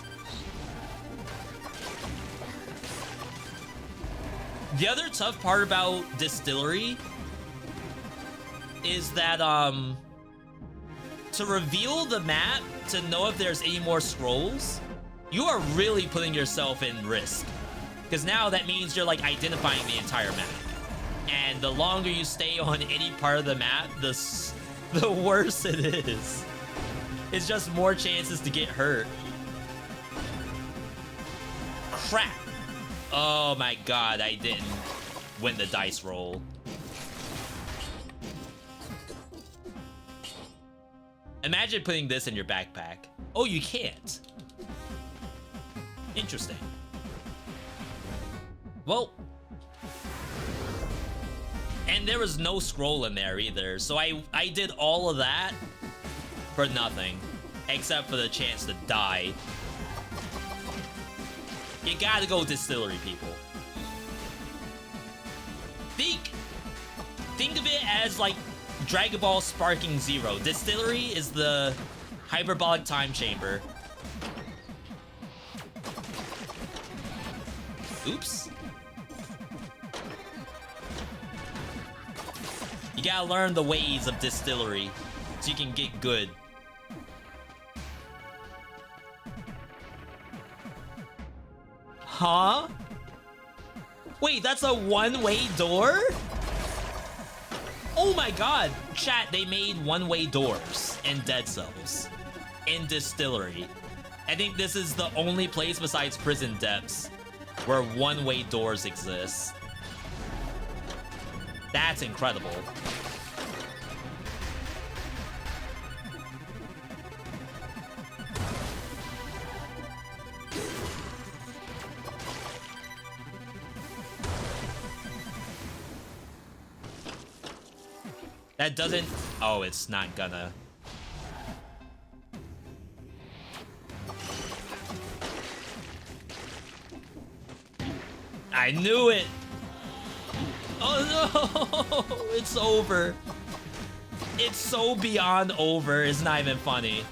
The other tough part about distillery is that to reveal the map, to know if there's any more scrolls, you are really putting yourself in risk. Because now that means you're like identifying the entire map. And the longer you stay on any part of the map, the worse it is. It's just more chances to get hurt. Crap. Oh my god, I didn't win the dice roll. Imagine putting this in your backpack. Oh, you can't. Interesting. Well. And there was no scroll in there either. So I did all of that for nothing. Except for the chance to die. You gotta go distillery, people. Think of it as like Dragon Ball Sparking Zero. Distillery is the hyperbolic time chamber. Oops. You gotta learn the ways of distillery so you can get good. Huh? Wait, that's a one-way door? Oh my god. Chat, they made one-way doors in Dead Cells. In Distillery. I think this is the only place besides Prison Depths where one-way doors exist. That's incredible. That doesn't... Oh, it's not gonna... I knew it! Oh no! It's over. It's so beyond over. It's not even funny.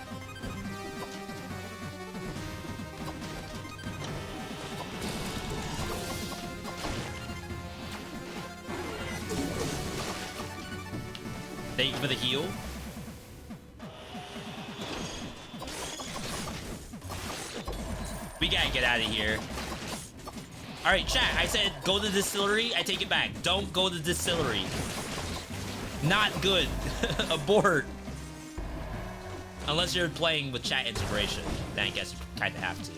Thank you for the heal. We gotta get out of here. Alright, chat, I said go to the distillery. I take it back. Don't go to the distillery. Not good. Abort. Unless you're playing with chat integration. Then I guess you kind of have to.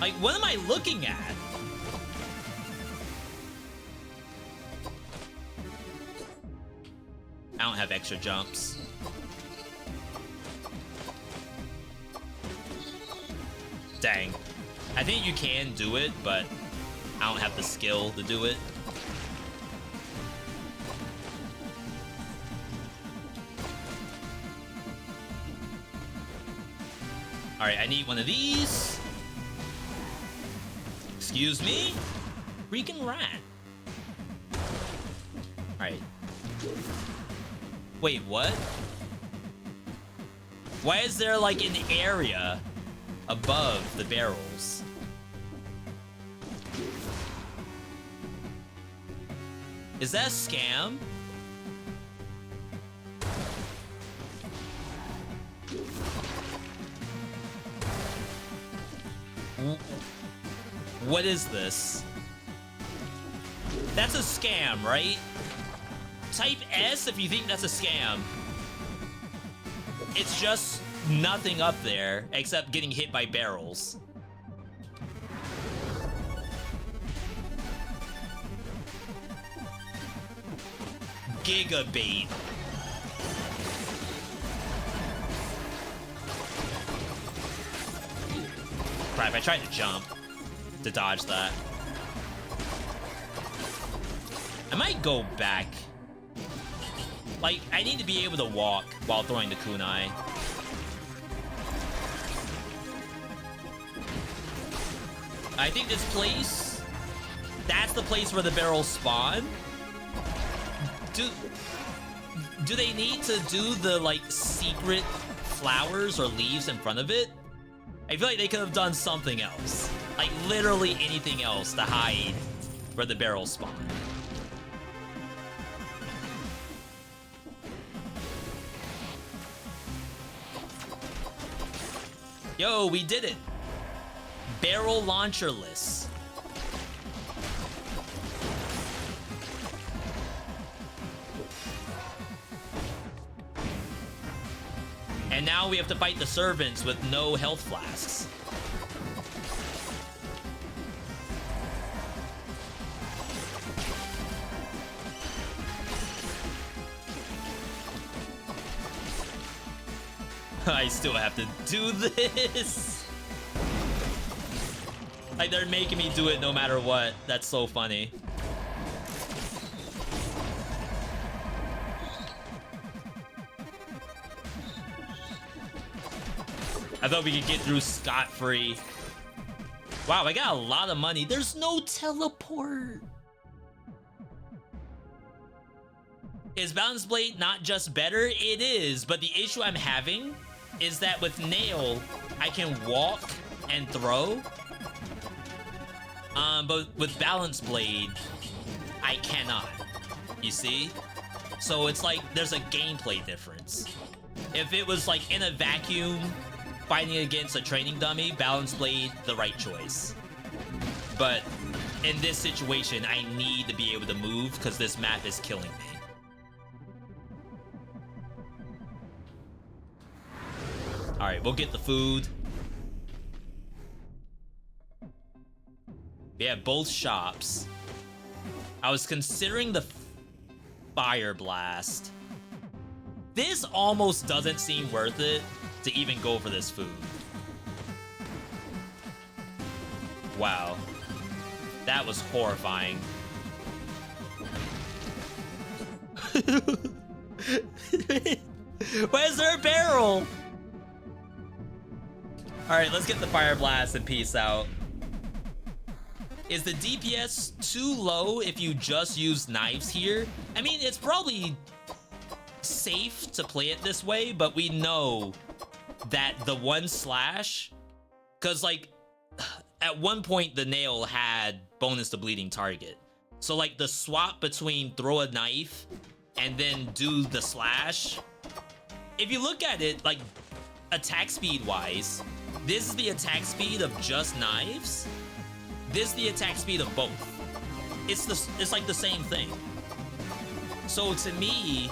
Like, what am I looking at? I don't have extra jumps. Dang. I think you can do it, but I don't have the skill to do it. Alright, I need one of these. Excuse me? Freaking rat. Alright. Wait, what? Why is there like an area above the barrels? Is that a scam? What is this? That's a scam, right? Type S if you think that's a scam. It's just nothing up there except getting hit by barrels. Gigabait. Crap, I tried to jump to dodge that. I might go back. Like, I need to be able to walk while throwing the kunai. I think this place, that's the place where the barrels spawn. Do they need to do the, like, secret flowers or leaves in front of it? I feel like they could have done something else. Like, literally anything else to hide where the barrels spawn. Yo, we did it. Barrel launcherless. And now we have to fight the servants with no health flasks. I still have to do this. Like, they're making me do it no matter what. That's so funny. I thought we could get through scot-free. Wow, I got a lot of money. There's no teleport. Is Balance Blade not just better? It is, but the issue I'm having is that with Nail, I can walk and throw. But with Balance Blade, I cannot. You see? So it's like there's a gameplay difference. If it was like in a vacuum, fighting against a training dummy, Balance Blade, the right choice. But in this situation, I need to be able to move because this map is killing me. Alright, we'll get the food. We have both shops. I was considering the Fire Blast. This almost doesn't seem worth it to even go for this food. Wow. That was horrifying. Why is there a barrel? Alright, let's get the Fire Blast and peace out. Is the DPS too low if you just use knives here? I mean, it's probably safe to play it this way, but we know that the one slash, because like at one point the Nail had bonus to bleeding target. So like the swap between throw a knife and then do the slash, if you look at it like attack speed wise, This is the attack speed of just knives. This is the attack speed of both. It's like the same thing. So to me,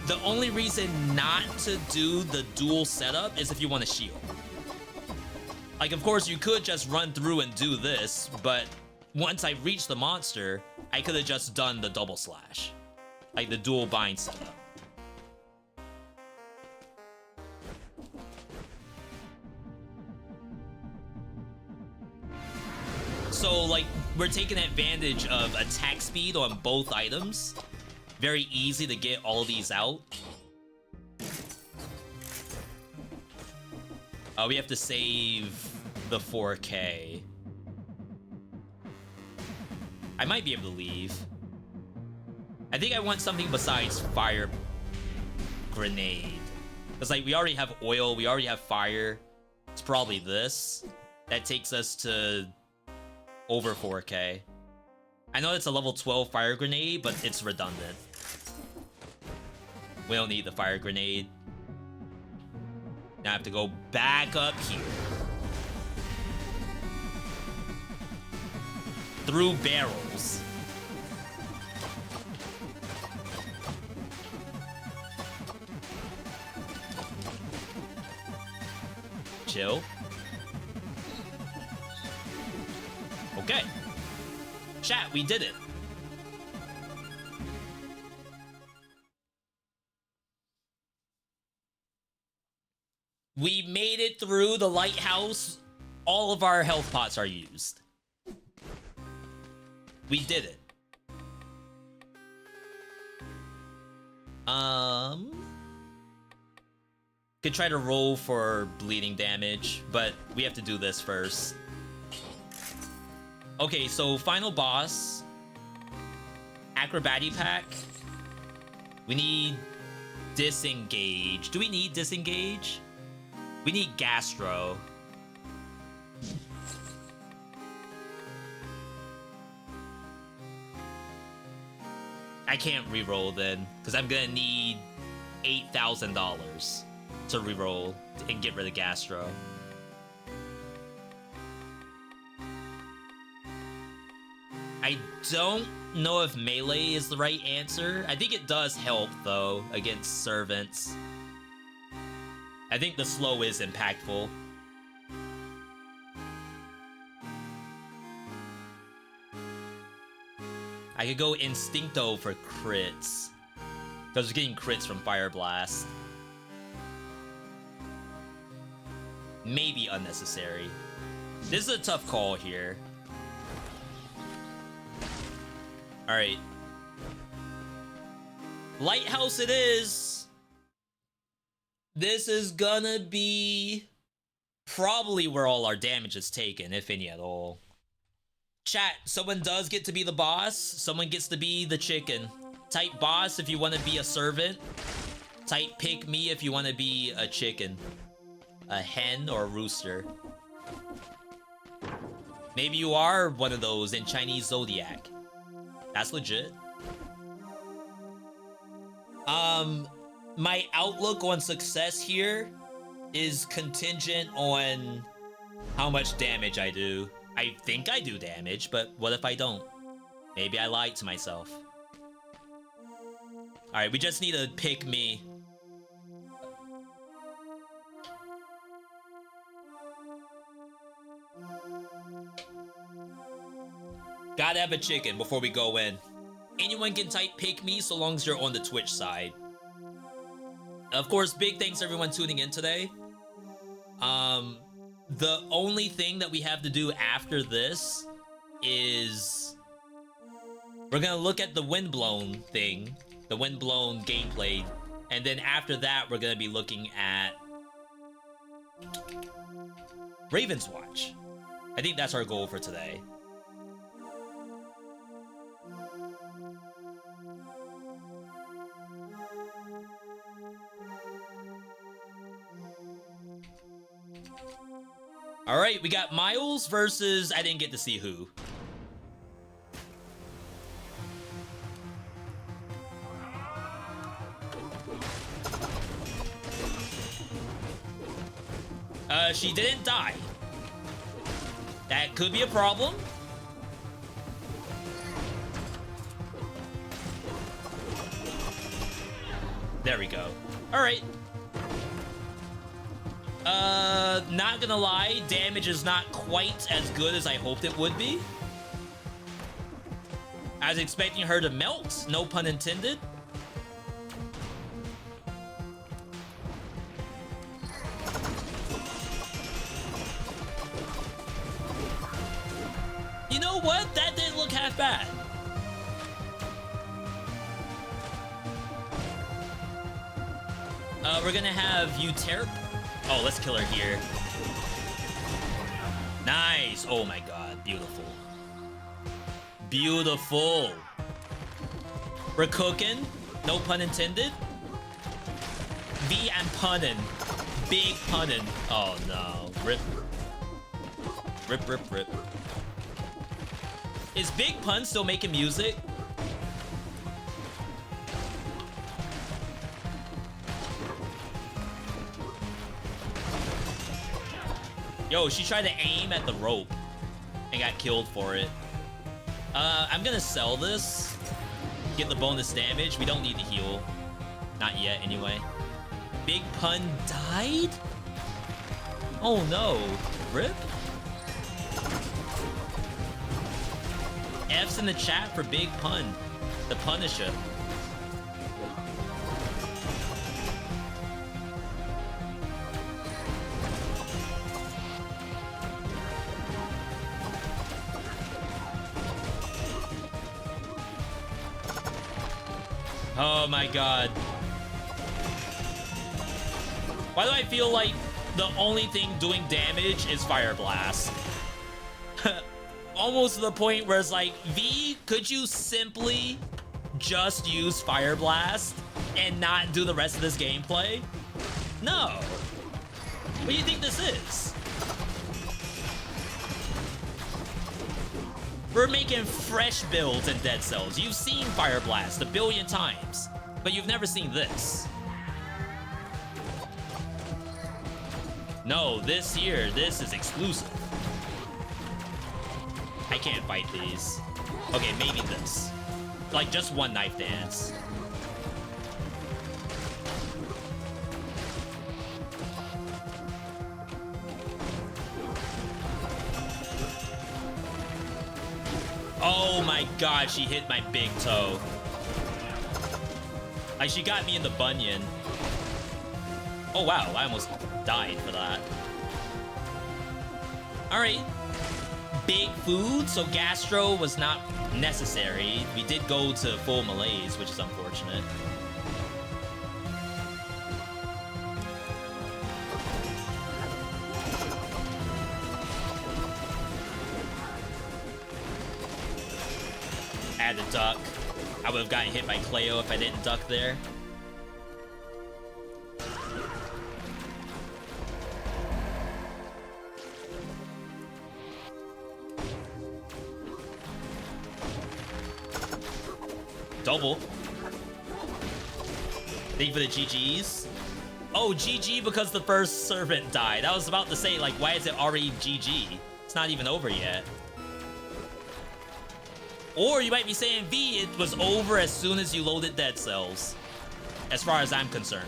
the only reason not to do the dual setup is if you want to shield. Like, of course, you could just run through and do this, but once I reached the monster, I could have just done the double slash. Like the dual bind setup. So, like, we're taking advantage of attack speed on both items. Very easy to get all these out. We have to save the 4K. I might be able to leave. I think I want something besides fire grenade. Because, like, we already have oil, we already have fire. It's probably this. That takes us to over 4K. I know it's a level 12 fire grenade, but it's redundant. We don't need the fire grenade. Now I have to go back up here. Through barrels. Chill. Okay. Chat, we did it. We made it through the lighthouse. All of our health pots are used. We did it. Could try to roll for bleeding damage, but we have to do this first. Okay, so final boss. Acrobatic pack. We need disengage. Do we need disengage? We need gastro. I can't reroll then, because I'm gonna need $8,000 to reroll and get rid of gastro. I don't know if melee is the right answer. I think it does help, though, against servants. I think the slow is impactful. I could go Instincto for crits. Because we're getting crits from Fire Blast. Maybe unnecessary. This is a tough call here. Alright. Lighthouse it is. This is gonna be probably where all our damage is taken, if any at all. Chat, someone does get to be the boss. Someone gets to be the chicken. Type boss if you want to be a servant. Type pick me if you want to be a chicken. A hen or a rooster. Maybe you are one of those in Chinese Zodiac. That's legit. My outlook on success here is contingent on how much damage I do. I think I do damage, but what if I don't? Maybe I lied to myself. Alright, we just need to pick me. Gotta have a chicken before we go in. Anyone can type pick me so long as you're on the Twitch side. Of course, big thanks to everyone tuning in today. The only thing that we have to do after this is we're gonna look at the windblown thing, the windblown gameplay, and then after that we're gonna be looking at Ravenswatch. I think that's our goal for today. All right, we got Miles versus I didn't get to see who. She didn't die. That could be a problem. There we go. All right. Not gonna lie, damage is not quite as good as I hoped it would be. I was expecting her to melt, no pun intended. You know what? That didn't look half bad. We're gonna have Uterp. Oh, let's kill her here. Nice. Oh my god, beautiful. Beautiful. We're cooking. No pun intended. V and punnin'. Big punnin'. Oh no. Rip. Rip, rip, rip. Is Big Pun still making music? Yo, she tried to aim at the rope and got killed for it. I'm gonna sell this. Get the bonus damage. We don't need to heal. Not yet, anyway. Big Pun died? Oh no. Rip? F's in the chat for Big Pun. The Punisher. Oh my god. Why do I feel like the only thing doing damage is Fire Blast? Almost to the point where it's like, V, could you simply just use Fire Blast and not do the rest of this gameplay? No. What do you think this is? We're making fresh builds in Dead Cells. You've seen Fire Blast a billion times, but you've never seen this. No, this is exclusive. I can't fight these. Okay, maybe this. Like, just one knife dance. Oh my god, she hit my big toe. Like, she got me in the bunion. Oh wow, I almost died for that. Alright. Big food, so gastro was not necessary. We did go to full malaise, which is unfortunate. I had to duck. I would have gotten hit by Cleo if I didn't duck there. Double. Thank you for the GGs. Oh, GG because the first servant died. I was about to say, like, why is it already GG? It's not even over yet. Or you might be saying, V, it was over as soon as you loaded Dead Cells. As far as I'm concerned.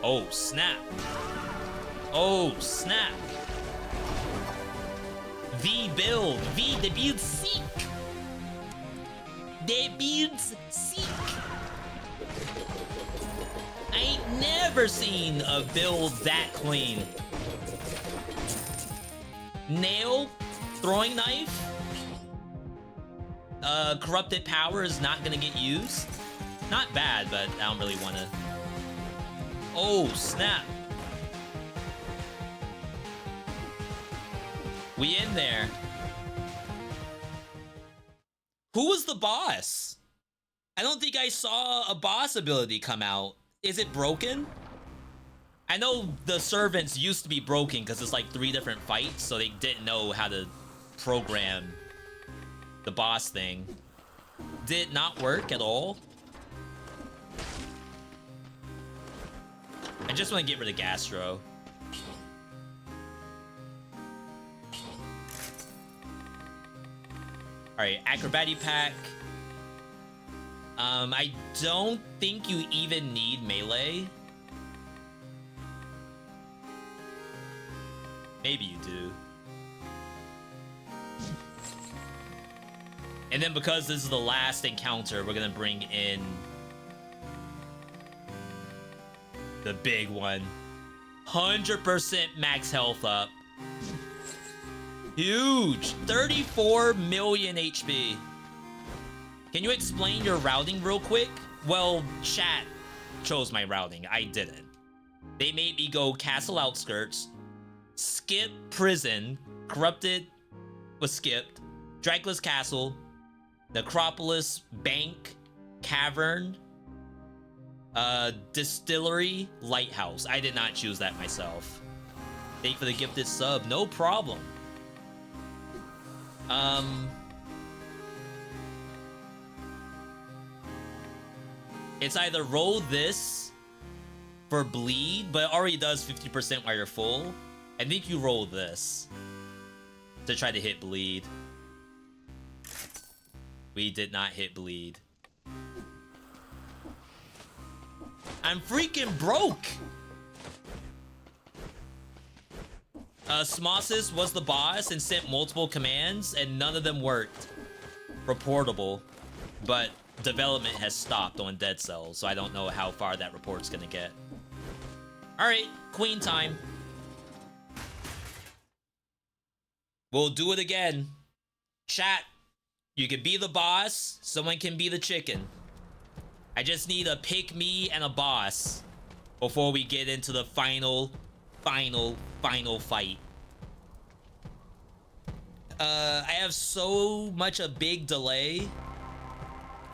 Oh, snap. Oh, snap. V build. V, the build seek. The builds seek. I ain't never seen a build that clean. Nail, throwing knife. Corrupted power is not gonna get used. Not bad, but I don't really wanna. Oh, snap. We in there. Who was the boss? I don't think I saw a boss ability come out. Is it broken? I know the servants used to be broken because it's like 3 different fights, so they didn't know how to program the boss thing. Did not work at all. I just want to get rid of Gastro. Alright, Acrobatic Pack. I don't think you even need melee. Maybe you do. And then because this is the last encounter, we're gonna bring in the big one. 100% max health up. Huge! 34 million HP. Can you explain your routing real quick? Well, chat chose my routing. I didn't. They made me go Castle Outskirts, skip Prison, Corrupted was skipped, Dracula's Castle, Necropolis, Bank, Cavern, Distillery, Lighthouse. I did not choose that myself. Thank you for the gifted sub. No problem. It's either roll this for bleed, but it already does 50% while you're full. I think you roll this to try to hit bleed. We did not hit bleed. I'm freaking broke! Smosis was the boss and sent multiple commands, and none of them worked. Reportable. But development has stopped on Dead Cells, so I don't know how far that report's gonna get. Alright, Queen time. We'll do it again. Chat, you can be the boss, someone can be the chicken. I just need a pick me and a boss before we get into the final fight. I have so much a big delay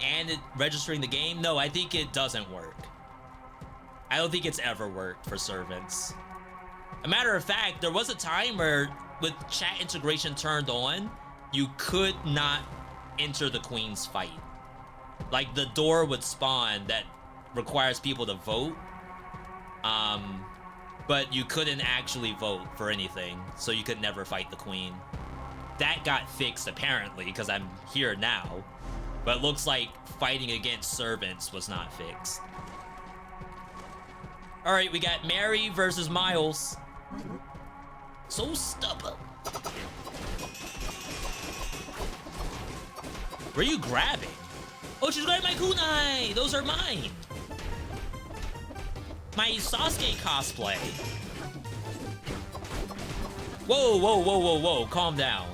and it registering the game. No, I think it doesn't work. I don't think it's ever worked for servants. A matter of fact, there was a time where with chat integration turned on, you could not enter the queen's fight. Like the door would spawn that requires people to vote. But you couldn't actually vote for anything, so you could never fight the queen. That got fixed apparently, because I'm here now. But it looks like fighting against servants was not fixed. Alright, we got Mary versus Miles. So stubborn. Where are you grabbing? Oh, she's grabbing my kunai! Those are mine! My Sasuke cosplay. Whoa, whoa, whoa, whoa, whoa. Calm down.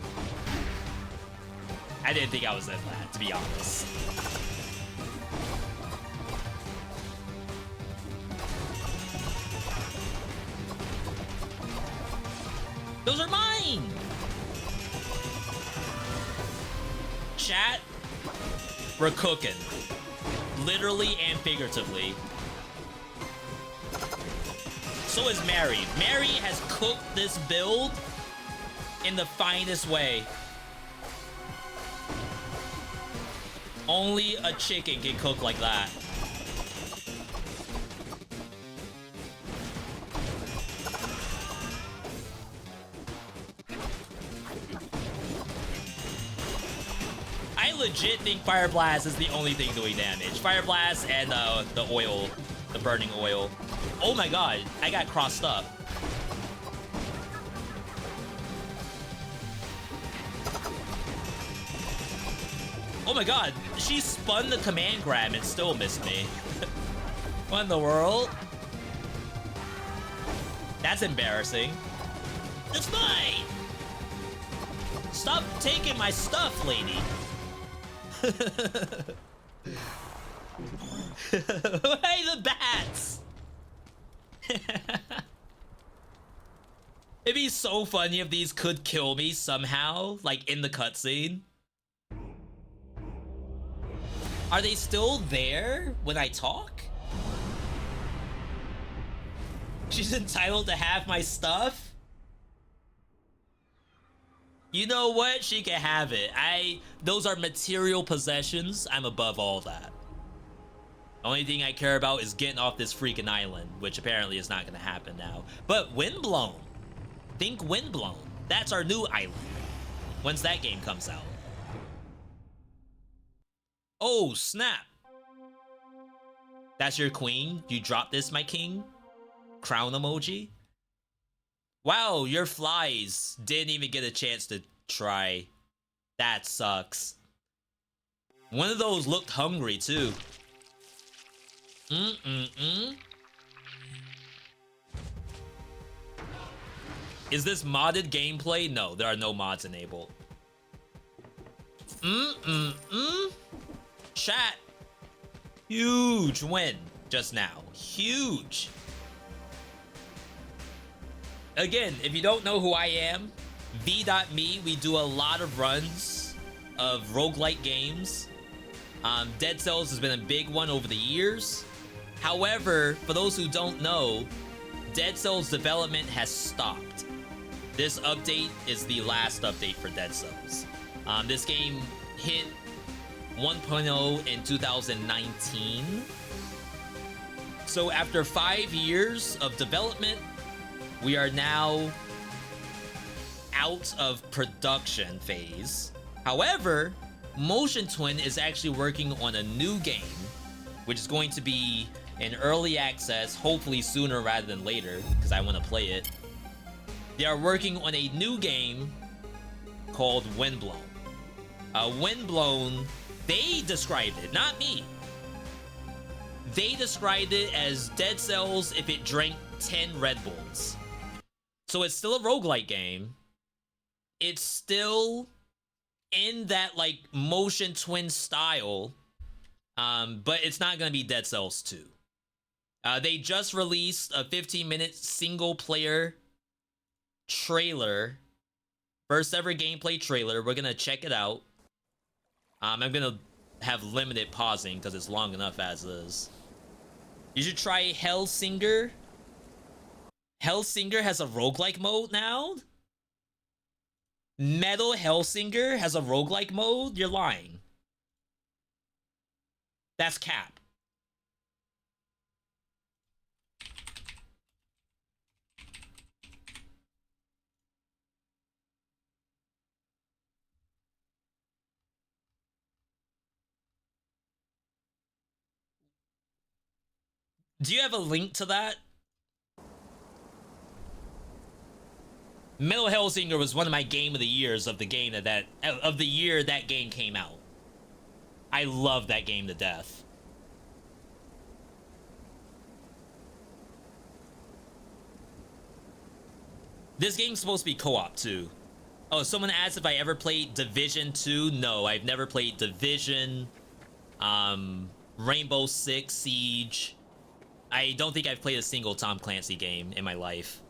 I didn't think I was in that, to be honest. Those are mine! Chat, we're cooking. Literally and figuratively. So is Mary. Mary has cooked this build in the finest way. Only a chicken can cook like that. I legit think Fire Blast is the only thing doing damage. Fire Blast and the oil, the burning oil. Oh my god, I got crossed up. Oh my god, she spun the command grab and still missed me. What in the world? That's embarrassing. It's mine! Stop taking my stuff, lady. Hey, the bats! It'd be so funny if these could kill me somehow, like in the cutscene. Are they still there when I talk? She's entitled to have my stuff? You know what? She can have it. Those are material possessions. I'm above all that. Only thing I care about is getting off this freaking island, which apparently is not going to happen now. But Windblown. Think Windblown. That's our new island. When's that game comes out? Oh, snap. That's your queen? You dropped this, my king? Crown emoji? Wow, your flies didn't even get a chance to try. That sucks. One of those looked hungry, too. Is this modded gameplay? No, there are no mods enabled. Chat. Huge win just now. Huge. Again, if you don't know who I am, VeeDotMe, we do a lot of runs of roguelike games. Dead Cells has been a big one over the years. However, for those who don't know, Dead Cells development has stopped. This update is the last update for Dead Cells. This game hit 1.0 in 2019. So after 5 years of development, we are now out of production phase. However, Motion Twin is actually working on a new game, which is going to be in early access, hopefully sooner rather than later, because I want to play it. They are working on a new game called Windblown. Windblown, they described it, not me. They described it as Dead Cells if it drank 10 Red Bulls. So it's still a roguelike game. It's still in that like Motion Twin style, but it's not gonna be Dead Cells 2. They just released a 15-minute single-player trailer, first ever gameplay trailer. We're gonna check it out. I'm gonna have limited pausing because it's long enough as is. You should try Hellsinger. Hellsinger has a roguelike mode now? Metal Hellsinger has a roguelike mode? You're lying. That's cap. Do you have a link to that? Metal Hellsinger was one of my game of the years of the game of the year that game came out. I love that game to death. This game's supposed to be co-op too. Oh, someone asked if I ever played Division 2. No, I've never played Division, Rainbow Six Siege. I don't think I've played a single Tom Clancy game in my life.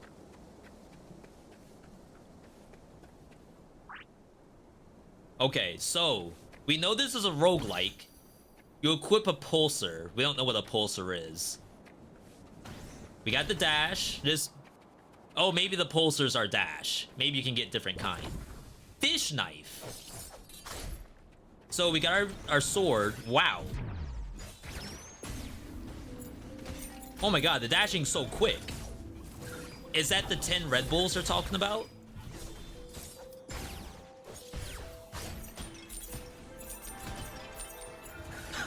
Okay, so we know this is a roguelike. You equip a pulsar. We don't know what a pulsar is. We got the dash. Oh, maybe the pulsars are dash. Maybe you can get different kind. Fish knife. So we got our sword. Wow. Oh my god, the dashing's so quick. Is that the 10 Red Bulls they're talking about?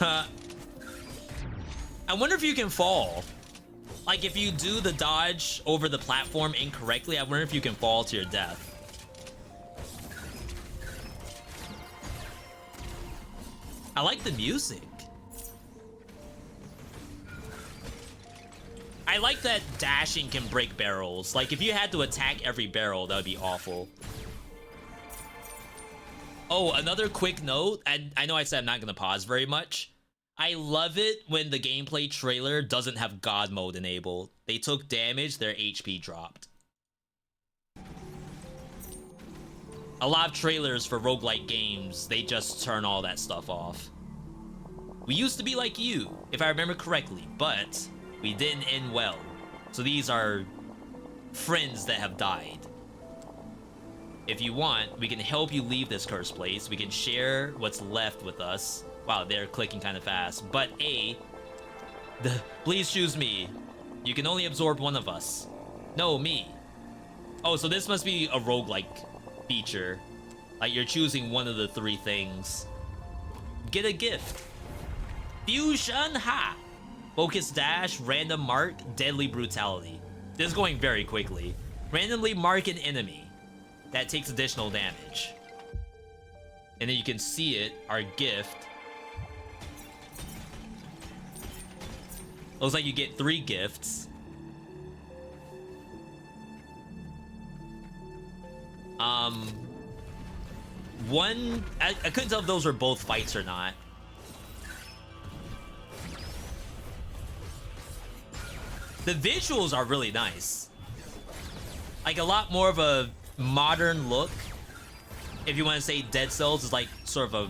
I wonder if you can fall. Like, if you do the dodge over the platform incorrectly, I wonder if you can fall to your death. I like the music. I like that dashing can break barrels. Like, if you had to attack every barrel, that would be awful. Oh, another quick note. I know I said I'm not going to pause very much. I love it when the gameplay trailer doesn't have God mode enabled. They took damage, their HP dropped. A lot of trailers for roguelike games, they just turn all that stuff off. We used to be like you, if I remember correctly, but we didn't end well. So these are friends that have died. if you want, we can help you leave this cursed place. We can share what's left with us. Wow, they're clicking kind of fast. But please choose me. You can only absorb one of us. No, me. Oh, so this must be a roguelike feature. Like you're choosing one of the 3 things. Get a gift. Fusion Ha. Focus dash, random mark, deadly brutality. This is going very quickly. Randomly mark an enemy that takes additional damage. And then you can see it, our gift. Looks like you get 3 gifts. One, I couldn't tell if those were both fights or not. The visuals are really nice. Like a lot more of a modern look. If you want to say Dead Cells is like sort of a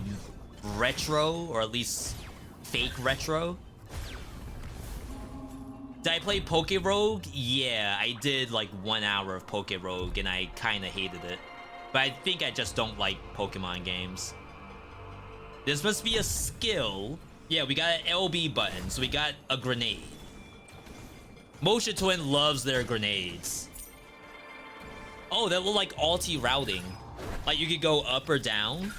retro, or at least fake retro. Did I play Poke Rogue? Yeah, I did like 1 hour of Poke Rogue and I kind of hated it. But I think I just don't like Pokemon games. This must be a skill. Yeah, we got an LB button, so we got a grenade. Motion Twin loves their grenades. Oh, that look like alti-routing. Like you could go up or down.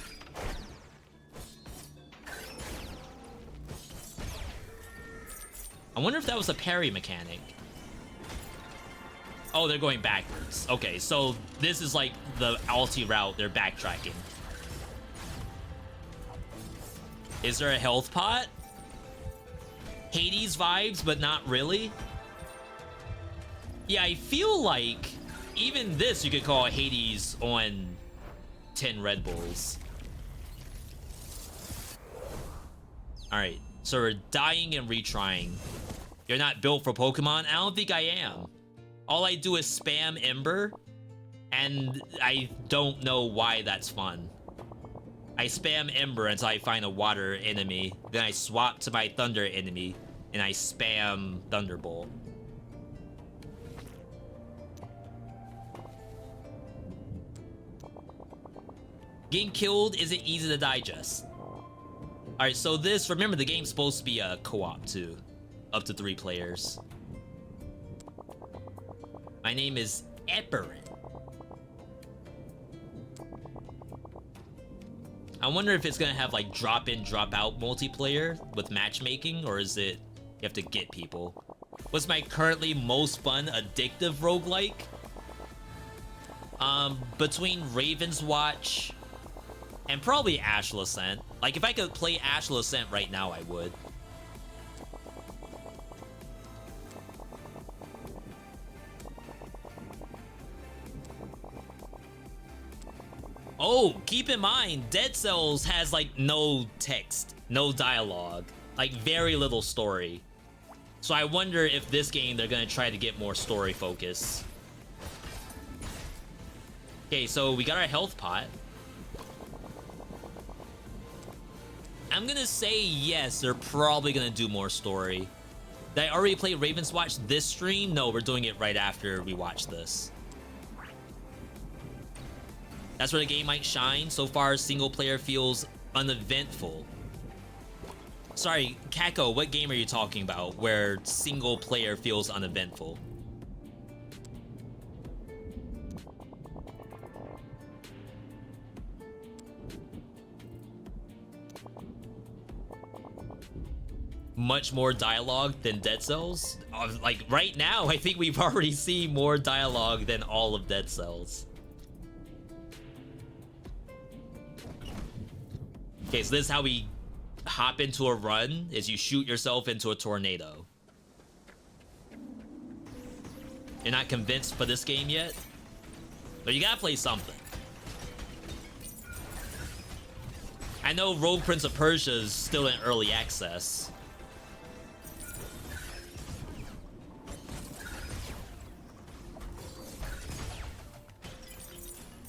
I wonder if that was a parry mechanic. Oh, they're going backwards. Okay, so this is like the alti route. They're backtracking. Is there a health pot? Hades vibes, but not really. Yeah, I feel like even this you could call Hades on 10 Red Bulls. Alright, so we're dying and retrying. You're not built for Pokemon? I don't think I am. All I do is spam Ember, and I don't know why that's fun. I spam Ember until I find a water enemy, then I swap to my thunder enemy, and I spam Thunderbolt. Getting killed isn't easy to digest. Alright, so this, remember the game's supposed to be a co-op too. Up to 3 players. My name is Eperin. I wonder if it's gonna have like drop in, drop out multiplayer with matchmaking, or is it you have to get people? What's my currently most fun addictive roguelike? Between Ravenswatch and probably Ashla Ascent. Like if I could play Ashla Ascent right now, I would. Oh, keep in mind, Dead Cells has like no text, no dialogue, like very little story. So I wonder if this game they're gonna try to get more story focus. Okay, so we got our health pot. I'm gonna say yes, they're probably gonna do more story. Did I already play Ravenswatch this stream? No, we're doing it right after we watch this. That's where the game might shine. So far, single player feels uneventful. Sorry, Kako, what game are you talking about where single player feels uneventful? Much more dialogue than Dead Cells? Like, right now, I think we've already seen more dialogue than all of Dead Cells. Okay, so this is how we hop into a run, is you shoot yourself into a tornado. You're not convinced for this game yet? But you gotta play something. I know Rogue Prince of Persia is still in early access.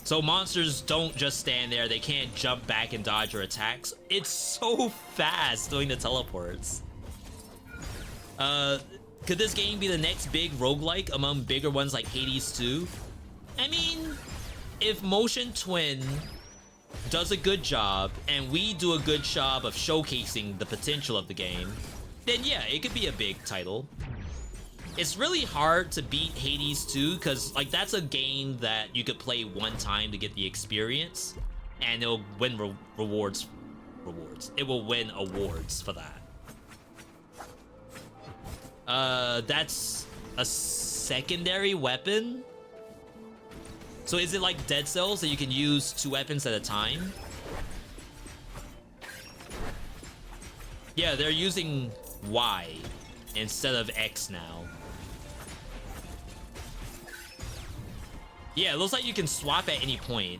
So monsters don't just stand there, they can't jump back and dodge your attacks. It's so fast doing the teleports. Could this game be the next big roguelike among bigger ones like Hades 2? I mean, if Motion Twin does a good job and we do a good job of showcasing the potential of the game, then yeah, it could be a big title. It's really hard to beat Hades 2 because like that's a game that you could play one time to get the experience and it'll win rewards. It will win awards for that. That's a secondary weapon? So is it like Dead Cells that you can use 2 weapons at a time? Yeah, they're using Y instead of X now. Yeah, it looks like you can swap at any point.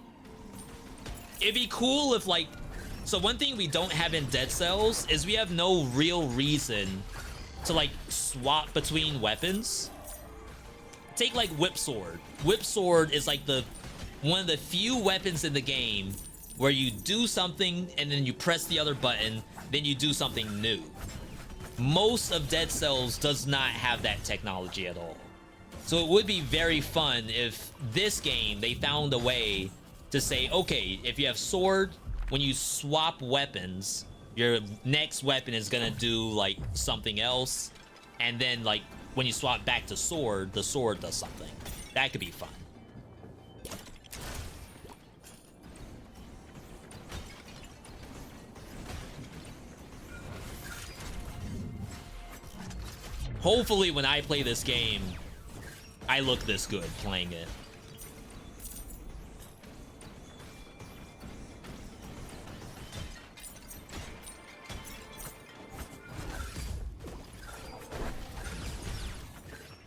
It'd be cool if like... So one thing we don't have in Dead Cells is we have no real reason to like swap between weapons. Take like Whip Sword. Whip Sword is like one of the few weapons in the game where you do something and then you press the other button, then you do something new. Most of Dead Cells does not have that technology at all. So it would be very fun if this game, they found a way to say, okay, if you have sword, when you swap weapons, your next weapon is gonna do like something else. And then like when you swap back to sword, the sword does something. That could be fun. Hopefully when I play this game, I look this good playing it.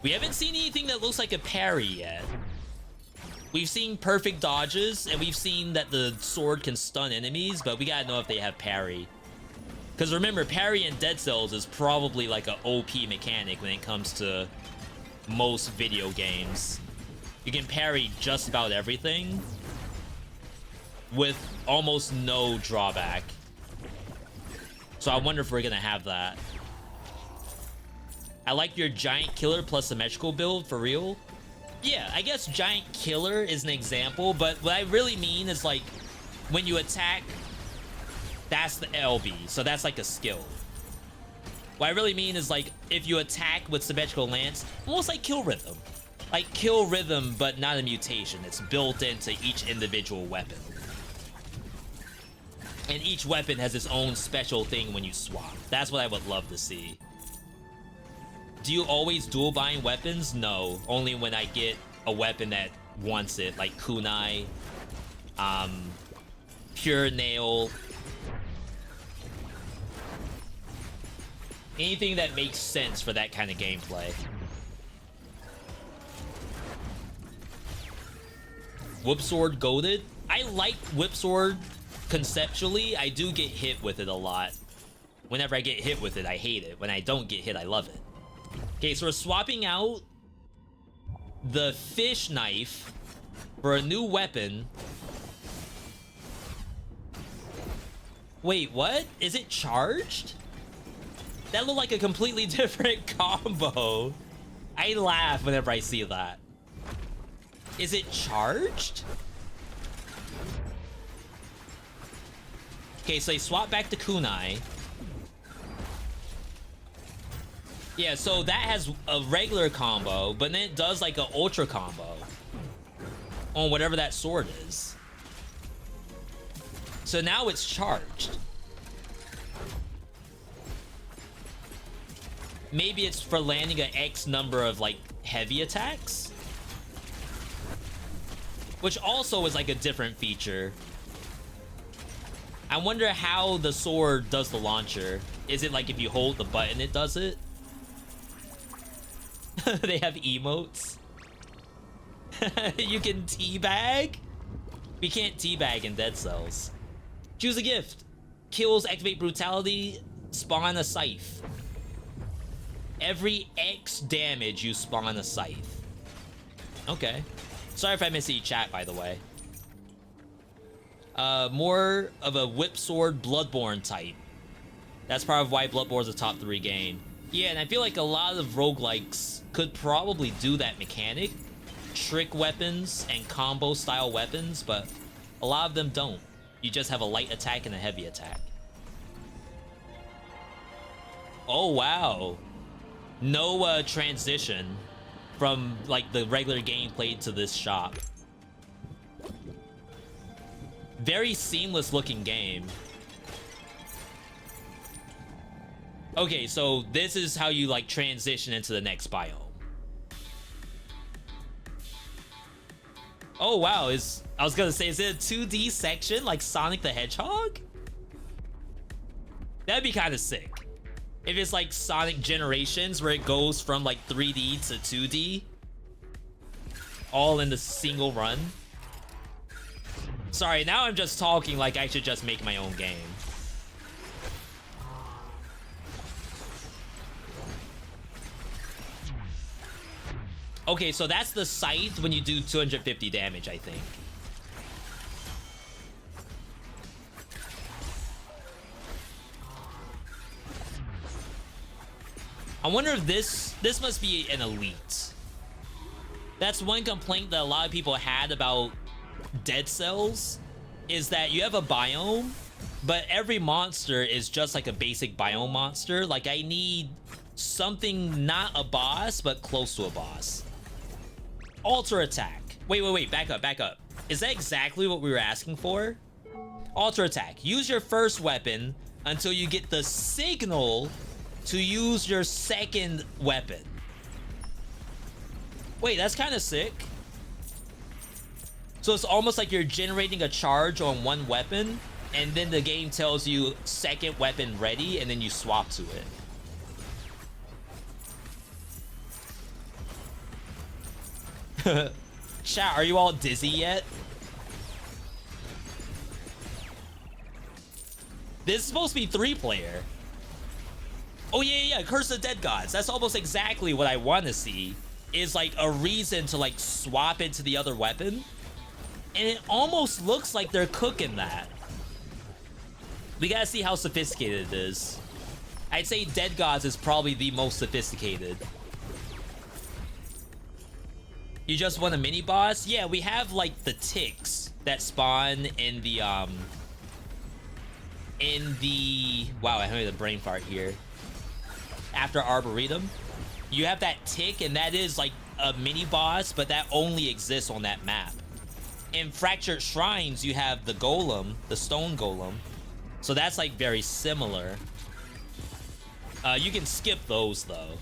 We haven't seen anything that looks like a parry yet. We've seen perfect dodges, and we've seen that the sword can stun enemies, but we gotta know if they have parry. Because remember, parry in Dead Cells is probably like an OP mechanic when it comes to most video games. You can parry just about everything with almost no drawback. So I wonder if we're gonna have that. I like your Giant Killer plus symmetrical build, for real. Yeah, I guess Giant Killer is an example, but what I really mean is like when you attack, that's the LB, so that's like a skill. What I really mean is like if you attack with symmetrical lance, almost like Kill Rhythm. Like Kill Rhythm, but not a mutation. It's built into each individual weapon. And each weapon has its own special thing when you swap. That's what I would love to see. Do you always dual bind weapons? No, only when I get a weapon that wants it, like kunai, pure nail. Anything that makes sense for that kind of gameplay. Whip Sword goated. I like Whip Sword conceptually. I do get hit with it a lot. Whenever I get hit with it, I hate it. When I don't get hit, I love it. Okay, so we're swapping out the fish knife for a new weapon. Wait, what? Is it charged? That looked like a completely different combo. I laugh whenever I see that. Is it charged? Okay, so they swap back to kunai. Yeah, so that has a regular combo, but then it does like an ultra combo on whatever that sword is. So now it's charged. Maybe it's for landing an X number of like heavy attacks, which also is like a different feature. I wonder how the sword does the launcher. Is it like if you hold the button it does it? They have emotes. You can teabag? We can't teabag in Dead Cells. Choose a gift. Kills activate brutality, spawn a scythe. Every X damage you spawn a scythe. Okay. Sorry if I missed any chat, by the way. More of a Whip Sword Bloodborne type. That's part of why Bloodborne's a top 3 game. Yeah, and I feel like a lot of roguelikes could probably do that mechanic. trick weapons and combo style weapons, but a lot of them don't. You just have a light attack and a heavy attack. Oh, wow. No transition from like the regular gameplay to this shop. Very seamless looking game. Okay, so this is how you like transition into the next biome. Oh wow, I was gonna say, is it a 2D section like Sonic the Hedgehog? That'd be kind of sick. If it's like Sonic Generations where it goes from like 3D to 2D. All in the single run. Sorry, now I'm just talking like I should just make my own game. Okay, so that's the scythe when you do 250 damage, I think. I wonder if this must be an elite. That's one complaint that a lot of people had about Dead Cells, is that you have a biome, but every monster is just like a basic biome monster. Like, I need something not a boss, but close to a boss. Alter attack. Wait, back up. Is that exactly what we were asking for? Alter attack. Use your first weapon until you get the signal to use your second weapon. Wait, that's kind of sick. So it's almost like you're generating a charge on one weapon, and then the game tells you second weapon ready, and then you swap to it. Chat, are you all dizzy yet? This is supposed to be 3-player. Oh yeah, Curse of the Dead Gods. That's almost exactly what I want to see. Is like a reason to like swap into the other weapon. And it almost looks like they're cooking that. We gotta see how sophisticated it is. I'd say Dead Gods is probably the most sophisticated. You just want a mini boss? Yeah, we have like the ticks that spawn in the wow, I heard the brain fart here. After Arboretum, you have that tick, and that is like a mini boss, but that only exists on that map. In Fractured Shrines, you have the golem, the stone golem, so that's like very similar. You can skip those though.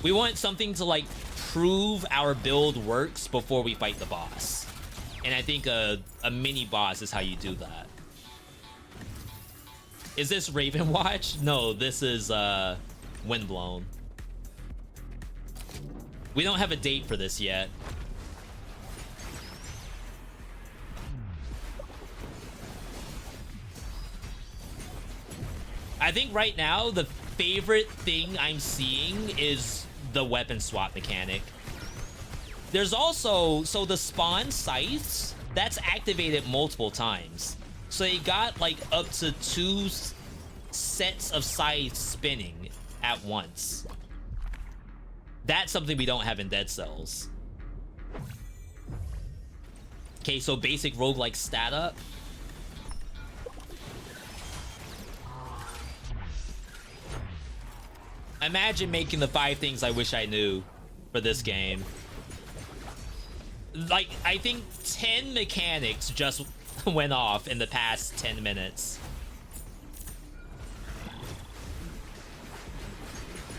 We want something to like prove our build works before we fight the boss, and I think a mini boss is how you do that. Is this Ravenswatch? No, this is Windblown. We don't have a date for this yet. I think right now the favorite thing I'm seeing is the weapon swap mechanic. There's also, so the spawn scythes, that's activated multiple times. So they got like up to 2 sets of scythes spinning at once. That's something we don't have in Dead Cells. Okay, so basic roguelike stat up. Imagine making the 5 things I wish I knew for this game. Like, I think 10 mechanics just went off in the past 10 minutes.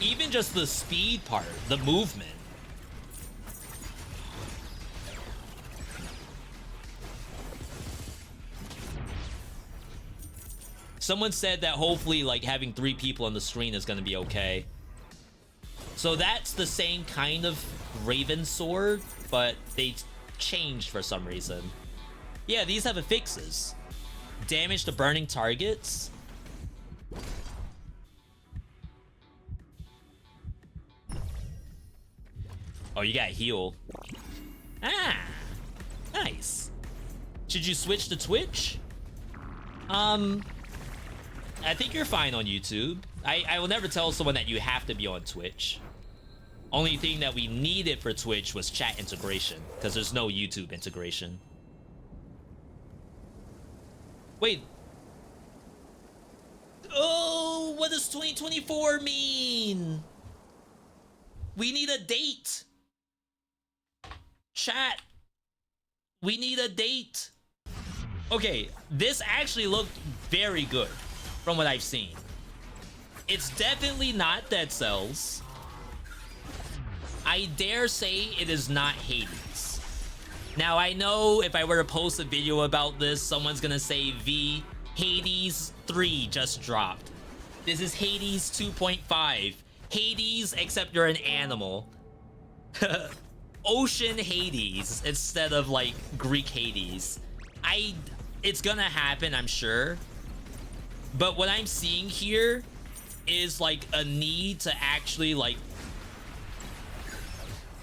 Even just the speed part, the movement. Someone said that hopefully like having 3 people on the screen is gonna be okay. So that's the same kind of Raven Sword, but they changed for some reason. Yeah, these have affixes. Damage to burning targets. Oh, you got heal. Ah, nice. Should you switch to Twitch? I think you're fine on YouTube. I will never tell someone that you have to be on Twitch. Only thing that we needed for Twitch was chat integration, because there's no YouTube integration. Wait. Oh, what does 2024 mean? We need a date. Chat. We need a date. Okay, this actually looked very good from what I've seen. It's definitely not Dead Cells. I dare say it is not Hades. Now, I know if I were to post a video about this, someone's gonna say, V, Hades 3 just dropped. This is Hades 2.5. Hades, except you're an animal. Ocean Hades instead of like Greek Hades. It's gonna happen, I'm sure. But what I'm seeing here is like a need to actually like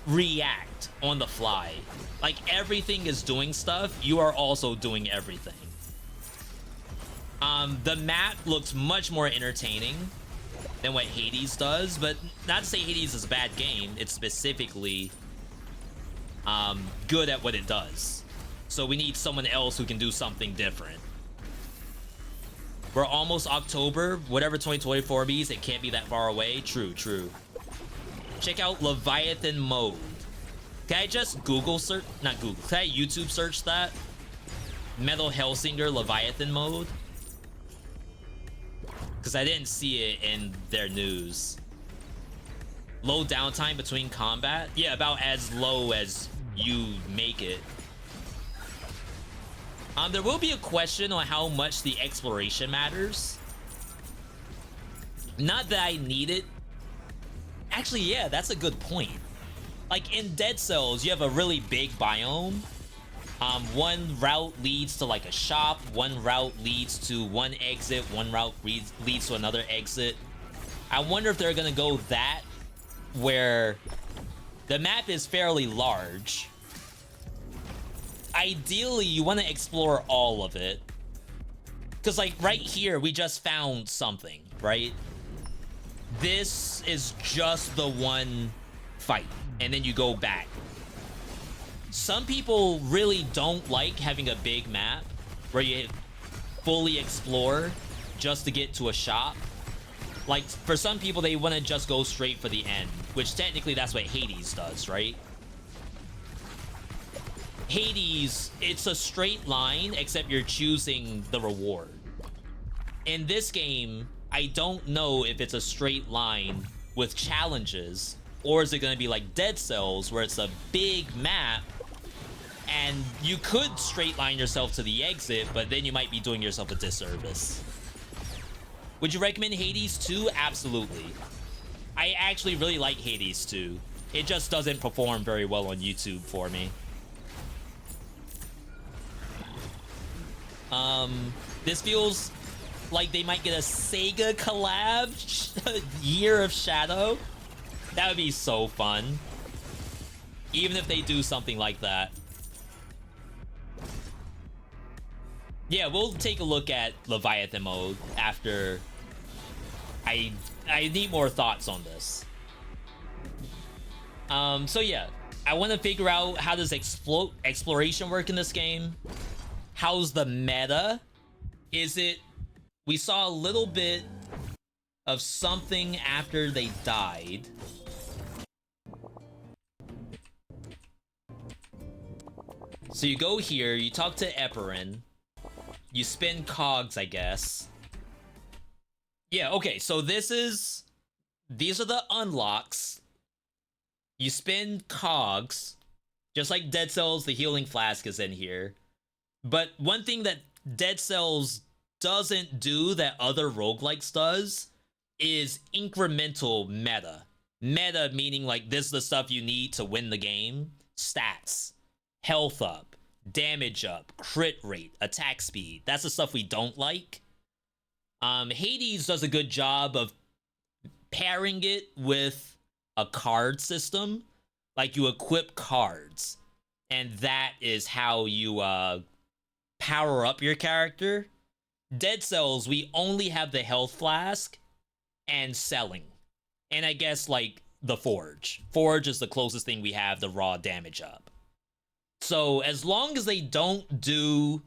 react on the fly. Like everything is doing stuff, you are also doing everything. The map looks much more entertaining than what Hades does, but not to say Hades is a bad game. It's specifically good at what it does. So we need someone else who can do something different. We're almost October. Whatever 2024 means, it can't be that far away. True, true. Check out Leviathan mode. Can I just Google search? Not Google. Can I YouTube search that? Metal Hellsinger Leviathan mode? Because I didn't see it in their news. Low downtime between combat? Yeah, about as low as you make it. There will be a question on how much the exploration matters. Not that I need it. Actually, yeah, that's a good point. Like in Dead Cells, you have a really big biome. One route leads to like a shop, one route leads to one exit, one route leads to another exit. I wonder if they're gonna go that, where the map is fairly large. Ideally, you want to explore all of it. Because like right here, we just found something, right? This is just the one fight, and then you go back. Some people really don't like having a big map where you fully explore just to get to a shop. Like, for some people, they want to just go straight for the end, which technically that's what Hades does, right? Hades, it's a straight line, except you're choosing the reward. In this game, I don't know if it's a straight line with challenges, or is it going to be like Dead Cells, where it's a big map, and you could straight line yourself to the exit, but then you might be doing yourself a disservice. Would you recommend Hades 2? Absolutely. I actually really like Hades 2. It just doesn't perform very well on YouTube for me. This feels like they might get a Sega collab, Year of Shadow. That would be so fun. Even if they do something like that. Yeah, we'll take a look at Leviathan mode after I need more thoughts on this. So yeah, I want to figure out how does exploration work in this game. How's the meta? Is it... We saw a little bit of something after they died. So you go here, you talk to Eperin. You spin cogs, I guess. Yeah, okay, so these are the unlocks. You spin cogs. Just like Dead Cells, the healing flask is in here. But one thing that Dead Cells doesn't do that other roguelikes does is incremental meta. Meta meaning like this is the stuff you need to win the game. Stats, health up, damage up, crit rate, attack speed. That's the stuff we don't like. Hades does a good job of pairing it with a card system. Like you equip cards, and that is how you power up your character. Dead Cells, we only have the health flask and selling. And I guess like the Forge. Forge is the closest thing we have to raw damage up. So as long as they don't do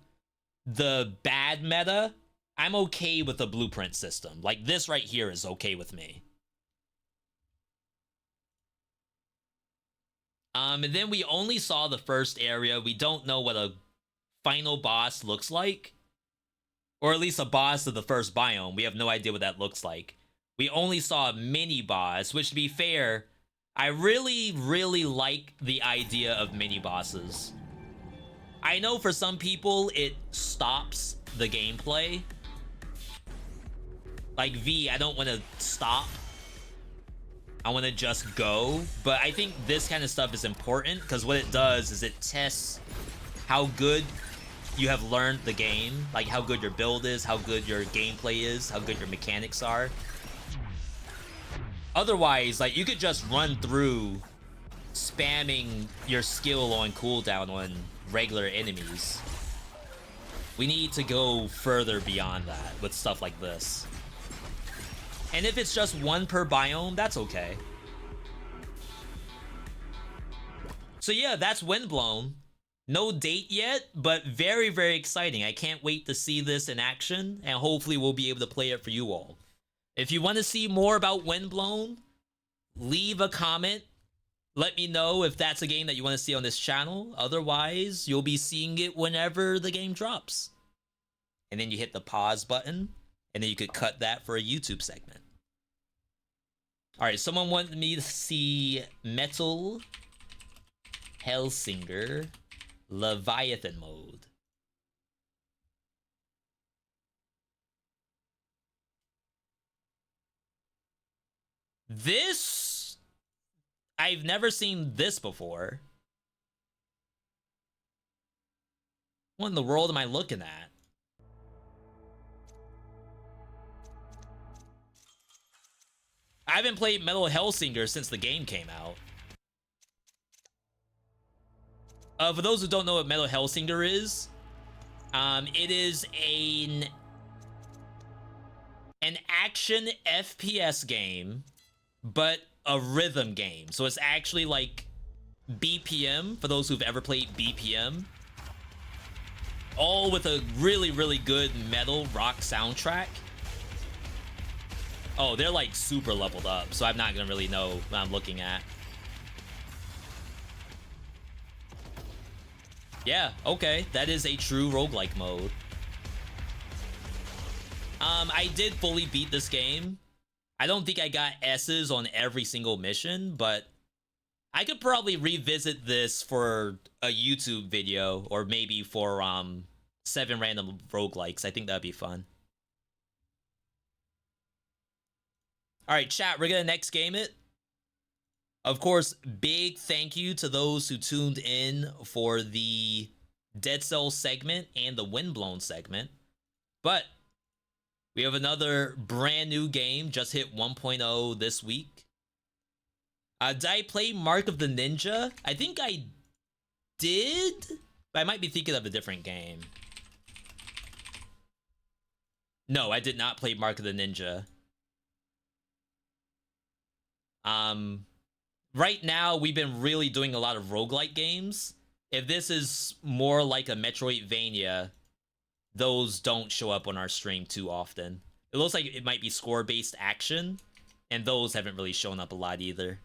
the bad meta, I'm okay with the blueprint system. Like this right here is okay with me. And then we only saw the first area. We don't know what a final boss looks like. Or at least a boss of the first biome. We have no idea what that looks like. We only saw a mini boss, which to be fair, I really, really like the idea of mini bosses. I know for some people it stops the gameplay. Like V, I don't want to stop. I want to just go. But I think this kind of stuff is important because what it does is it tests how good you have learned the game, like how good your build is, how good your gameplay is, how good your mechanics are. Otherwise, like you could just run through spamming your skill on cooldown on regular enemies. We need to go further beyond that with stuff like this. And if it's just one per biome, that's okay. So yeah, that's Windblown. No date yet, but very, very exciting. I can't wait to see this in action, and hopefully we'll be able to play it for you all. If you want to see more about Windblown, leave a comment. Let me know if that's a game that you want to see on this channel. Otherwise, you'll be seeing it whenever the game drops. And then you hit the pause button, and then you could cut that for a YouTube segment. Alright, someone wanted me to see Metal Hellsinger Leviathan mode. This... I've never seen this before. What in the world am I looking at? I haven't played Metal Hellsinger since the game came out. For those who don't know what Metal Hellsinger is, it is an action FPS game, but a rhythm game. So it's actually like BPM, for those who've ever played BPM. All with a really, really good metal rock soundtrack. Oh, they're like super leveled up, so I'm not gonna really know what I'm looking at. Yeah, okay, that is a true roguelike mode. I did fully beat this game. I don't think I got S's on every single mission, but I could probably revisit this for a YouTube video, or maybe for 7 random roguelikes. I think that'd be fun. Alright, chat, we're gonna next game it. Of course, big thank you to those who tuned in for the Dead Cells segment and the Windblown segment. But we have another brand new game, just hit 1.0 this week. Did I play Mark of the Ninja? I think I did, but I might be thinking of a different game. No, I did not play Mark of the Ninja. Right now, we've been really doing a lot of roguelike games. If this is more like a Metroidvania, those don't show up on our stream too often. It looks like it might be score-based action, and those haven't really shown up a lot either.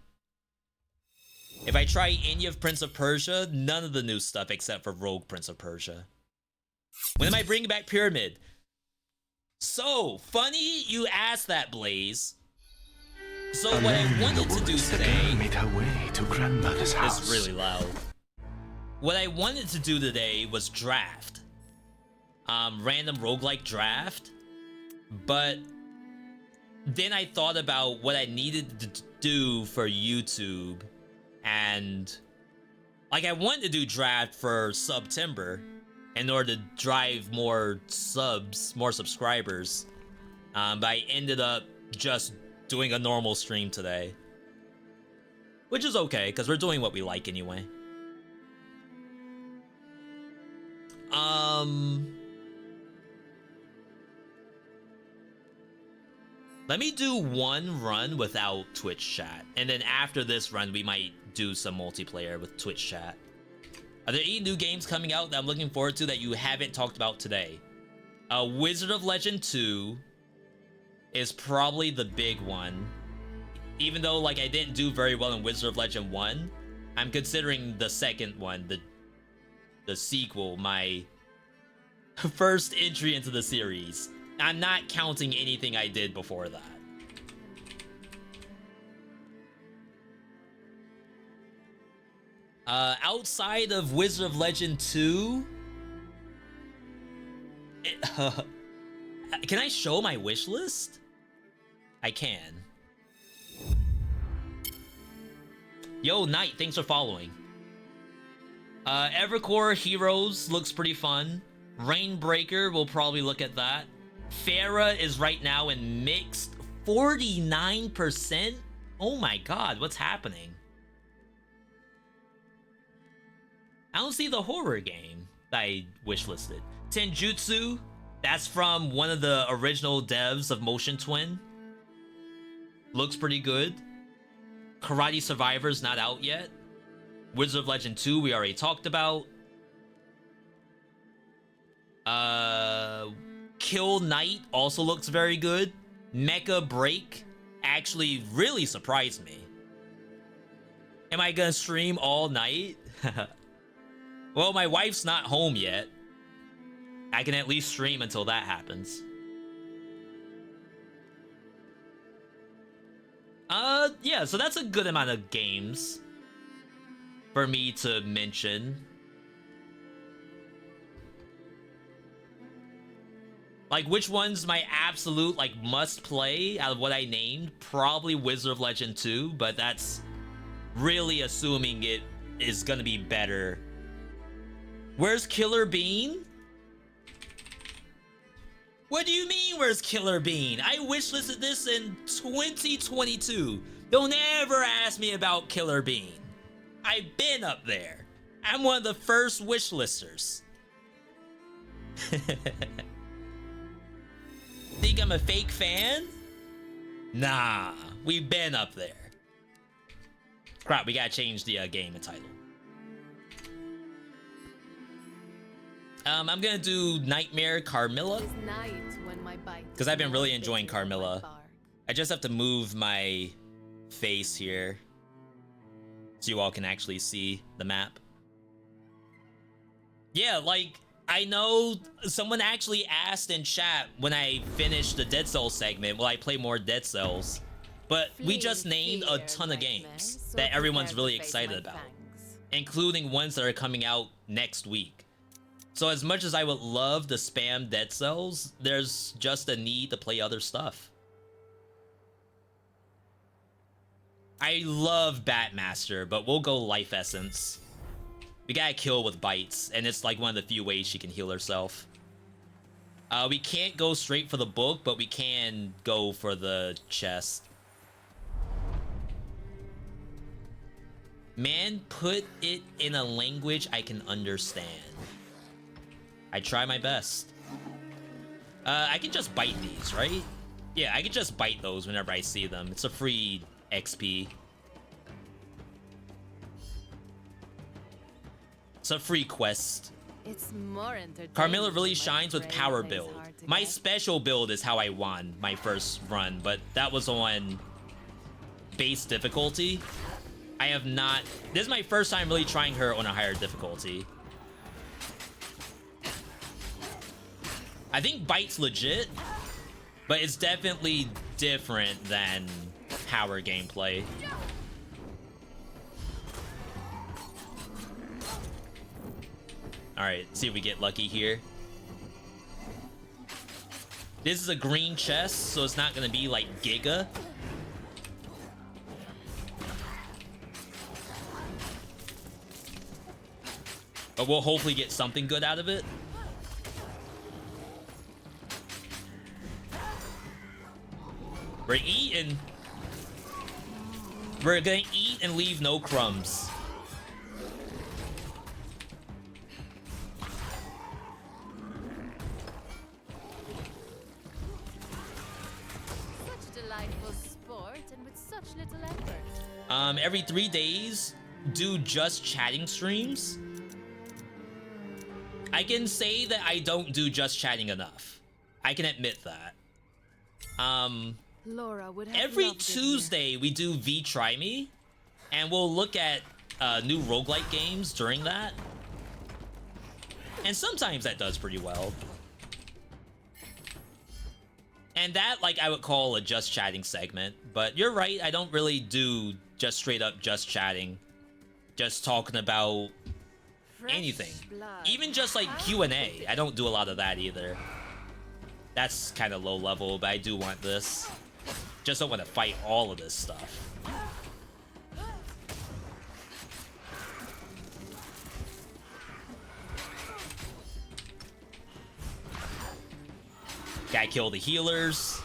If I try any of Prince of Persia, none of the new stuff except for Rogue Prince of Persia. When am I bringing back Pyramid? So, funny you asked that, Blaze. So what I wanted to do today made her way to grandmother's house. It's really loud. What I wanted to do today was draft. Random roguelike draft. But then I thought about what I needed to do for YouTube. And like I wanted to do draft for September in order to drive more subs, more subscribers. But I ended up just doing a normal stream today, which is okay because we're doing what we like anyway. Let me do one run without Twitch chat, and then after this run, we might do some multiplayer with Twitch chat. Are there any new games coming out that I'm looking forward to that you haven't talked about today? Wizard of Legend 2 is probably the big one. Even though, like, I didn't do very well in Wizard of Legend 1, I'm considering the second one, the sequel, my first entry into the series. I'm not counting anything I did before that. Outside of Wizard of Legend 2, can I show my wish list? I can. Yo, Knight, thanks for following. Evercore Heroes looks pretty fun. Rainbreaker, we'll probably look at that. Farah is right now in mixed 49%. Oh my god, what's happening? I don't see the horror game that I wishlisted. Tenjutsu, that's from one of the original devs of Motion Twin. Looks pretty good. Karate Survivor's not out yet. Wizard of Legend 2 we already talked about. Kill Knight also looks very good. Mecha Break actually really surprised me. Am I gonna stream all night? Well, my wife's not home yet. I can at least stream until that happens. Yeah, so that's a good amount of games for me to mention. Like, which one's my absolute, like, must play out of what I named? Probably Wizard of Legend 2, but that's really assuming it is gonna be better. Where's Killer Bean? What do you mean, where's Killer Bean? I wishlisted this in 2022. Don't ever ask me about Killer Bean. I've been up there. I'm one of the first wishlisters. Think I'm a fake fan? Nah, we've been up there. Crap, we gotta change the game and title. I'm gonna do Nightmare Carmilla, because I've been really enjoying Carmilla. I just have to move my face here so you all can actually see the map. Yeah, like, I know someone actually asked in chat when I finished the Dead Cells segment, will I play more Dead Cells? But we just named a ton of games that everyone's really excited about, including ones that are coming out next week. So as much as I would love to spam Dead Cells, there's just a need to play other stuff. I love Batmaster, but we'll go Life Essence. We gotta kill with bites, and it's like one of the few ways she can heal herself. We can't go straight for the book, but we can go for the chest. Man, put it in a language I can understand. I try my best. I can just bite these, right? Yeah, I can just bite those whenever I see them. It's a free XP. It's a free quest. It's more entertaining. Carmilla really shines with power build. My special build is how I won my first run, but that was on base difficulty. I have not... This is my first time really trying her on a higher difficulty. I think Bite's legit, but it's definitely different than power gameplay. Alright, see if we get lucky here. This is a green chest, so it's not gonna be like Giga. But we'll hopefully get something good out of it. We're eating. We're gonna eat and leave no crumbs. such little effort. Every 3 days, do just chatting streams. I can say that I don't do just chatting enough. I can admit that. Laura would have Every loved it here. Tuesday, we do VeeDotVod, and we'll look at new roguelike games during that. And sometimes that does pretty well. And that, like, I would call a just chatting segment. But you're right, I don't really do just straight up just chatting. Just talking about Fresh anything. blood. Even just like Q&A. I don't do a lot of that either. That's kind of low level, but I do want this. Just don't want to fight all of this stuff. Gotta kill the healers.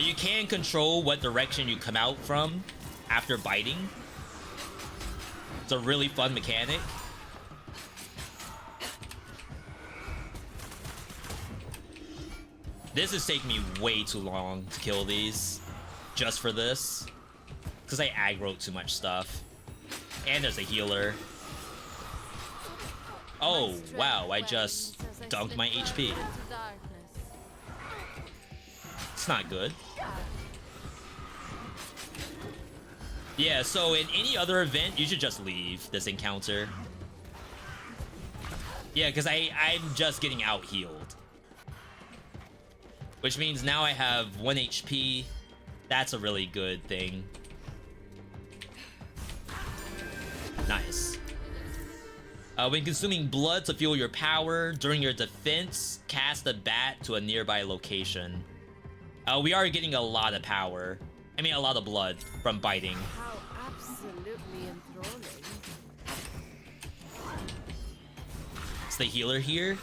You can control what direction you come out from after biting. It's a really fun mechanic. This is taking me way too long to kill these just for this, because I aggroed too much stuff. And there's a healer. Oh, wow, I just dunked my HP. It's not good. Yeah, so in any other event, you should just leave this encounter. Yeah, because I'm just getting out-healed. Which means now I have 1 HP. That's a really good thing. Nice. When consuming blood to fuel your power, during your defense, cast a bat to a nearby location. We are getting a lot of power. I mean, a lot of blood from biting. How absolutely enthralling. It's the healer here.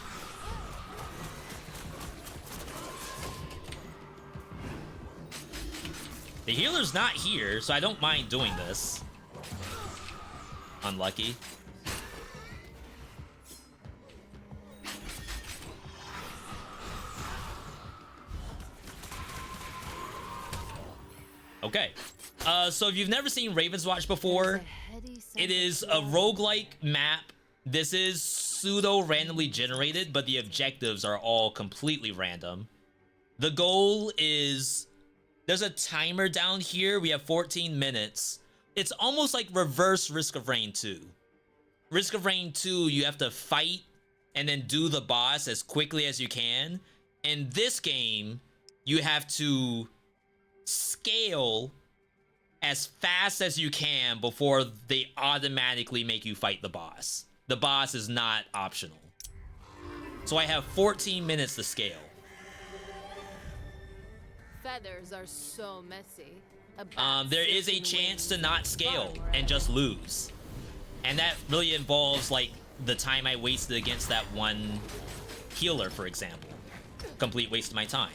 The healer's not here, so I don't mind doing this. Unlucky. Okay. So if you've never seen Ravenswatch before, it is a roguelike map. This is pseudo-randomly generated, but the objectives are all completely random. The goal is... There's a timer down here. We have 14 minutes. It's almost like reverse Risk of Rain 2. Risk of Rain 2, you have to fight and then do the boss as quickly as you can. In this game, you have to scale as fast as you can before they automatically make you fight the boss. The boss is not optional. So I have 14 minutes to scale. Feathers are so messy. There is a chance to not scale and just lose. And that really involves, like, the time I wasted against that one healer, for example. Complete waste of my time.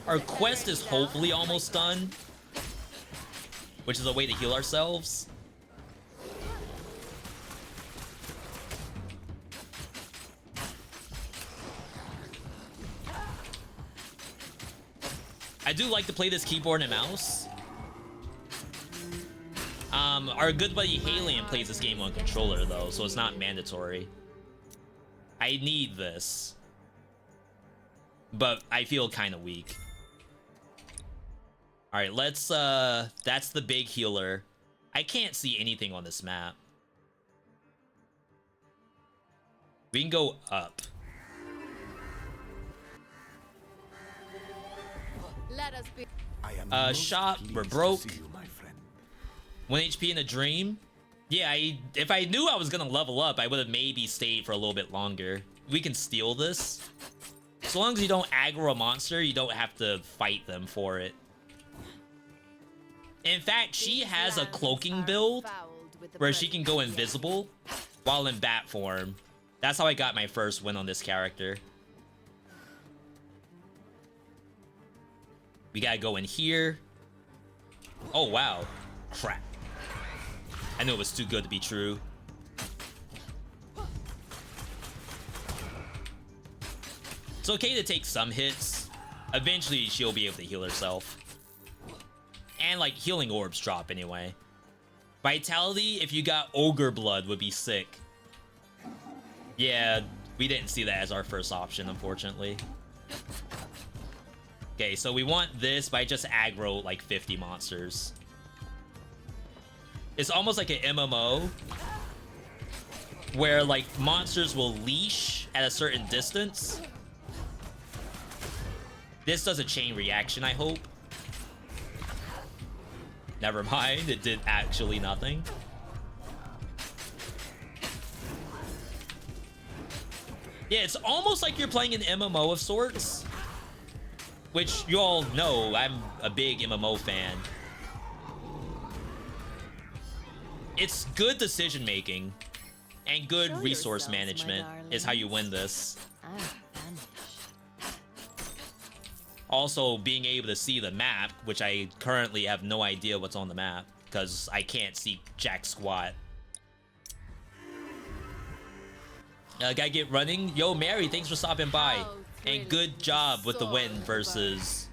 Our quest is hopefully almost done, which is a way to heal ourselves. I do like to play this keyboard and mouse. Our good buddy Halion plays this game on controller though, so it's not mandatory. I need this, but I feel kind of weak. All right, let's that's the big healer. I can't see anything on this map. We can go up. Let us be. Shop, we're broke. 1 HP in a dream. Yeah, if I knew I was gonna level up, I would have maybe stayed for a little bit longer. We can steal this. So long as you don't aggro a monster, you don't have to fight them for it. In fact, she has a cloaking build where she can go invisible while in bat form. That's how I got my first win on this character. We gotta go in here. Oh, wow. Crap. I knew it was too good to be true. It's okay to take some hits. Eventually, she'll be able to heal herself. And, like, healing orbs drop anyway. Vitality, if you got Ogre Blood, would be sick. Yeah, we didn't see that as our first option, unfortunately. Okay, so we want this, but I just aggro, like, 50 monsters. It's almost like an MMO, where, like, monsters will leash at a certain distance. This does a chain reaction, I hope. Never mind, it did actually nothing. Yeah, it's almost like you're playing an MMO of sorts. Which you all know, I'm a big MMO fan. It's good decision making and good Show resource yourselves, my management is how you win this. Also, being able to see the map, which I currently have no idea what's on the map, because I can't see jack squat. Gotta get running. Yo, Mary, thanks for stopping by. Oh, And good job with the win versus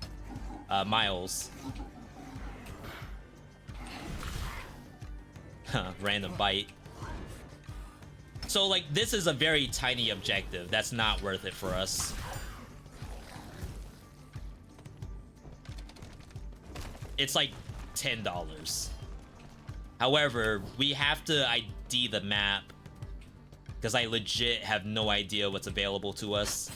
Miles. Random bite. So, like, this is a very tiny objective. That's not worth it for us. It's like $10. However, we have to ID the map because I legit have no idea what's available to us.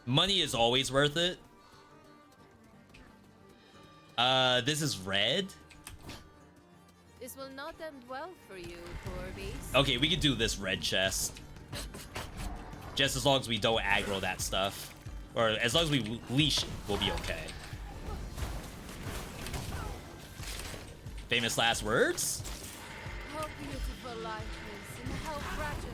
Money is always worth it. This is red. This will not end well for you, poor beast. Okay, we can do this red chest. Just as long as we don't aggro that stuff. Or as long as we leash it, we'll be okay. Famous last words? How beautiful life is and how fragile.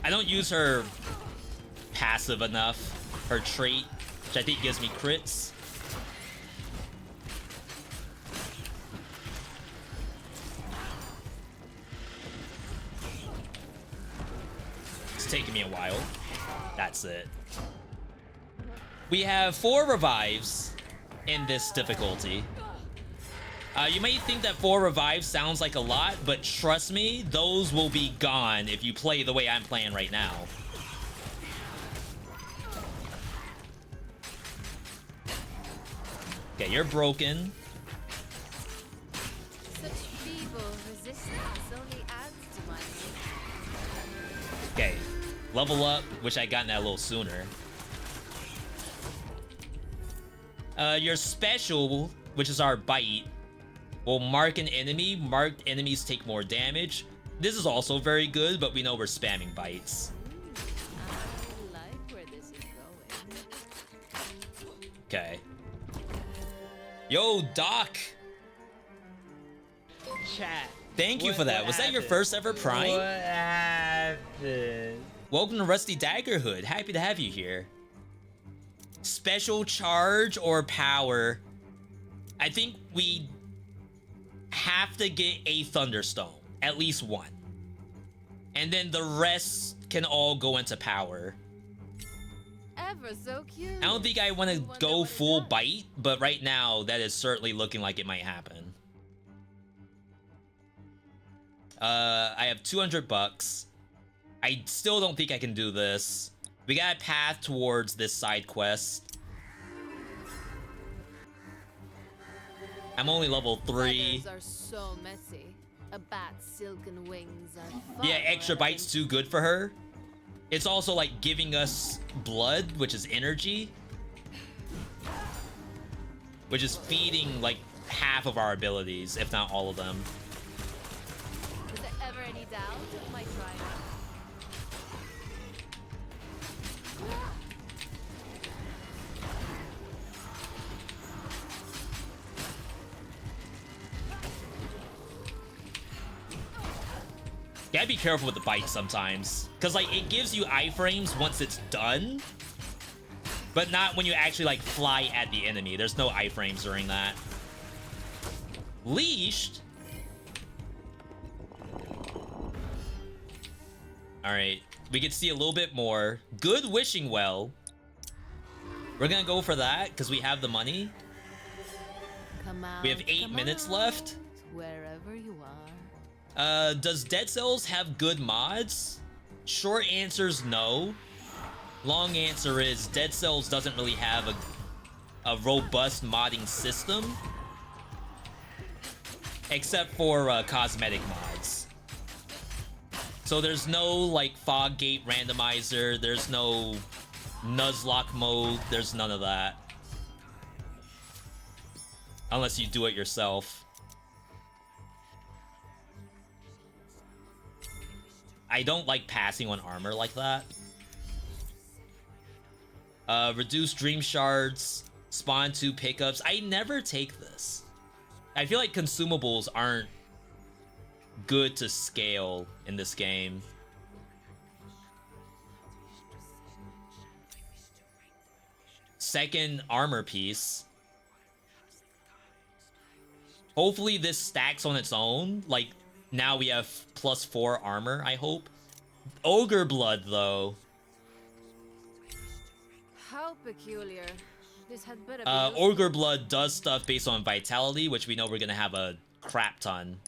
I don't use her passive enough. Her trait, which I think gives me crits. It's taking me a while. That's it. We have 4 revives in this difficulty. You may think that 4 revives sounds like a lot, but trust me, those will be gone if you play the way I'm playing right now. Okay, you're broken. Such feeble resistance only adds to my Okay, level up. Wish I'd gotten that a little sooner. Your special, which is our bite, will mark an enemy. Marked enemies take more damage. This is also very good, but we know we're spamming bites. I like where this is going. Okay. Yo, Doc. Chat. Thank you for that. Was that your first ever Prime? What happened? Welcome to Rusty Daggerhood. Happy to have you here. Special charge or power? I think we have to get a Thunderstone. At least one. And then the rest can all go into power. Ever so cute. I don't think I want to go full bite, but right now that is certainly looking like it might happen. I have 200 bucks. I still don't think I can do this. We got a path towards this side quest. I'm only level 3. Feathers are so messy. A bat's silken wings are far Yeah, extra more bite's too good for her. It's also like giving us blood, which is energy. Which is feeding like half of our abilities, if not all of them. Is there ever any doubt of my triumph? Gotta be careful with the bike sometimes. Because, like, it gives you iframes once it's done. But not when you actually, like, fly at the enemy. There's no iframes during that. Leashed? Alright. We can see a little bit more. Good wishing well. We're gonna go for that, because we have the money. Come out, We have 8 minutes left. wherever you are. Does Dead Cells have good mods? Short answer's no. Long answer is Dead Cells doesn't really have a robust modding system. Except for cosmetic mods. So there's no, like, fog gate randomizer, there's no Nuzlocke mode, there's none of that. Unless you do it yourself. I don't like passing on armor like that. Reduce dream shards, spawn 2 pickups. I never take this. I feel like consumables aren't good to scale in this game. Second armor piece. Hopefully this stacks on its own. Like, now we have +4 armor, I hope. Ogre blood, though. How peculiar. This had better be Ogre blood does stuff based on vitality, which we know we're gonna have a crap ton.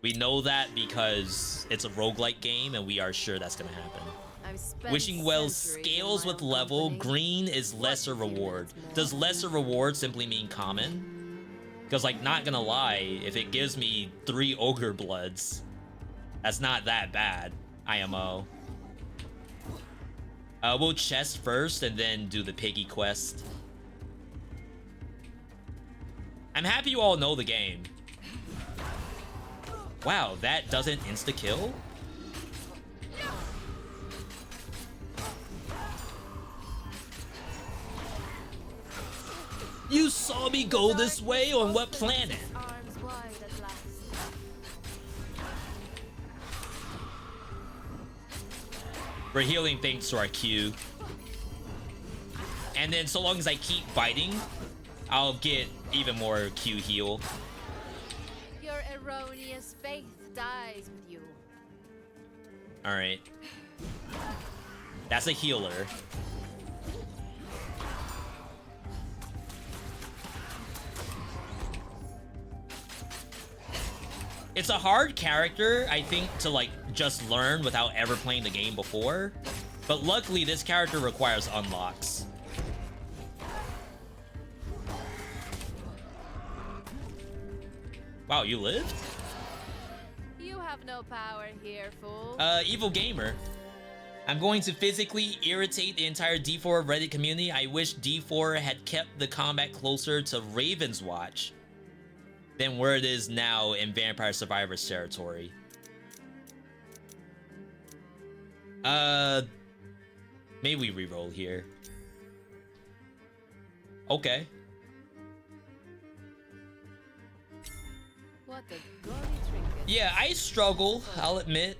We know that because it's a roguelike game, and we are sure that's gonna happen. I've spent Wishing well centuries in scales my with own level. company. Green is lesser reward. Does lesser reward simply mean common? Because, like, not gonna lie, if it gives me 3 ogre bloods, that's not that bad. IMO. We'll chest first and then do the piggy quest. I'm happy you all know the game. Wow, that doesn't insta-kill? You saw me go this way? On what planet? Arms wide at last. We're healing thanks to our Q. And then so long as I keep fighting, I'll get even more Q heal. Your erroneous faith dies with you. Alright. That's a healer. It's a hard character, I think, to, like, just learn without ever playing the game before. But luckily, this character requires unlocks. Wow, you lived? You have no power here, fool. Evil Gamer. I'm going to physically irritate the entire D4 Reddit community. I wish D4 had kept the combat closer to Ravenswatch than where it is now in Vampire Survivors territory. Maybe we reroll here. Okay. What a gaudy trinket. Yeah, I struggle, I'll admit,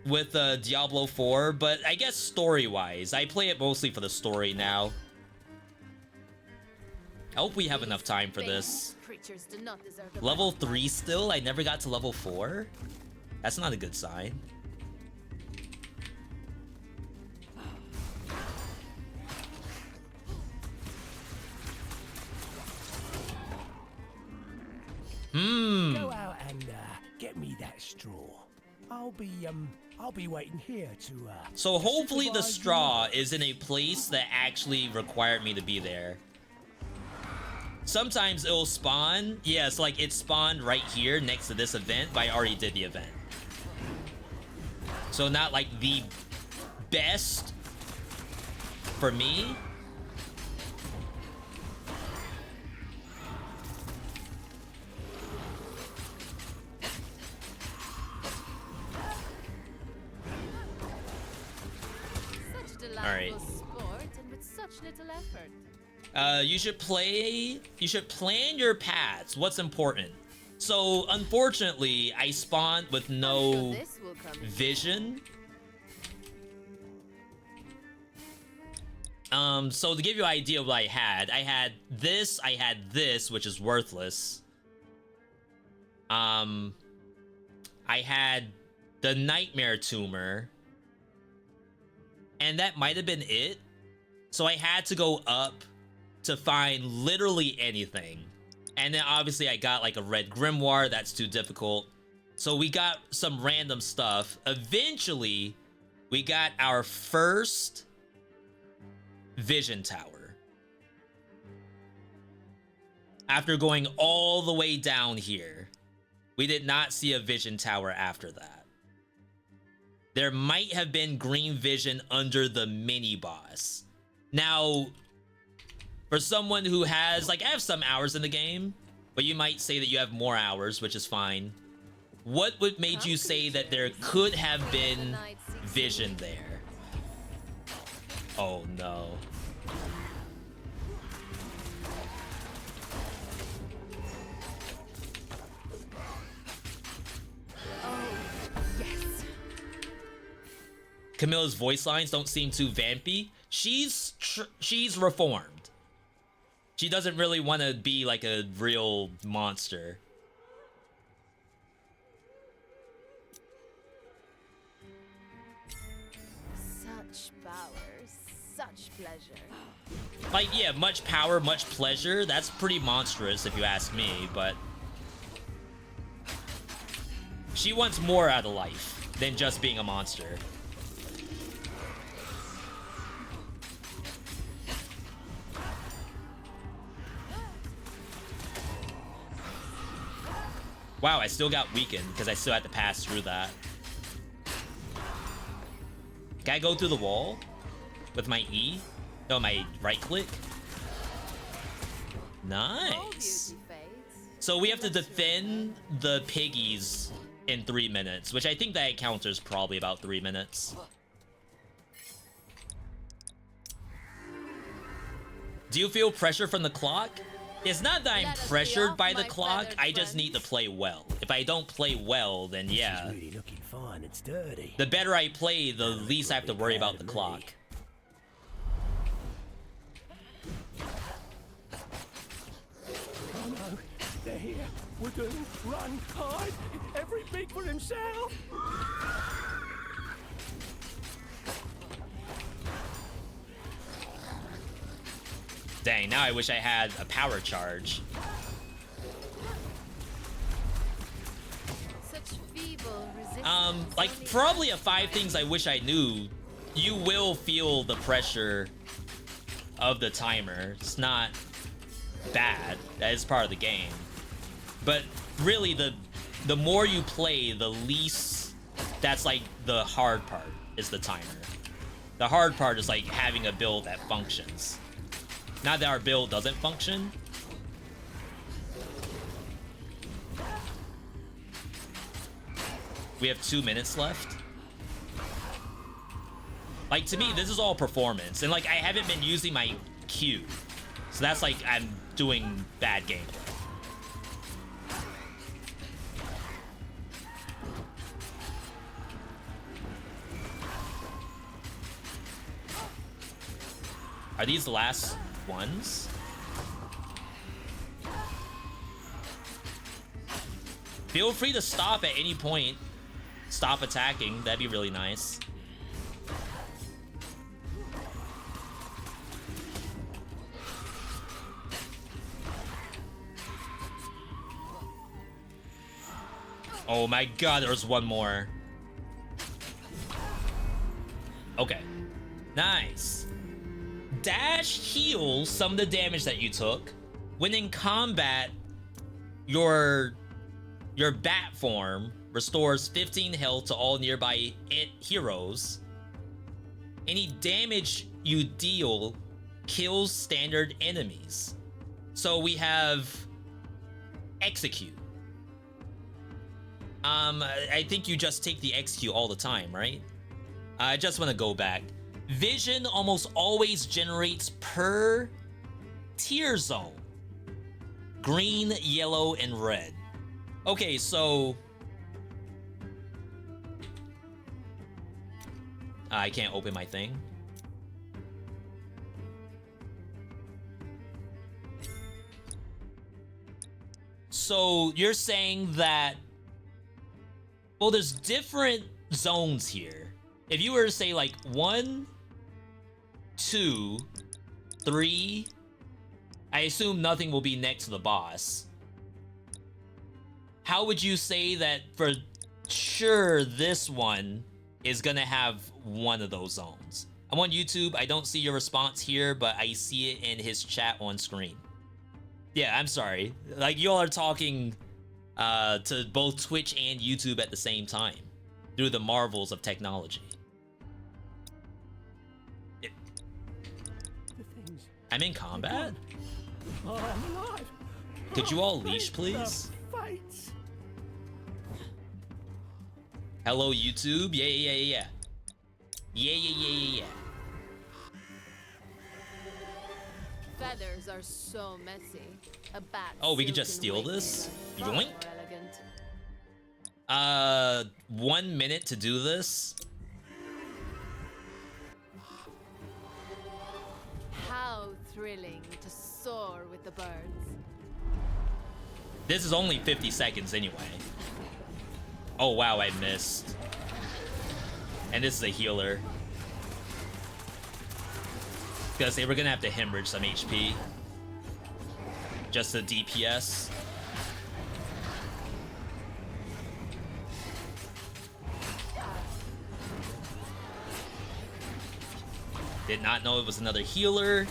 with Diablo 4, but I guess story-wise, I play it mostly for the story now. I hope we have enough time for this. Creatures do not deserve the Level 3 still? I never got to level 4? That's not a good sign. Go out and get me that straw. I'll be waiting here to So hopefully the supervise you. straw is in a place that actually required me to be there. Sometimes it'll spawn. Yeah, it's like it spawned right here next to this event, but I already did the event. So not like the best for me. Such delightful Alright. sport and with such little effort. You should plan your paths. What's important? So unfortunately, I spawned with I'm no sure this will come in. vision. So to give you an idea of what I had this, which is worthless. I had the nightmare tumor, and that might have been it. So I had to go up to find literally anything. And then obviously I got like a red grimoire. That's too difficult. So we got some random stuff. Eventually, we got our first vision tower. After going all the way down here, we did not see a vision tower after that. There might have been green vision under the mini boss. Now, for someone who has, like, I have some hours in the game, but you might say that you have more hours, which is fine. What would made you say that there could have been vision there? Oh no. Yes. Camilla's voice lines don't seem too vampy. She's reformed. She doesn't really want to be like a real monster. Such power, such pleasure. Like, yeah, much power, much pleasure. That's pretty monstrous if you ask me, but she wants more out of life than just being a monster. Wow, I still got weakened because I still had to pass through that. Can I go through the wall with my E? No, my right click. Nice. So we have to defend the piggies in 3 minutes, which I think that encounters probably about 3 minutes. Do you feel pressure from the clock? It's not that I'm pressured by the clock, I just need to play well. If I don't play well, then yeah. Really looking fine and sturdy. The better I play, the least I have to worry about the clock. Oh no, they're here. We're doomed. Run, hide. Every beak for himself. Dang, now I wish I had a power charge. Such feeble resistance. Like, probably a 5 things I wish I knew. You will feel the pressure of the timer. It's not bad. That is part of the game. But really, the more you play, the least... That's like the hard part, is the timer. The hard part is like having a build that functions. Not that our build doesn't function. We have 2 minutes left. Like, to me, this is all performance. And, like, I haven't been using my Q. So that's like I'm doing bad gameplay. Are these the last ones? Feel free to stop at any point. Stop attacking. That'd be really nice. Oh my god, there's one more. Okay. Nice. Dash heals some of the damage that you took. When in combat, your bat form restores 15 health to all nearby heroes. Any damage you deal kills standard enemies. So we have execute. I think you just take the execute all the time, right? I just want to go back. Vision almost always generates per tier zone. Green, yellow, and red. Okay, so I can't open my thing. So you're saying that, well, there's different zones here. If you were to say like 1, 2, 3, I assume nothing will be next to the boss. How would you say that for sure this one is gonna have one of those zones? I'm on YouTube. I don't see your response here, but I see it in his chat on screen. Yeah, I'm sorry. Like, y'all are talking to both Twitch and YouTube at the same time through the marvels of technology. I'm in combat? Oh, I'm alive. Could you all leash, please? Fates. Hello, YouTube. Yeah. Yeah. Feathers are so messy. A bat. Oh, we can just steal this? Yoink. 1 minute to do this. How thrilling to soar with the birds. This is only 50 seconds anyway. Oh wow, I missed. And this is a healer. Because they were gonna have to hemorrhage some HP. Just the DPS. Did not know it was another healer.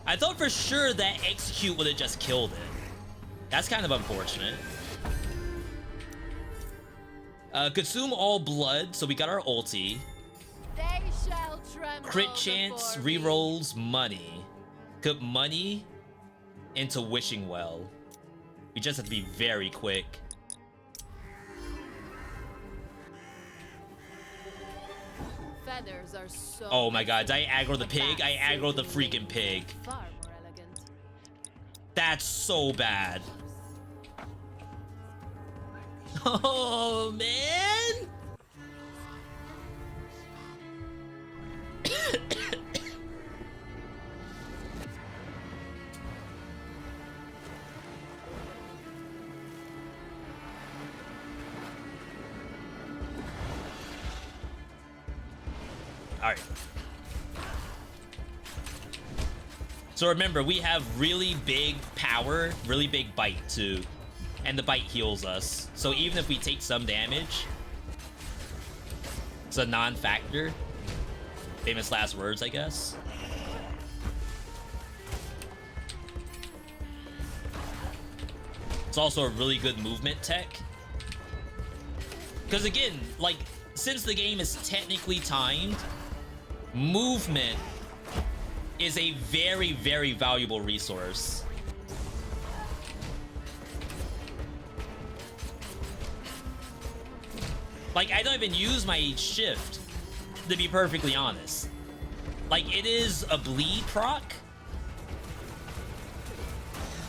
I thought for sure that execute would have just killed it. That's kind of unfortunate. Consume all blood, so we got our ulti. They shall tremble Crit chance, before me. rerolls, money. Put money into wishing well. We just have to be very quick. Feathers are so Oh my god, did I messy. aggro the A pig? bat I aggroed the silken freaking wings pig. are far more elegant. That's so bad. Oh, man. All right. So remember, we have really big power, really big bite too. And the bite heals us. So even if we take some damage, it's a non-factor. Famous last words, I guess. It's also a really good movement tech. Because again, like, since the game is technically timed, movement is a very, very valuable resource. Like, I don't even use my shift, to be perfectly honest. Like, it is a bleed proc.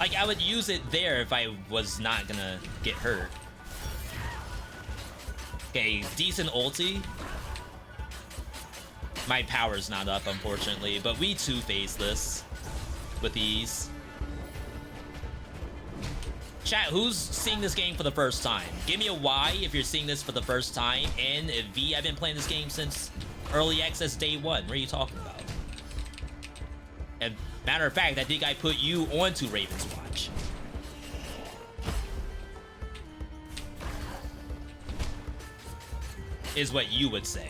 Like, I would use it there if I was not gonna get hurt. Okay, decent ulti. My power's not up, unfortunately, but we two-phase this with ease. Chat, who's seeing this game for the first time? Give me a Y if you're seeing this for the first time, and if V, I've been playing this game since early access day one. What are you talking about? And matter of fact, I think I put you onto Ravenswatch. Is what you would say.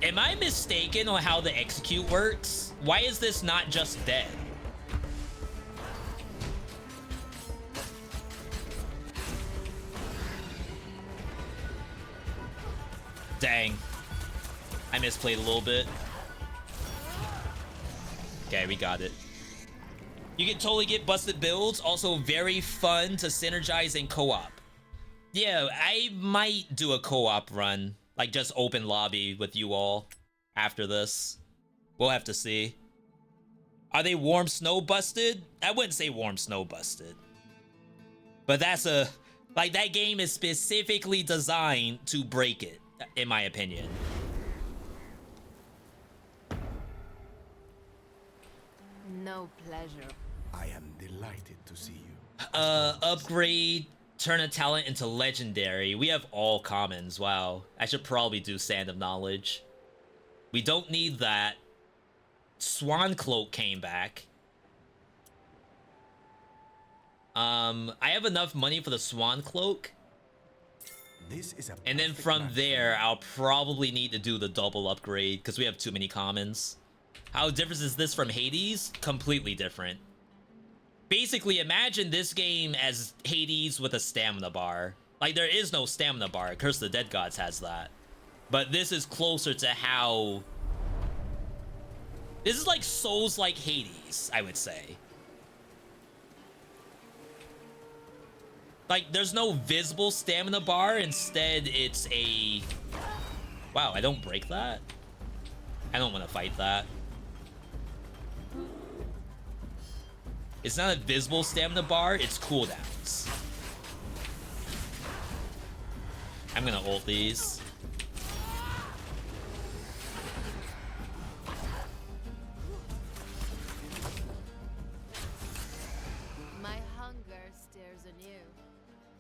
Am I mistaken on how the execute works? Why is this not just dead? Dang. I misplayed a little bit. Okay, we got it. You can totally get busted builds. Also very fun to synergize in co-op. Yeah, I might do a co-op run. Like just open lobby with you all after this. We'll have to see. Are they warm snow busted? I wouldn't say warm snow busted. But that's a... Like, that game is specifically designed to break it, in my opinion. No pleasure. I am delighted to see you. Upgrade, turn a talent into legendary. We have all commons, wow. I should probably do Sand of Knowledge. We don't need that. Swan Cloak came back. I have enough money for the Swan Cloak. This is a And then perfect from match. there, I'll probably need to do the double upgrade because we have too many commons. How different is this from Hades? Completely different. Basically, imagine this game as Hades with a stamina bar. Like, there is no stamina bar. Curse of the Dead Gods has that. But this is closer to how... This is like Souls like Hades, I would say. Like, there's no visible stamina bar. Instead, it's a... Wow, I don't break that? I don't want to fight that. It's not a visible stamina bar, it's cooldowns. I'm gonna ult these. My hunger stares anew.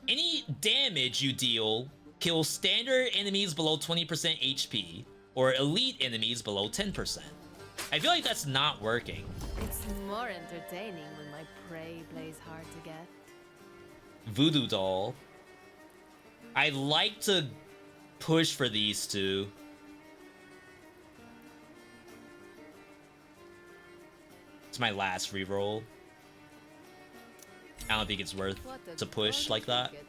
Any damage you deal kills standard enemies below 20% HP or elite enemies below 10%. I feel like that's not working. It's more entertaining when my prey plays hard to get. Voodoo Doll. I like to push for these two. It's my last reroll. I don't think it's worth What a to push good like that. trinket.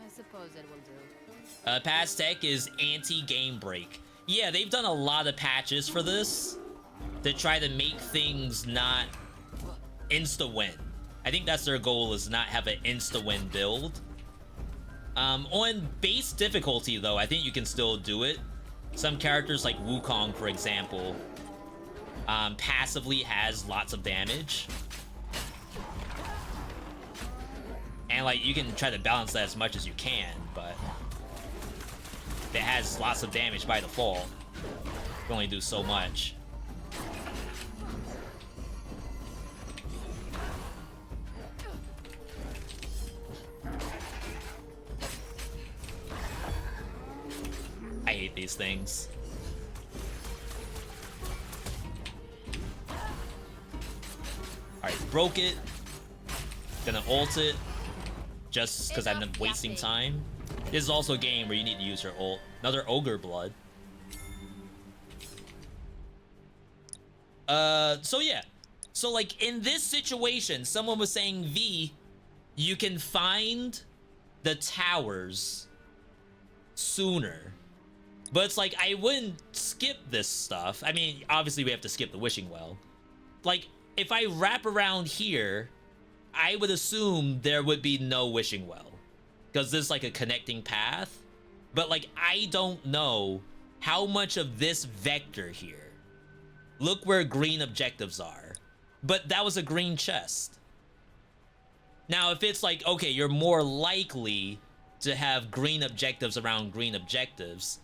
I suppose it will do. Past tech is anti-game break. Yeah, they've done a lot of patches for this to try to make things not insta-win. I think that's their goal, is not have an insta-win build. On base difficulty, though, I think you can still do it. Some characters like Wukong, for example, passively has lots of damage. And, like, you can try to balance that as much as you can, but it has lots of damage by default. You can only do so much. I hate these things. Alright, broke it. Gonna ult it. Just because I'm Enough wasting yapping. time. This is also a game where you need to use your ult. Another Ogre Blood. So yeah. So like in this situation, someone was saying, V, you can find the towers sooner. But it's like, I wouldn't skip this stuff. I mean, obviously we have to skip the Wishing Well. Like, if I wrap around here, I would assume there would be no Wishing Well. Because there's like a connecting path. But like, I don't know how much of this vector here. Look where green objectives are. But that was a green chest. Now, if it's like, okay, you're more likely to have green objectives around green objectives,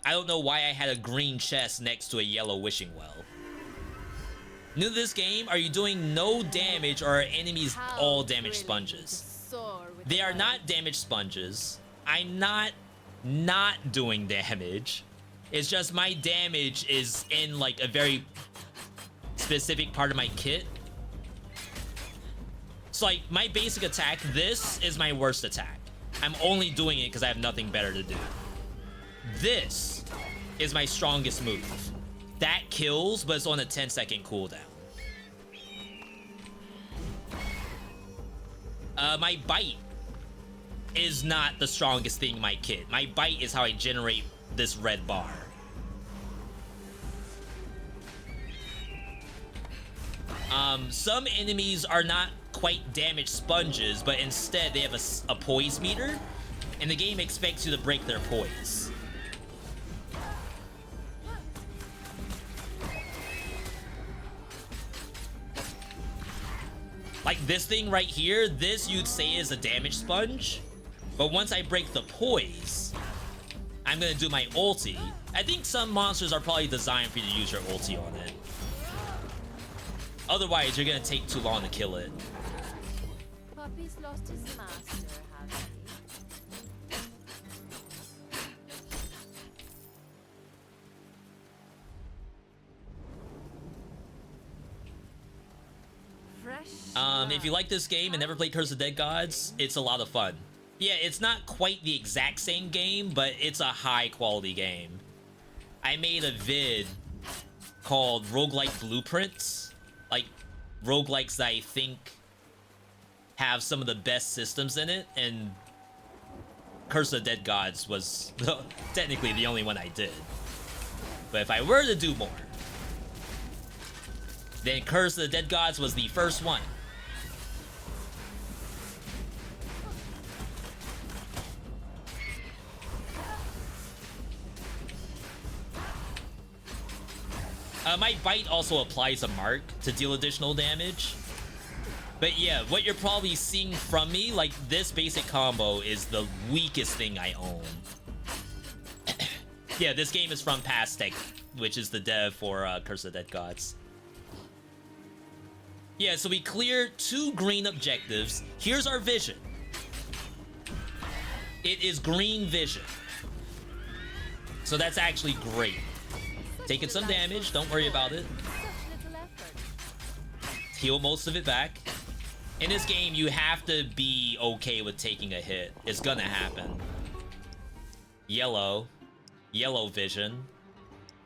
I don't know why I had a green chest next to a yellow Wishing Well. New to this game, are you doing no damage or are enemies How all damage thrilling to sponges? soar with They the are wind. not damage sponges. I'm not doing damage. It's just my damage is in like a very specific part of my kit. So like my basic attack, this is my worst attack. I'm only doing it because I have nothing better to do. This is my strongest move. That kills, but it's on a 10-second cooldown. My bite is not the strongest thing in my kit. My bite is how I generate this red bar. Some enemies are not quite damage sponges, but instead they have a poise meter, and the game expects you to break their poise. Like this thing right here, this you'd say is a damage sponge, but once I break the poise, I'm gonna do my ulti. I think some monsters are probably designed for you to use your ulti on it. Otherwise, you're gonna take too long to kill it. Puppy's lost his master, has he? Fresh. If you like this game and never played Curse of Dead Gods, it's a lot of fun. Yeah, it's not quite the exact same game, but it's a high quality game. I made a vid called Roguelike Blueprints. Like, roguelikes that I think have some of the best systems in it, and Curse of Dead Gods was technically the only one I did. But if I were to do more, then Curse of the Dead Gods was the first one. My bite also applies a mark to deal additional damage. But yeah, what you're probably seeing from me, like this basic combo is the weakest thing I own. Yeah, this game is from Pádhraic, which is the dev for Curse of the Dead Gods. Yeah, so we cleared 2 green objectives. Here's our vision. It is green vision. So that's actually great. Taking some damage, don't worry about it. Heal most of it back. In this game, you have to be okay with taking a hit. It's gonna happen. Yellow. Yellow vision.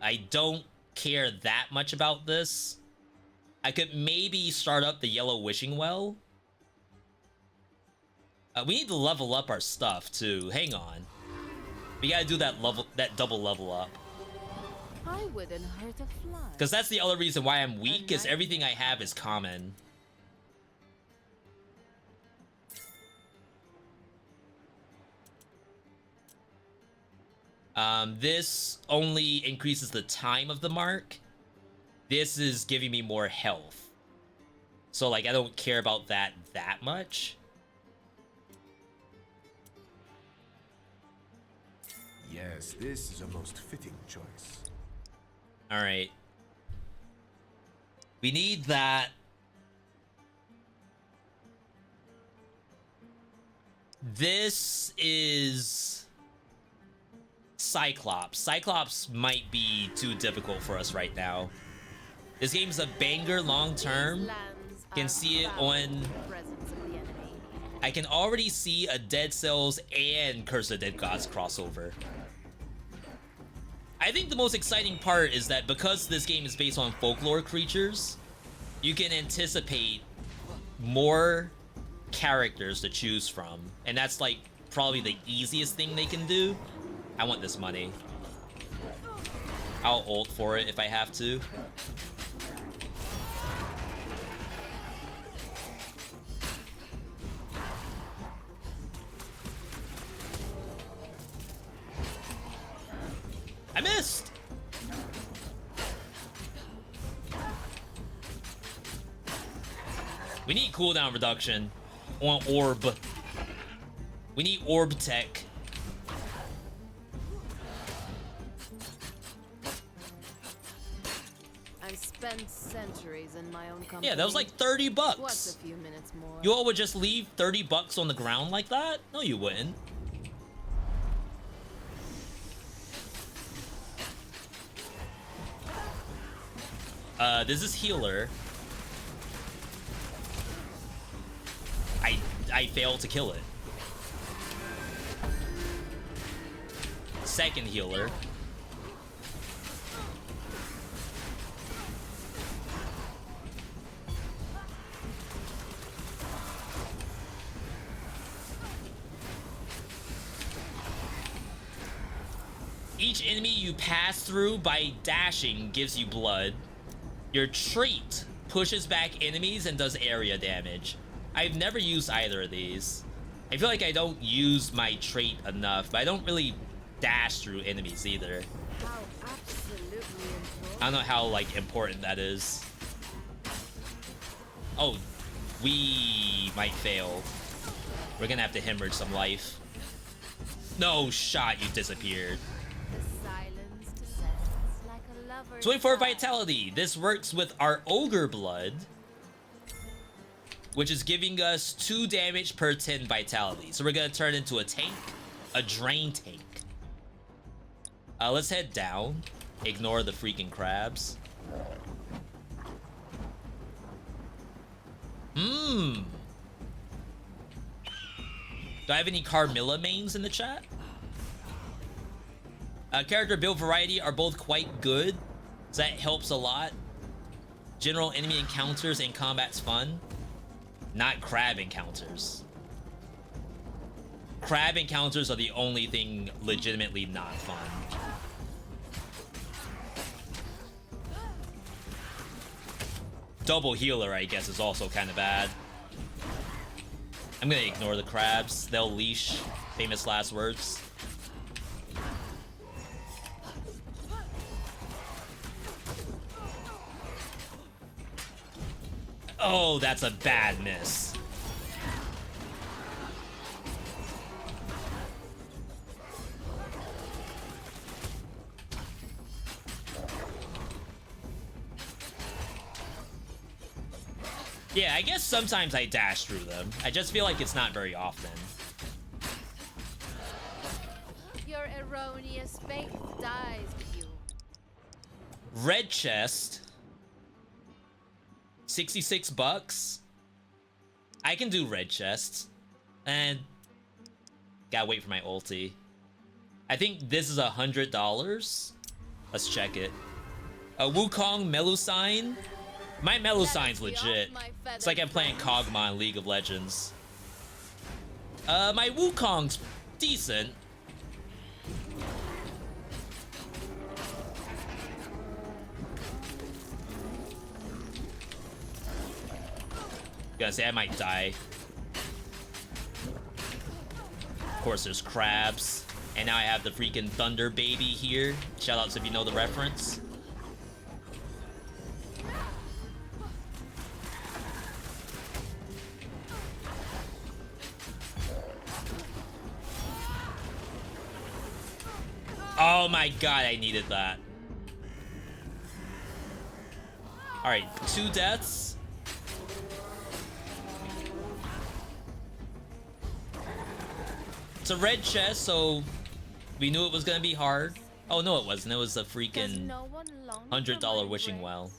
I don't care that much about this. I could maybe start up the yellow wishing well. We need to level up our stuff too. Hang on. We gotta do that double level up. I wouldn't hurt a fly. Because that's the other reason why I'm weak, is everything I have is common. This only increases the time of the mark. This is giving me more health. So, like, I don't care about that much. Yes, this is a most fitting choice. Alright. We need that. This is Cyclops. Cyclops might be too difficult for us right now. This game's a banger long term. Can see it on... I can already see a Dead Cells and Curse of Dead Gods crossover. I think the most exciting part is that because this game is based on folklore creatures, you can anticipate more characters to choose from. And that's like probably the easiest thing they can do. I want this money. I'll ult for it if I have to. I missed! We need cooldown reduction on orb. We need orb tech. I've spent centuries in my own company. Yeah, that was like 30 bucks. What's a few minutes more? You all would just leave 30 bucks on the ground like that? No, you wouldn't. This is healer. I failed to kill it. Second healer. Each enemy you pass through by dashing gives you blood. Your trait pushes back enemies and does area damage. I've never used either of these. I feel like I don't use my trait enough, but I don't really dash through enemies either. How absolutely I don't know how, like, important that is. Oh, we might fail. We're gonna have to hemorrhage some life. No shot, you disappeared. The silence descends like a lover's 24 sigh. vitality. This works with our ogre blood, which is giving us 2 damage per 10 vitality. So we're gonna turn into a tank, a drain tank. Let's head down. Ignore the freaking crabs. Do I have any Carmilla mains in the chat? Character build variety are both quite good, so that helps a lot. General enemy encounters and combat's fun. Not crab encounters. Crab encounters are the only thing legitimately not fun. Double healer, I guess, is also kind of bad. I'm gonna ignore the crabs. They'll leash. Famous last words. Oh, that's a bad miss. Yeah, I guess sometimes I dash through them. I just feel like it's not very often. Your erroneous faith dies with you. Red chest. 66 bucks. I can do red chests. And gotta wait for my ulti. I think this is $100. Let's check it. A Wukong Melusine. My Melusine's legit. It's like I'm playing Kog'Maw in League of Legends. My Wukong's decent. Gotta say, I might die. Of course, there's crabs. And now I have the freaking Thunder Baby here. Shoutouts if you know the reference. Oh my god, I needed that. Alright, 2 deaths. It's a red chest, so we knew it was gonna be hard. Oh no, it wasn't. It was a freaking $100 wishing well.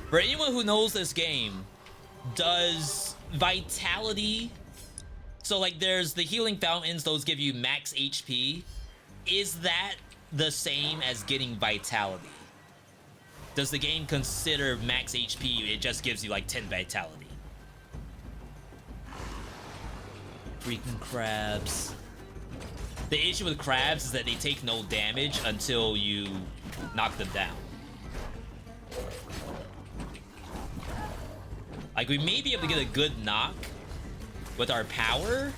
For anyone who knows this game, does vitality... So, like, there's the healing fountains, those give you max HP. Is that the same as getting vitality? Does the game consider max HP, it just gives you, like, 10 vitality? Freaking crabs. The issue with crabs is that they take no damage until you knock them down. Like, we may be able to get a good knock with our power,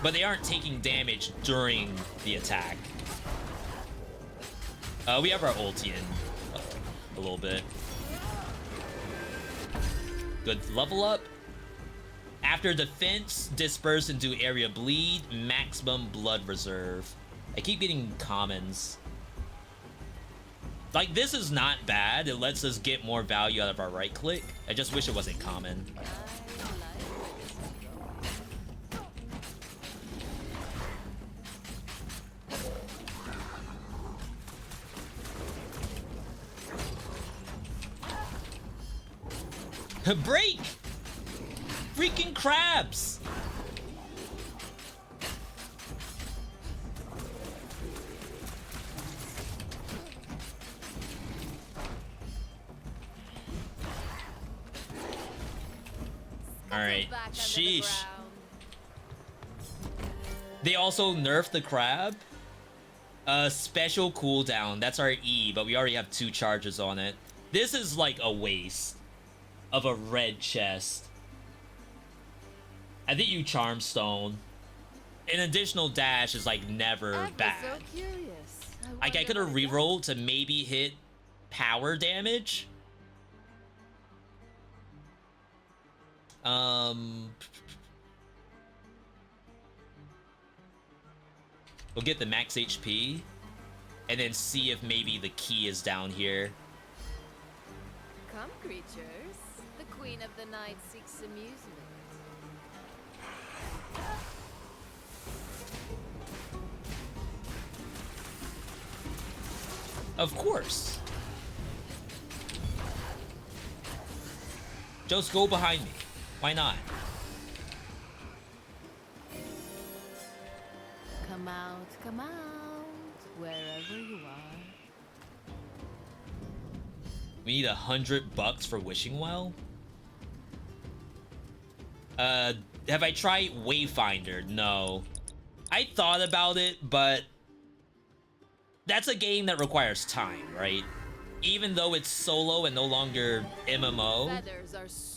but they aren't taking damage during the attack. We have our ulti in a little bit. Good level up. After defense, disperse and do area bleed, maximum blood reserve. I keep getting commons. Like, this is not bad. It lets us get more value out of our right click. I just wish it wasn't common. Break! Freaking crabs! Alright, sheesh. They also nerfed the crab? Special cooldown. That's our E, but we already have 2 charges on it. This is like a waste of a red chest. I think you Charm Stone. An additional dash is like never bad. So curious. Like I could have rerolled to maybe hit power damage. We'll get the max HP and then see if maybe the key is down here. Come, creatures. The queen of the night seeks amusement. Of course. Just go behind me. Why not? Come out, wherever you are. We need $100 for Wishing Well. Have I tried Wayfinder? No. I thought about it, but that's a game that requires time, right? Even though it's solo and no longer MMO,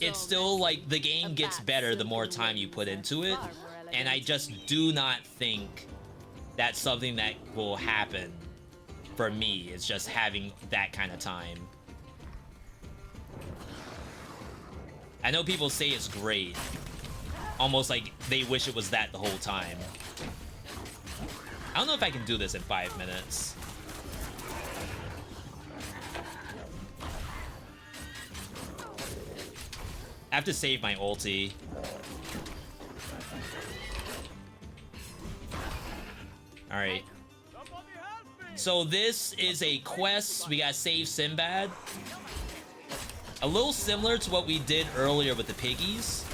it's still like the game gets better the more time you put into it. And I just do not think that's something that will happen for me. It's just having that kind of time. I know people say it's great. Almost like they wish it was that the whole time. I don't know if I can do this in 5 minutes. I have to save my ulti. Alright. So this is a quest. We gotta save Sinbad. A little similar to what we did earlier with the piggies.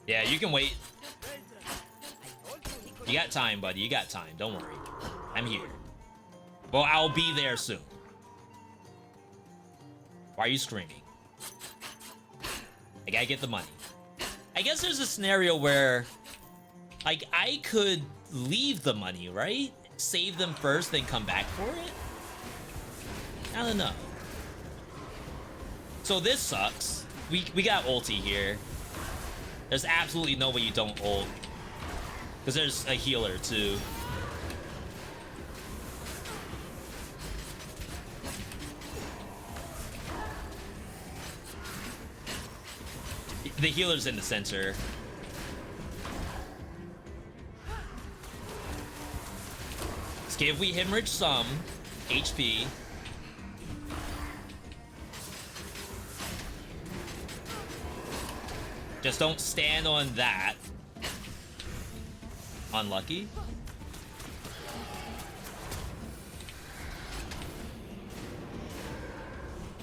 Yeah, you can wait. You got time, buddy. You got time. Don't worry. I'm here. Well, I'll be there soon. Why are you screaming? I gotta get the money. I guess there's a scenario where, like, I could leave the money, right? Save them first, then come back for it? I don't know. So this sucks. We got ulti here. There's absolutely no way you don't ult. Because there's a healer, too. The healer's in the center. Let's give we hemorrhage some HP. Just don't stand on that. Unlucky.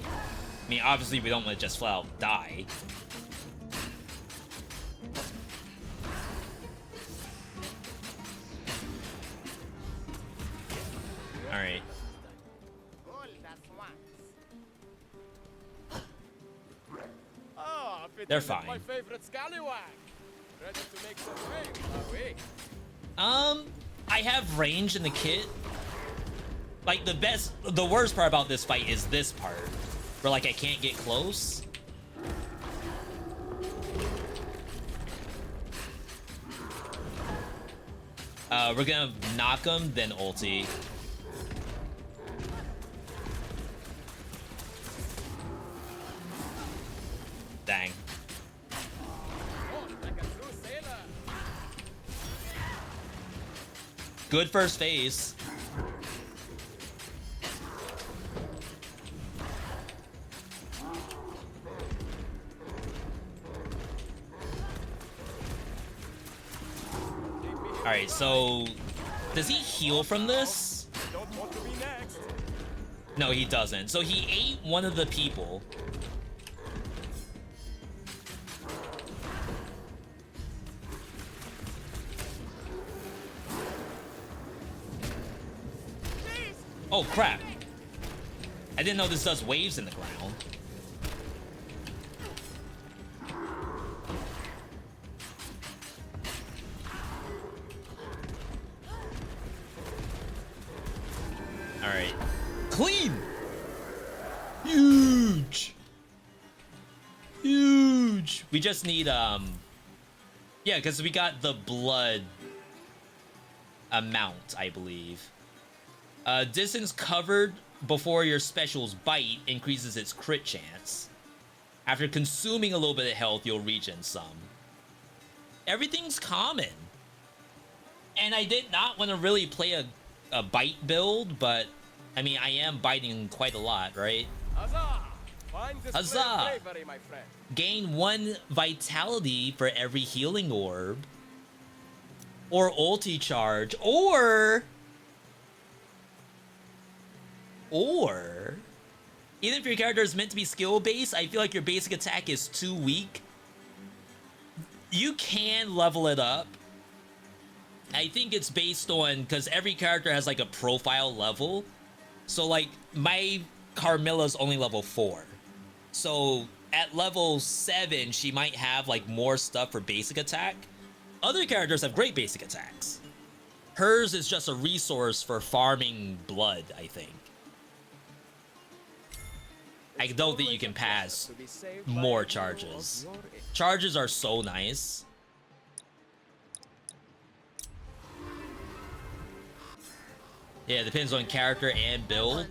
I mean, obviously we don't want to just flat out die. Alright. They're fine. My favorite scallywag. Ready to make some waves, are we? I have range in the kit. Like the worst part about this fight is this part, where like I can't get close. We're gonna knock him, then ulti. Dang. Good first phase. Alright, so does he heal from this? No, he doesn't. So he ate one of the people. Oh, crap. I didn't know this does waves in the ground. Alright. Clean! Huge! Huge! We just need, yeah, because we got the blood amount, I believe. Distance covered before your special's bite increases its crit chance. After consuming a little bit of health, you'll regen some. Everything's common. And I did not want to really play a bite build, but I mean, I am biting quite a lot, right? Huzzah! Fine display of Huzzah! bravery, my friend. Gain 1 vitality for every healing orb. Or ulti charge. Or even if your character is meant to be skill based, I feel like your basic attack is too weak. You can level it up. I think it's based on, because every character has like a profile level. So like my Carmilla's only level 4. So at level 7, she might have like more stuff for basic attack. Other characters have great basic attacks. Hers is just a resource for farming blood, I think. I don't think you can pass more charges. Charges are so nice. Yeah, it depends on character and build.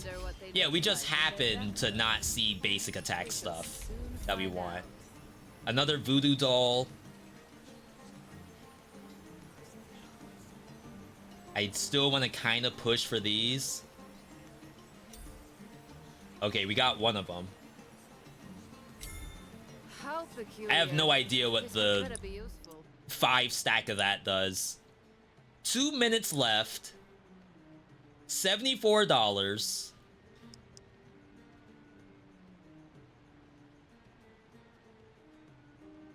Yeah, we just happen to not see basic attack stuff that we want. Another voodoo doll. I still want to kind of push for these. Okay, we got one of them. I have no idea what the 5 stack of that does. 2 minutes left. $74.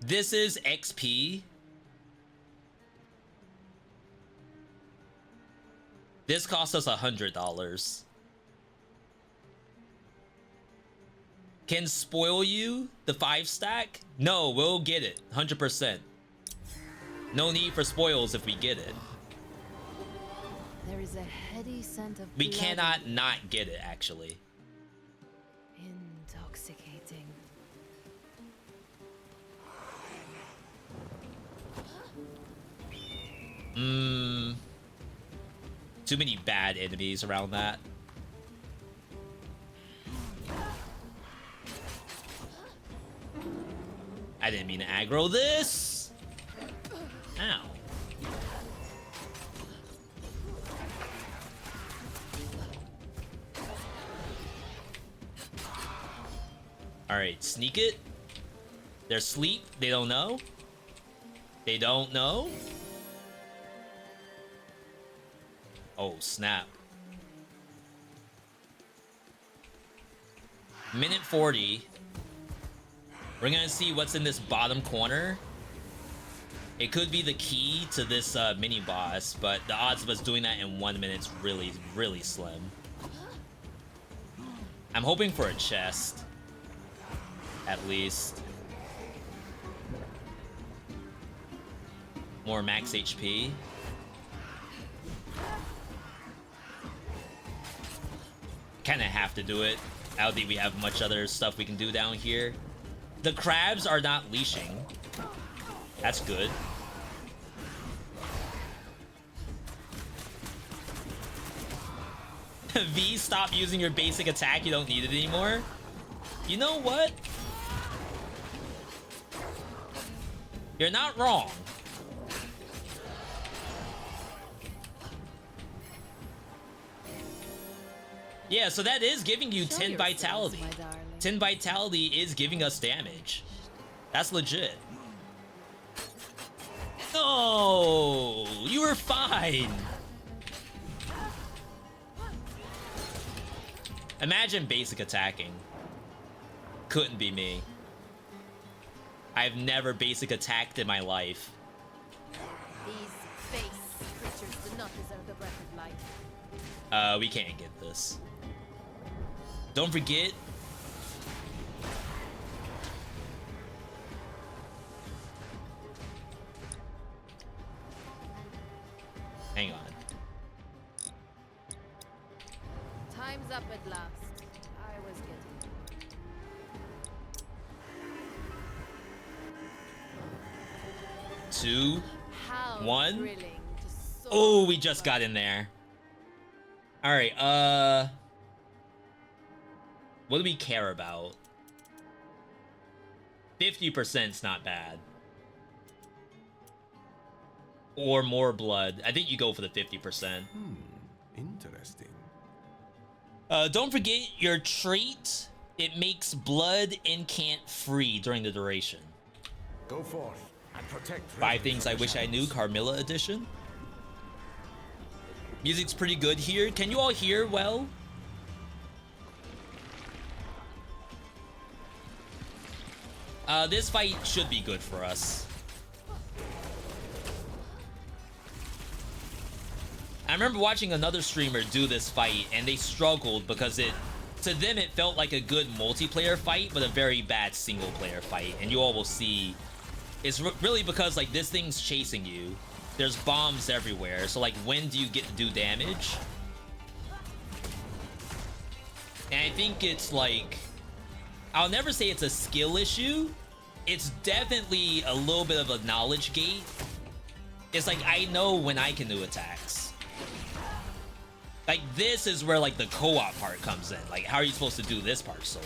This is XP. This cost us $100. Can spoil you the 5 stack? No, we'll get it 100%. No need for spoils if we get it. There is a heady scent of We blood. cannot not get it, actually. Intoxicating. Too many bad enemies around that. I didn't mean to aggro this. Ow. Alright, sneak it. They're asleep. They don't know. They don't know. Oh, snap. Minute 40. We're gonna see what's in this bottom corner. It could be the key to this mini boss, but the odds of us doing that in 1 minute is really, really slim. I'm hoping for a chest. At least. More max HP. Kinda have to do it. I don't think we have much other stuff we can do down here. The crabs are not leashing. That's good. V, stop using your basic attack. You don't need it anymore. You know what? You're not wrong. Yeah, so that is giving you 10 vitality. 10 vitality is giving us damage. That's legit. No, you were fine. Imagine basic attacking. Couldn't be me. I've never basic attacked in my life. These base creatures do not deserve the breath of life. We can't get this. Don't forget. Hang on. Time's up at last. I was getting 2, how 1. thrilling to soar Oh, we just got in there. All right. What do we care about? 50%'s not bad. Or more blood. I think you go for the 50%. Interesting. Don't forget your trait. It makes blood incant free during the duration. Go forth and protect. 5 things I wish I knew, Carmilla edition. Music's pretty good here. Can you all hear well? This fight should be good for us. I remember watching another streamer do this fight, and they struggled because to them it felt like a good multiplayer fight, but a very bad single player fight. And you all will see, it's really because like this thing's chasing you. There's bombs everywhere, so like when do you get to do damage? And I think it's like, I'll never say it's a skill issue. It's definitely a little bit of a knowledge gate. It's like I know when I can do attacks. Like this is where like the co-op part comes in. Like how are you supposed to do this part solo?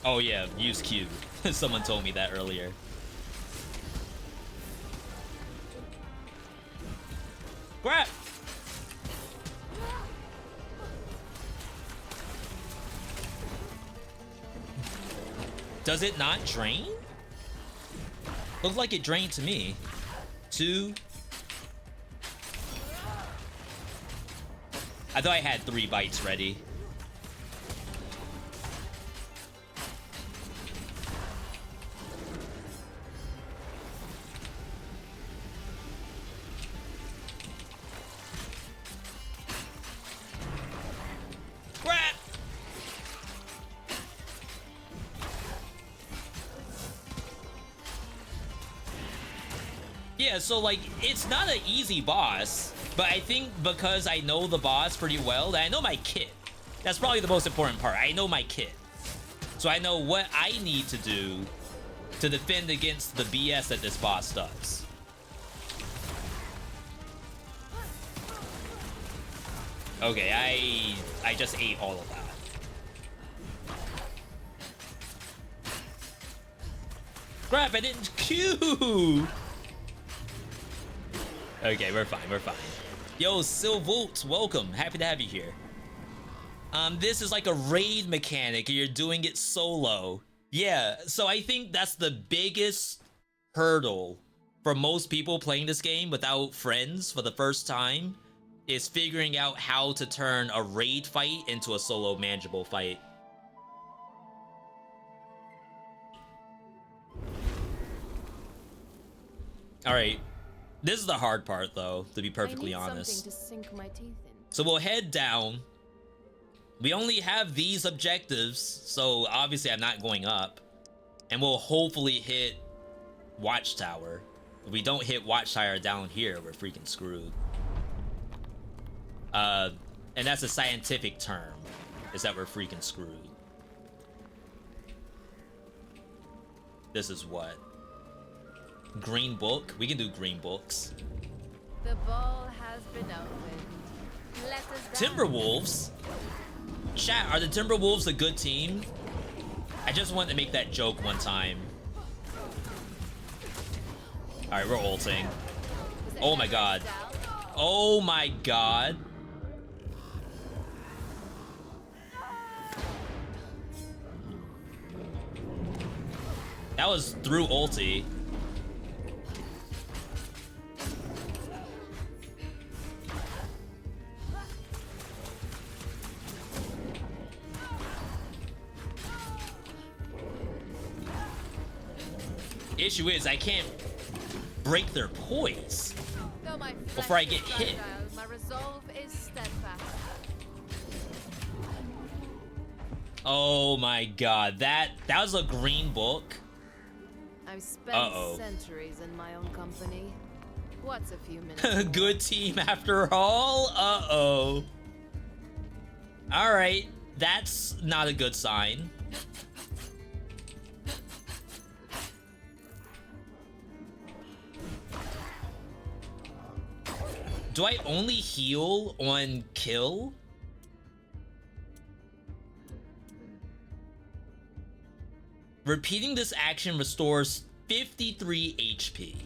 Oh yeah, use Q. Someone told me that earlier. Crap! Does it not drain? Looks like it drained to me. 2. I thought I had 3 bites ready. Crap! Yeah, so like it's not an easy boss, but I think because I know the boss pretty well, I know my kit. That's probably the most important part. I know my kit. So I know what I need to do to defend against the BS that this boss does. Okay, I just ate all of that. Crap, I didn't Q! Okay, we're fine, we're fine. Yo, Silvolt, welcome. Happy to have you here. This is like a raid mechanic, and you're doing it solo. Yeah, so I think that's the biggest hurdle for most people playing this game without friends for the first time, is figuring out how to turn a raid fight into a solo manageable fight. All right. This is the hard part, though, to be perfectly honest. Something to sink my teeth in. So we'll head down. We only have these objectives, so obviously I'm not going up. And we'll hopefully hit Watchtower. If we don't hit Watchtower down here, we're freaking screwed. And that's a scientific term, is that we're freaking screwed. This is what? Green book? We can do green books. The ball has been opened. Let us down. Timberwolves? Chat, are the Timberwolves a good team? I just wanted to make that joke one time. Alright, we're ulting. Oh my god. Oh my god. That was through ulti. Issue is I can't break their poise Though my before I flesh get is hit. fragile, my resolve is steadfast. Oh my god, that was a green book. I've spent centuries in my own company. What's a few minutes? Good team after all. Uh-oh. All right, that's not a good sign. Do I only heal on kill? Repeating this action restores 53 HP.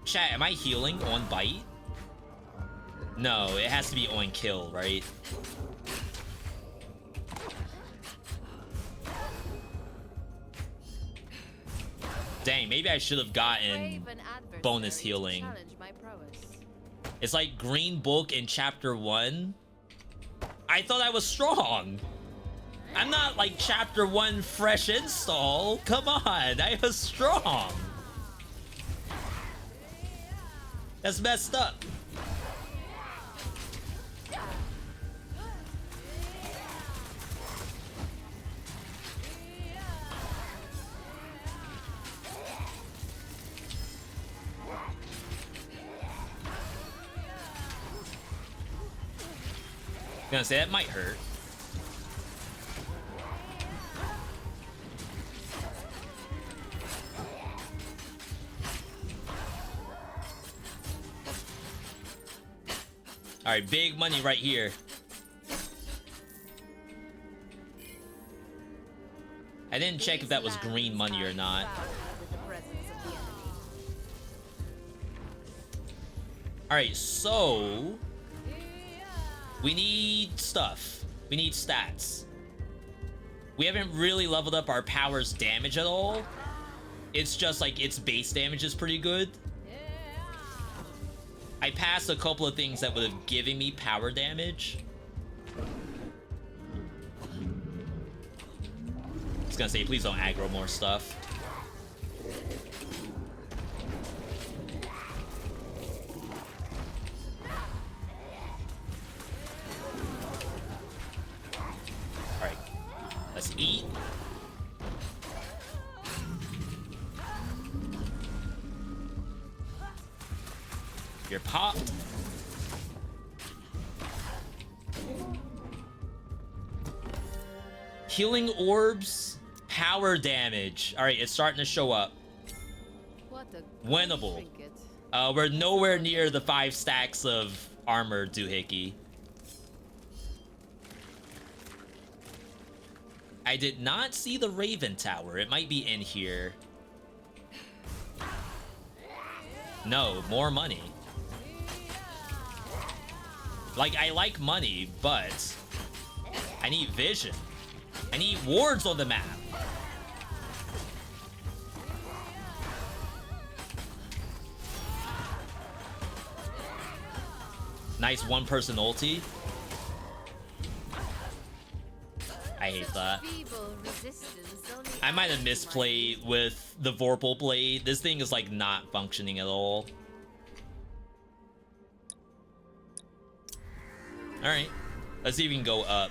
Chat, am I healing on bite? No, it has to be on kill, right? Dang, maybe I should have gotten bonus healing. It's like Green Book in Chapter 1. I thought I was strong. I'm not like Chapter 1 fresh install. Come on, I was strong. That's messed up. Gonna say that might hurt. All right, big money right here. I didn't check if that was green money or not. All right, so we need stuff. We need stats. We haven't really leveled up our power's damage at all. It's just like its base damage is pretty good. I passed a couple of things that would have given me power damage. I was gonna say, please don't aggro more stuff. Alright, let's eat. You're popped. Healing orbs, power damage. All right, it's starting to show up. What a Winnable. trinket. We're nowhere near the 5 stacks of armor doohickey. I did not see the Raven Tower. It might be in here. No, more money. Like, I like money, but I need vision. I need wards on the map. Nice one-person ulti. I hate that. I might have misplayed with the Vorpal blade. This thing is like not functioning at all. Alright, let's see if we can go up.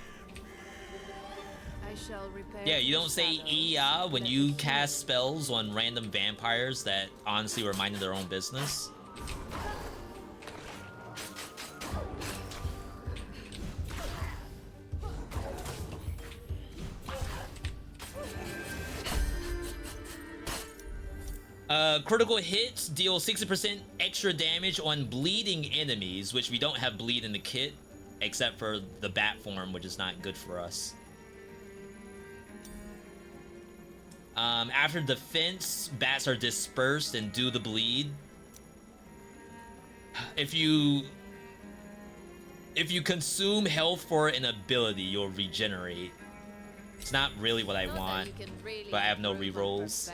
Yeah, you don't say "iya" when you cast spells on random vampires that honestly were minding their own business. Critical hits deal 60% extra damage on bleeding enemies, which we don't have bleed in the kit, except for the bat form, which is not good for us. After defense, bats are dispersed and do the bleed. If you consume health for an ability, you'll regenerate. It's not really what I want, but I have no rerolls.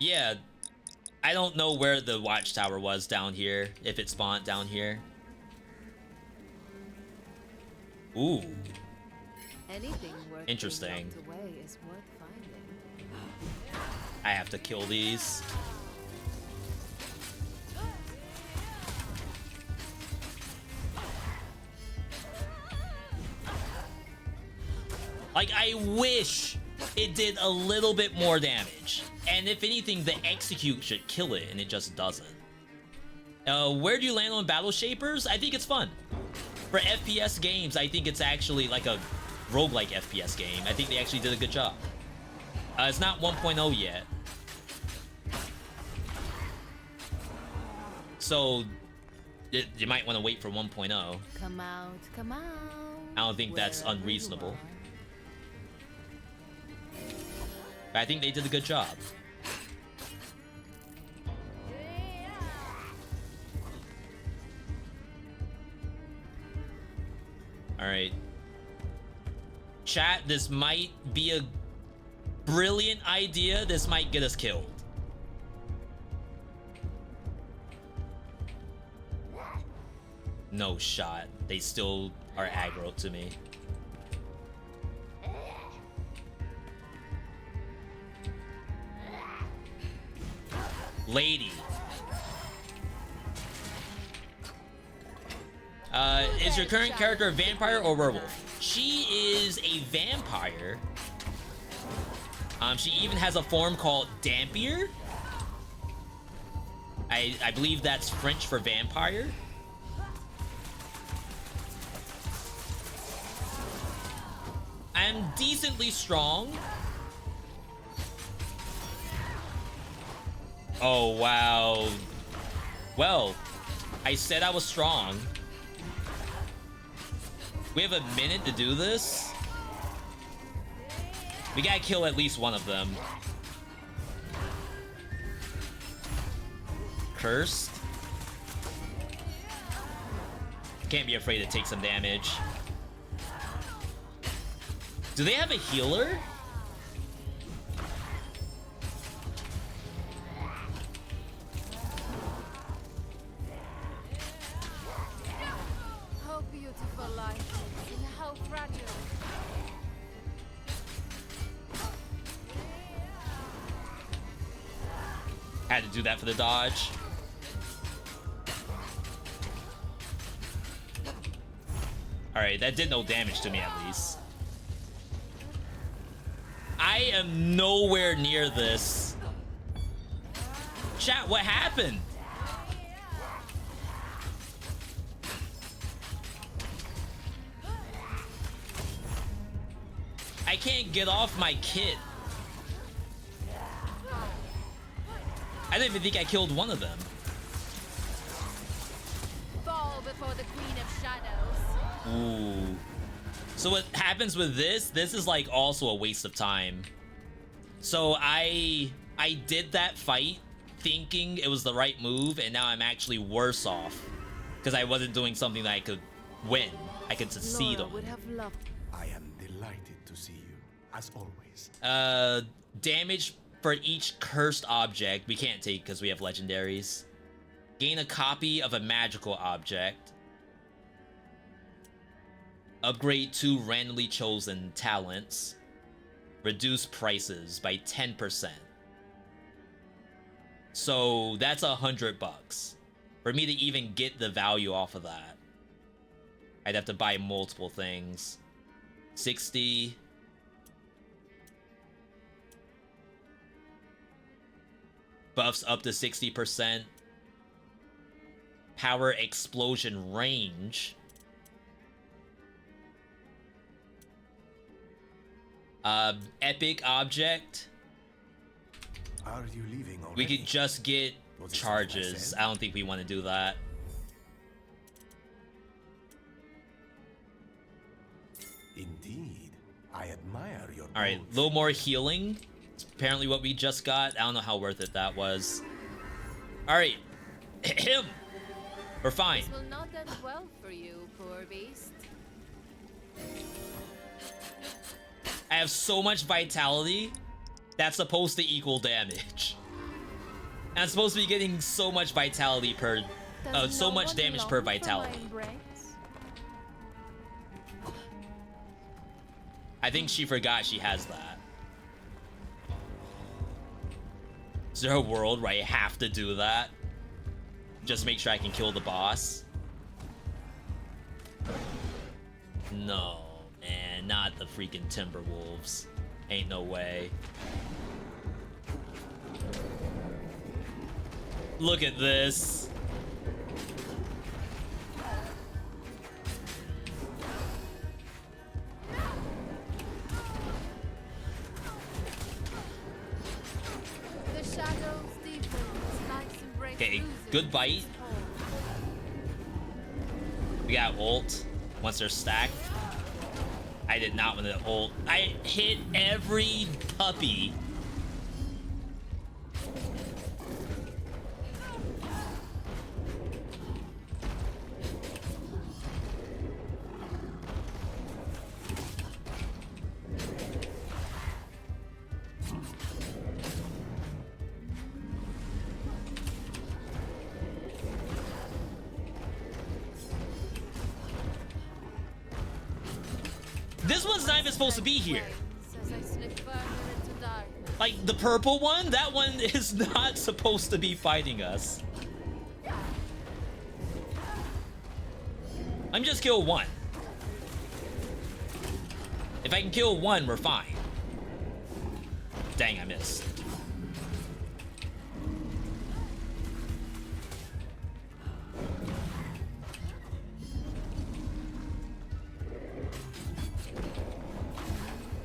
Yeah, I don't know where the watchtower was down here, if it spawned down here. Ooh. Anything worth Interesting. being locked away is worth finding. I have to kill these. Like, I wish it did a little bit more damage. And if anything, the execute should kill it, and it just doesn't. Where do you land on Battle Shapers? I think it's fun. For FPS games, I think it's actually like a roguelike FPS game. I think they actually did a good job. It's not 1.0 yet. So, you might want to wait for 1.0. Come out, come out. I don't think that's wherever you unreasonable. are. But I think they did a good job. Alright. Chat, this might be a brilliant idea. This might get us killed. No shot. They still are aggro to me. Lady. Is your current character a vampire or werewolf? She is a vampire. She even has a form called Dampier. I believe that's French for vampire. I'm decently strong. Oh, wow. Well, I said I was strong. We have a minute to do this. We gotta kill at least one of them. Cursed. Can't be afraid to take some damage. Do they have a healer? How beautiful life is and how fragile. Had to do that for the dodge. Alright, that did no damage to me at least. I am nowhere near this. Chat, what happened? I can't get off my kit. I didn't even think I killed one of them. Fall before the Queen of Shadows. Ooh. So what happens with this is like also a waste of time. So I did that fight thinking it was the right move, and now I'm actually worse off because I wasn't doing something that I could win. I could succeed Laura on. would have loved. I am delighted to see you, as always. Damage for each cursed object we can't take because we have legendaries. Gain a copy of a magical object. Upgrade 2 randomly chosen talents. Reduce prices by 10%. So that's $100. For me to even get the value off of that, I'd have to buy multiple things. 60. Buffs up to 60%. Power explosion range. Epic object. Are you leaving already? We could just get Was it something I charges. said? I don't think we want to do that. Indeed. I admire your Alright, a boldness. little more healing. It's apparently what we just got. I don't know how worth it that was. Alright. Him! We're fine. This will not end well for you, poor beast. I have so much vitality. That's supposed to equal damage. And I'm supposed to be getting so much vitality per... Does so no much one damage long per for my vitality. embrace? I think she forgot she has that. Is there a world where I have to do that? Just make sure I can kill the boss? No, man, not the freaking Timberwolves. Ain't no way. Look at this. The shadows deepen, lights embrace Okay, losers. good bite. We got ult once they're stacked. I did not want to ult. I hit every puppy. This one's not even supposed to be here. As I slip further into darkness. Like, the purple one, that one is not supposed to be fighting us. Let me just kill one. If I can kill one, we're fine. Dang, I missed.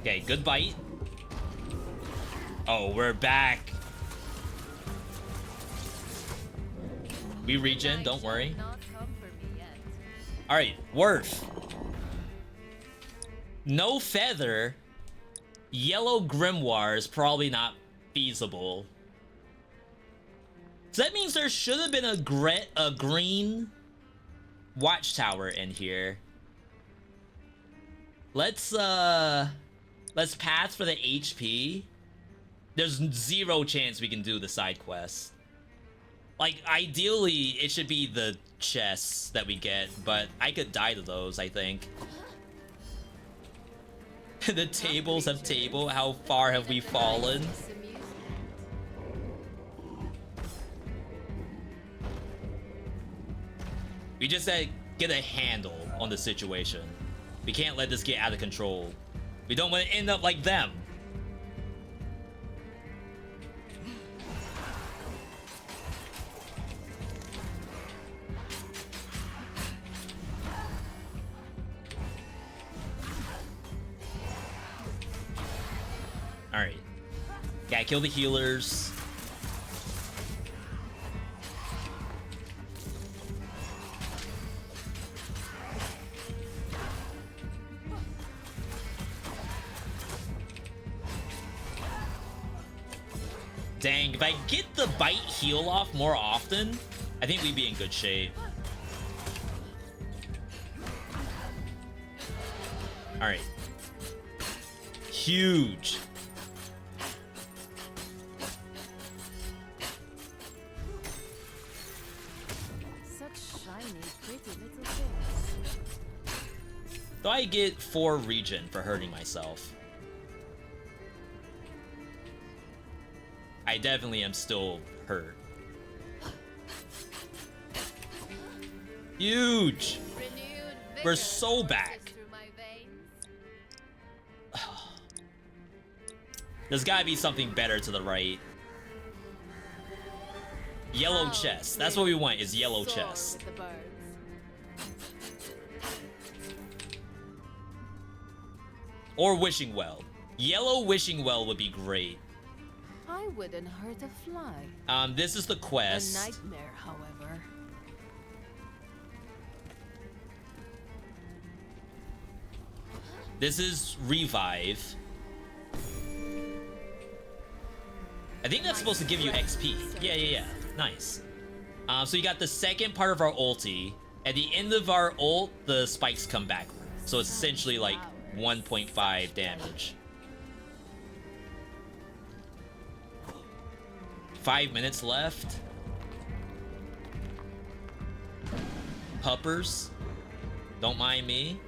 Okay, good bite. Oh, we're back. We regen, don't worry. Not come for me yet. Alright, worth. No feather. Yellow grimoire is probably not feasible. So that means there should have been a green watchtower in here. Let's path for the HP. There's zero chance we can do the side quest. Like, ideally, it should be the chests that we get, but I could die to those, I think. The tables have table. How far have we fallen? It's amusement. We just gotta get a handle on the situation. We can't let this get out of control. We don't want to end up like them. Alright. Gotta kill the healers. Dang, if I get the bite heal off more often, I think we'd be in good shape. Alright. Huge. Such shiny, pretty little things. So I get 4 regen for hurting myself. I definitely am still hurt. Huge! Renewed We're vigor so courses back. through my veins. There's gotta be something better to the right. Yellow Oh, chest. That's what we want, is yellow Soar chest. with the birds. Or wishing well. Yellow wishing well would be great. I wouldn't hurt a fly. This is the A quest. nightmare, however. This is revive. I think that's supposed to give you XP. Yeah. Nice. So you got the second part of our ulti. At the end of our ult, the spikes come back. So it's essentially like 1.5 damage. 5 minutes left. Puppers. Don't mind me.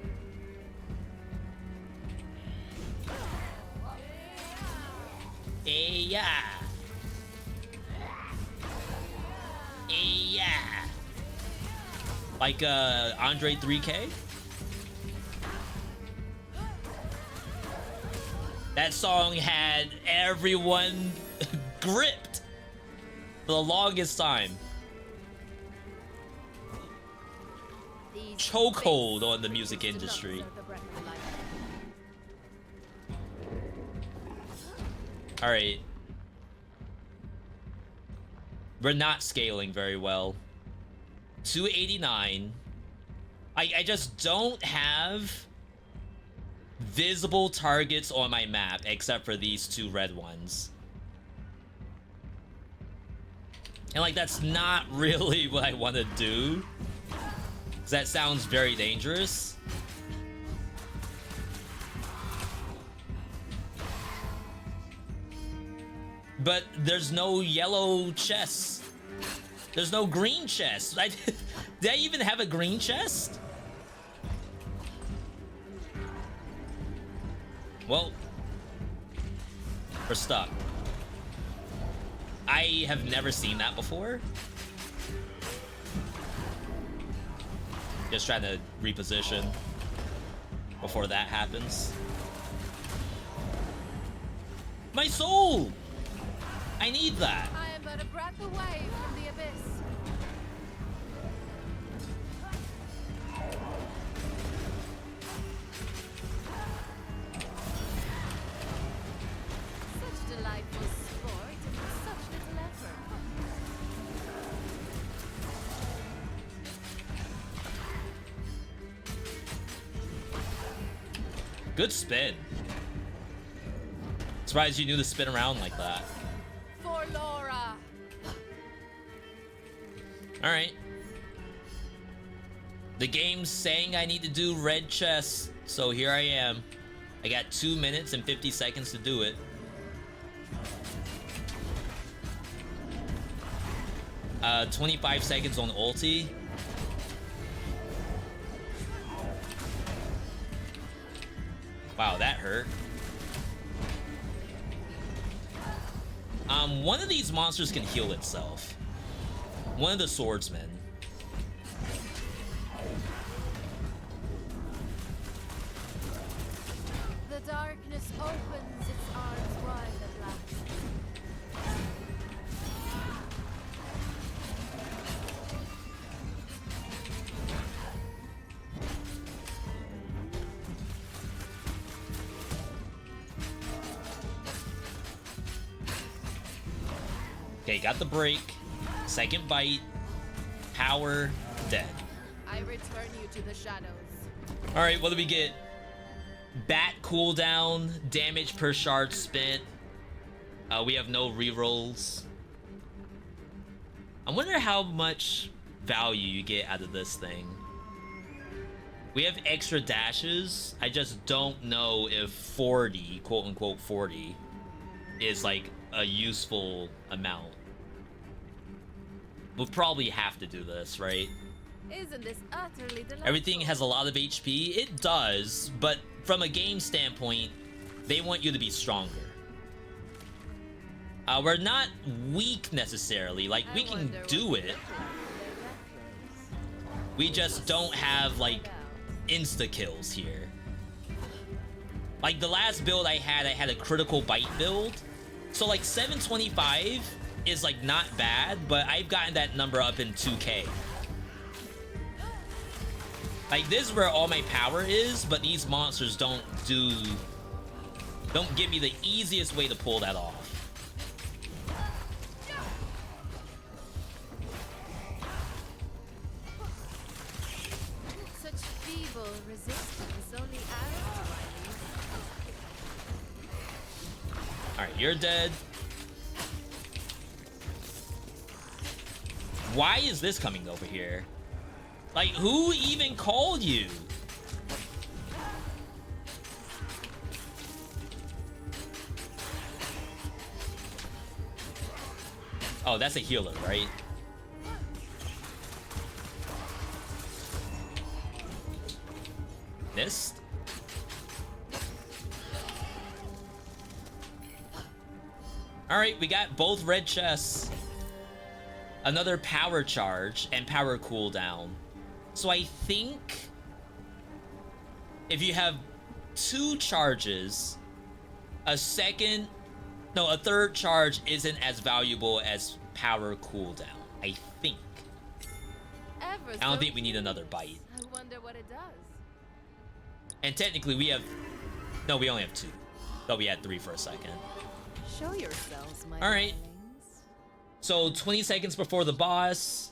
Yeah. Yeah. Like Andre 3K? That song had everyone gripped for the longest time. Chokehold on the music industry. Alright. We're not scaling very well. 289. I just don't have visible targets on my map except for these two red ones. And like, that's not really what I want to do. 'Cause that sounds very dangerous. But there's no yellow chest. There's no green chest. Did I even have a green chest? Well, we're stuck. I have never seen that before. Just trying to reposition before that happens. My soul! I need that. I am but a breath away from the abyss. Such delightful sport and such little effort. Good spin. Surprised you knew to spin around like that. For Laura. Alright. The game's saying I need to do red chest, so here I am. I got 2 minutes and 50 seconds to do it. 25 seconds on ulti. Wow, that hurt. One of these monsters can heal itself. One of the swordsmen. The darkness opens its arms wide at last. Okay, got the break. Second bite. Power. Dead. I return you to the shadows. Alright, what do we get? Bat cooldown. Damage per shard spent. We have no rerolls. I wonder how much value you get out of this thing. We have extra dashes. I just don't know if 40, quote unquote 40, is like a useful amount. We'll probably have to do this, right? Isn't this utterly delightful? Everything has a lot of HP. It does, but from a game standpoint, they want you to be stronger. We're not weak necessarily. Like, we can do it. We just don't have, like, insta-kills here. Like, the last build I had a critical bite build. So, like, 725 is, like, not bad, but I've gotten that number up in 2K. Like, this is where all my power is, but these monsters don't give me the easiest way to pull that off. Such feeble resistance only adds to my Alright, you're dead. Why is this coming over here? Like, who even called you? Oh, that's a healer, right? Missed? Alright, we got both red chests. Another power charge and power cooldown. So I think if you have 2 charges, a third charge isn't as valuable as power cooldown. I think. I don't think we need another bite. I wonder what it does. And technically we have... No, we only have 2. Thought we had 3 for a second. Show yourselves, my Alright. darlings. So 20 seconds before the boss.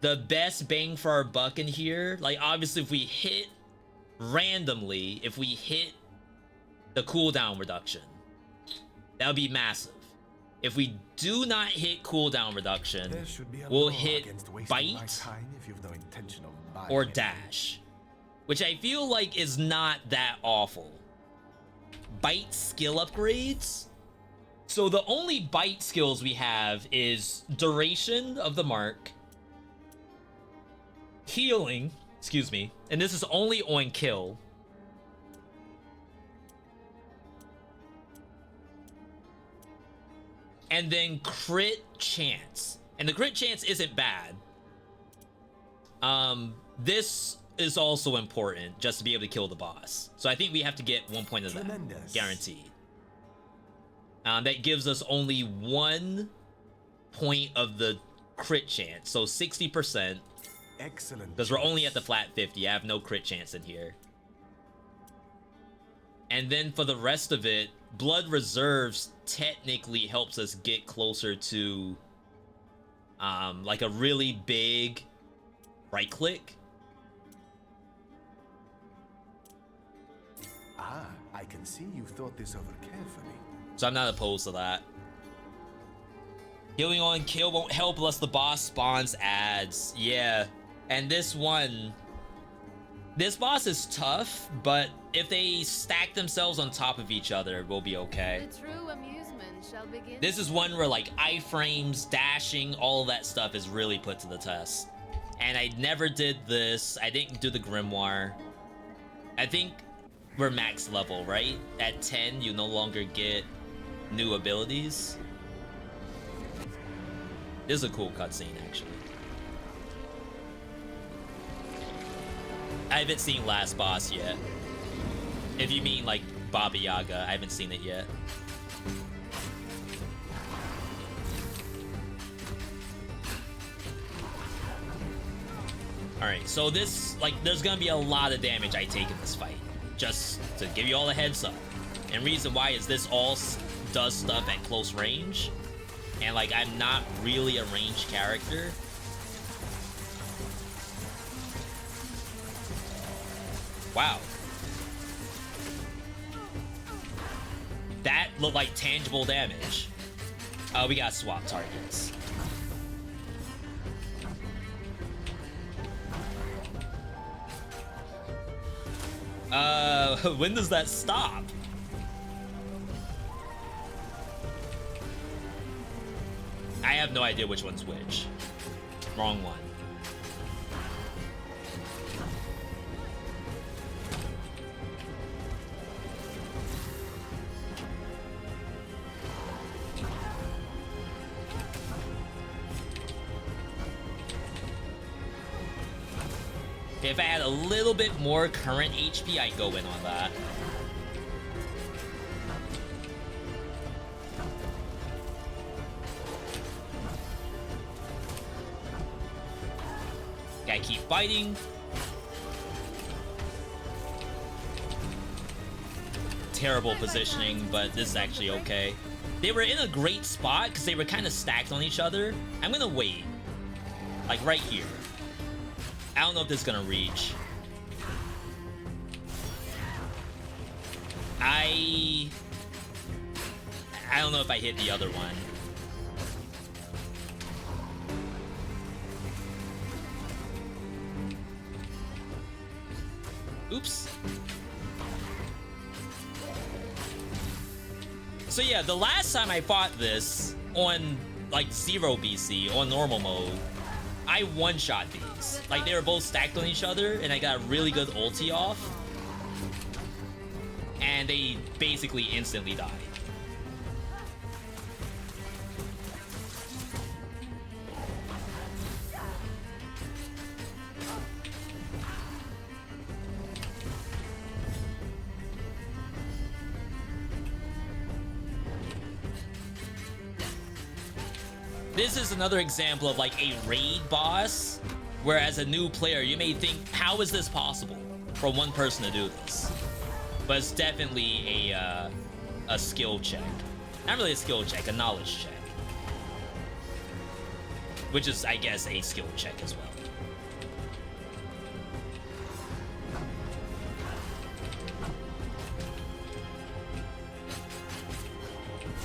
The best bang for our buck in here. Like, obviously, if we hit randomly, if we hit the cooldown reduction, that would be massive. If we do not hit cooldown reduction, There should be a we'll law hit against wasting my bite time if you've no intention of buying or it. dash, which I feel like is not that awful. Bite skill upgrades. So the only bite skills we have is duration of the mark, healing, excuse me, and this is only on kill. And then crit chance. And the crit chance isn't bad. This is also important just to be able to kill the boss. So I think we have to get 1 point of that. Tremendous. Guaranteed. That gives us only 1 point of the crit chance. So 60%. Excellent. Because we're only at the flat 50. I have no crit chance in here. And then for the rest of it, Blood Reserves technically helps us get closer to like a really big right click. Ah, I can see you've thought this over carefully. So I'm not opposed to that. Healing on kill won't help unless the boss spawns ads. Yeah. And this boss is tough, but if they stack themselves on top of each other, we'll be okay. The true amusement shall begin. This is one where like iframes, dashing, all of that stuff is really put to the test. And I never did this. I didn't do the Grimoire. I think we're max level, right? At 10, you no longer get new abilities. This is a cool cutscene, actually. I haven't seen Last Boss yet. If you mean like Baba Yaga, I haven't seen it yet. Alright, so this, like, there's gonna be a lot of damage I take in this fight. Just to give you all a heads up. And reason why is this all does stuff at close range. And, like, I'm not really a ranged character. Wow. That looked like tangible damage. We gotta swap targets. When does that stop? I have no idea which one's which. Wrong one. If I had a little bit more current HP, I'd go in on that. Gotta keep fighting. Terrible positioning, but this is actually okay. They were in a great spot because they were kind of stacked on each other. I'm gonna wait. Like right here. I don't know if this is gonna reach. I don't know if I hit the other one. Oops. So yeah, the last time I fought this on like 0 BC, on normal mode, I one-shot these. Like, they were both stacked on each other, and I got a really good ulti off. And they basically instantly died. This is another example of like a raid boss, where as a new player, you may think, how is this possible for one person to do this? But it's definitely a skill check. Not really a skill check, a knowledge check. Which is, I guess, a skill check as well.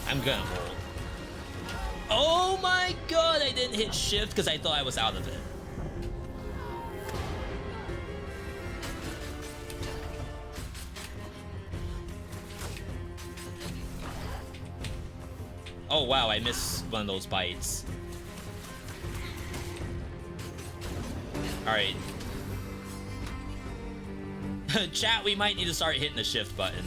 I'm gonna hold. Oh my god, I didn't hit shift because I thought I was out of it. Oh wow, I missed one of those bites. Alright. Chat, we might need to start hitting the shift button.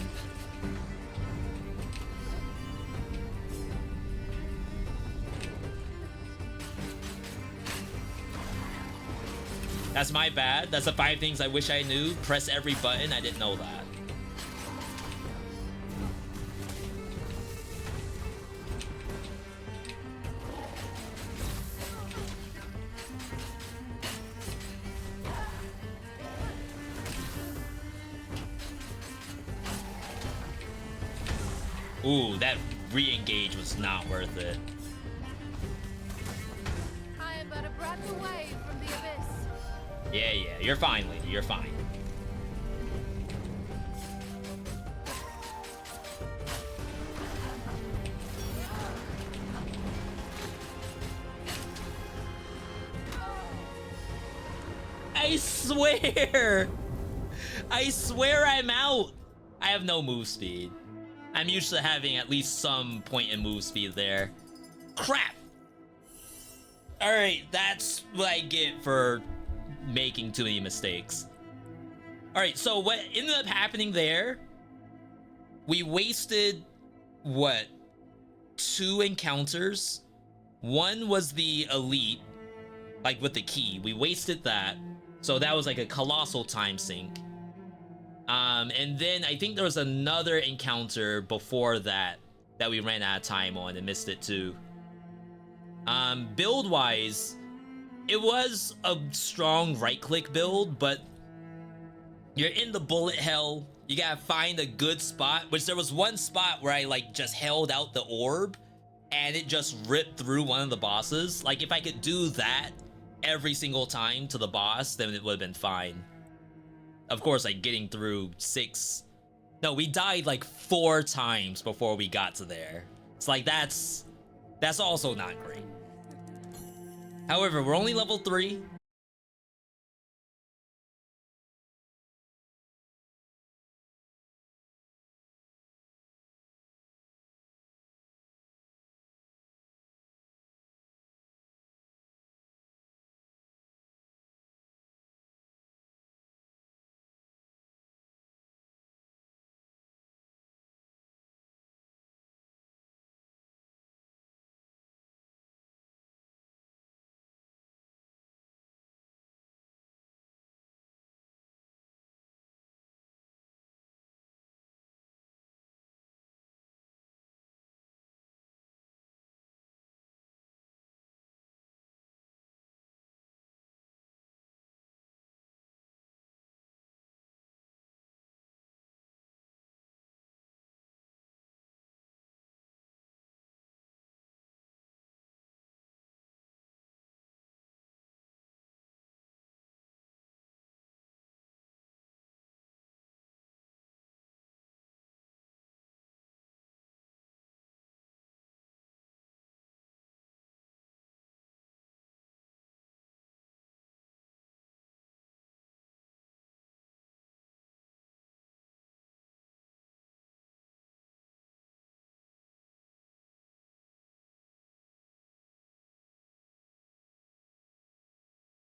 That's my bad. That's the 5 things I wish I knew. Press every button. I didn't know that. Ooh, that re-engage was not worth it. I am but a breath away from the abyss. Yeah, you're fine, lady. You're fine. I swear! I swear I'm out! I have no move speed. I'm used to having at least some point in move speed there. Crap! Alright, that's what I get for making too many mistakes. Alright, so what ended up happening there, we wasted, what, 2 encounters? One was the elite, like with the key. We wasted that. So that was like a colossal time sink. And then I think there was another encounter before that that we ran out of time on and missed it too. Build-wise, it was a strong right-click build, but you're in the bullet hell. You gotta find a good spot, which there was one spot where I like just held out the orb and it just ripped through one of the bosses. Like if I could do that every single time to the boss, then it would have been fine. Of course, like getting through 6. No, we died like 4 times before we got to there. It's like that's also not great. However, we're only level 3.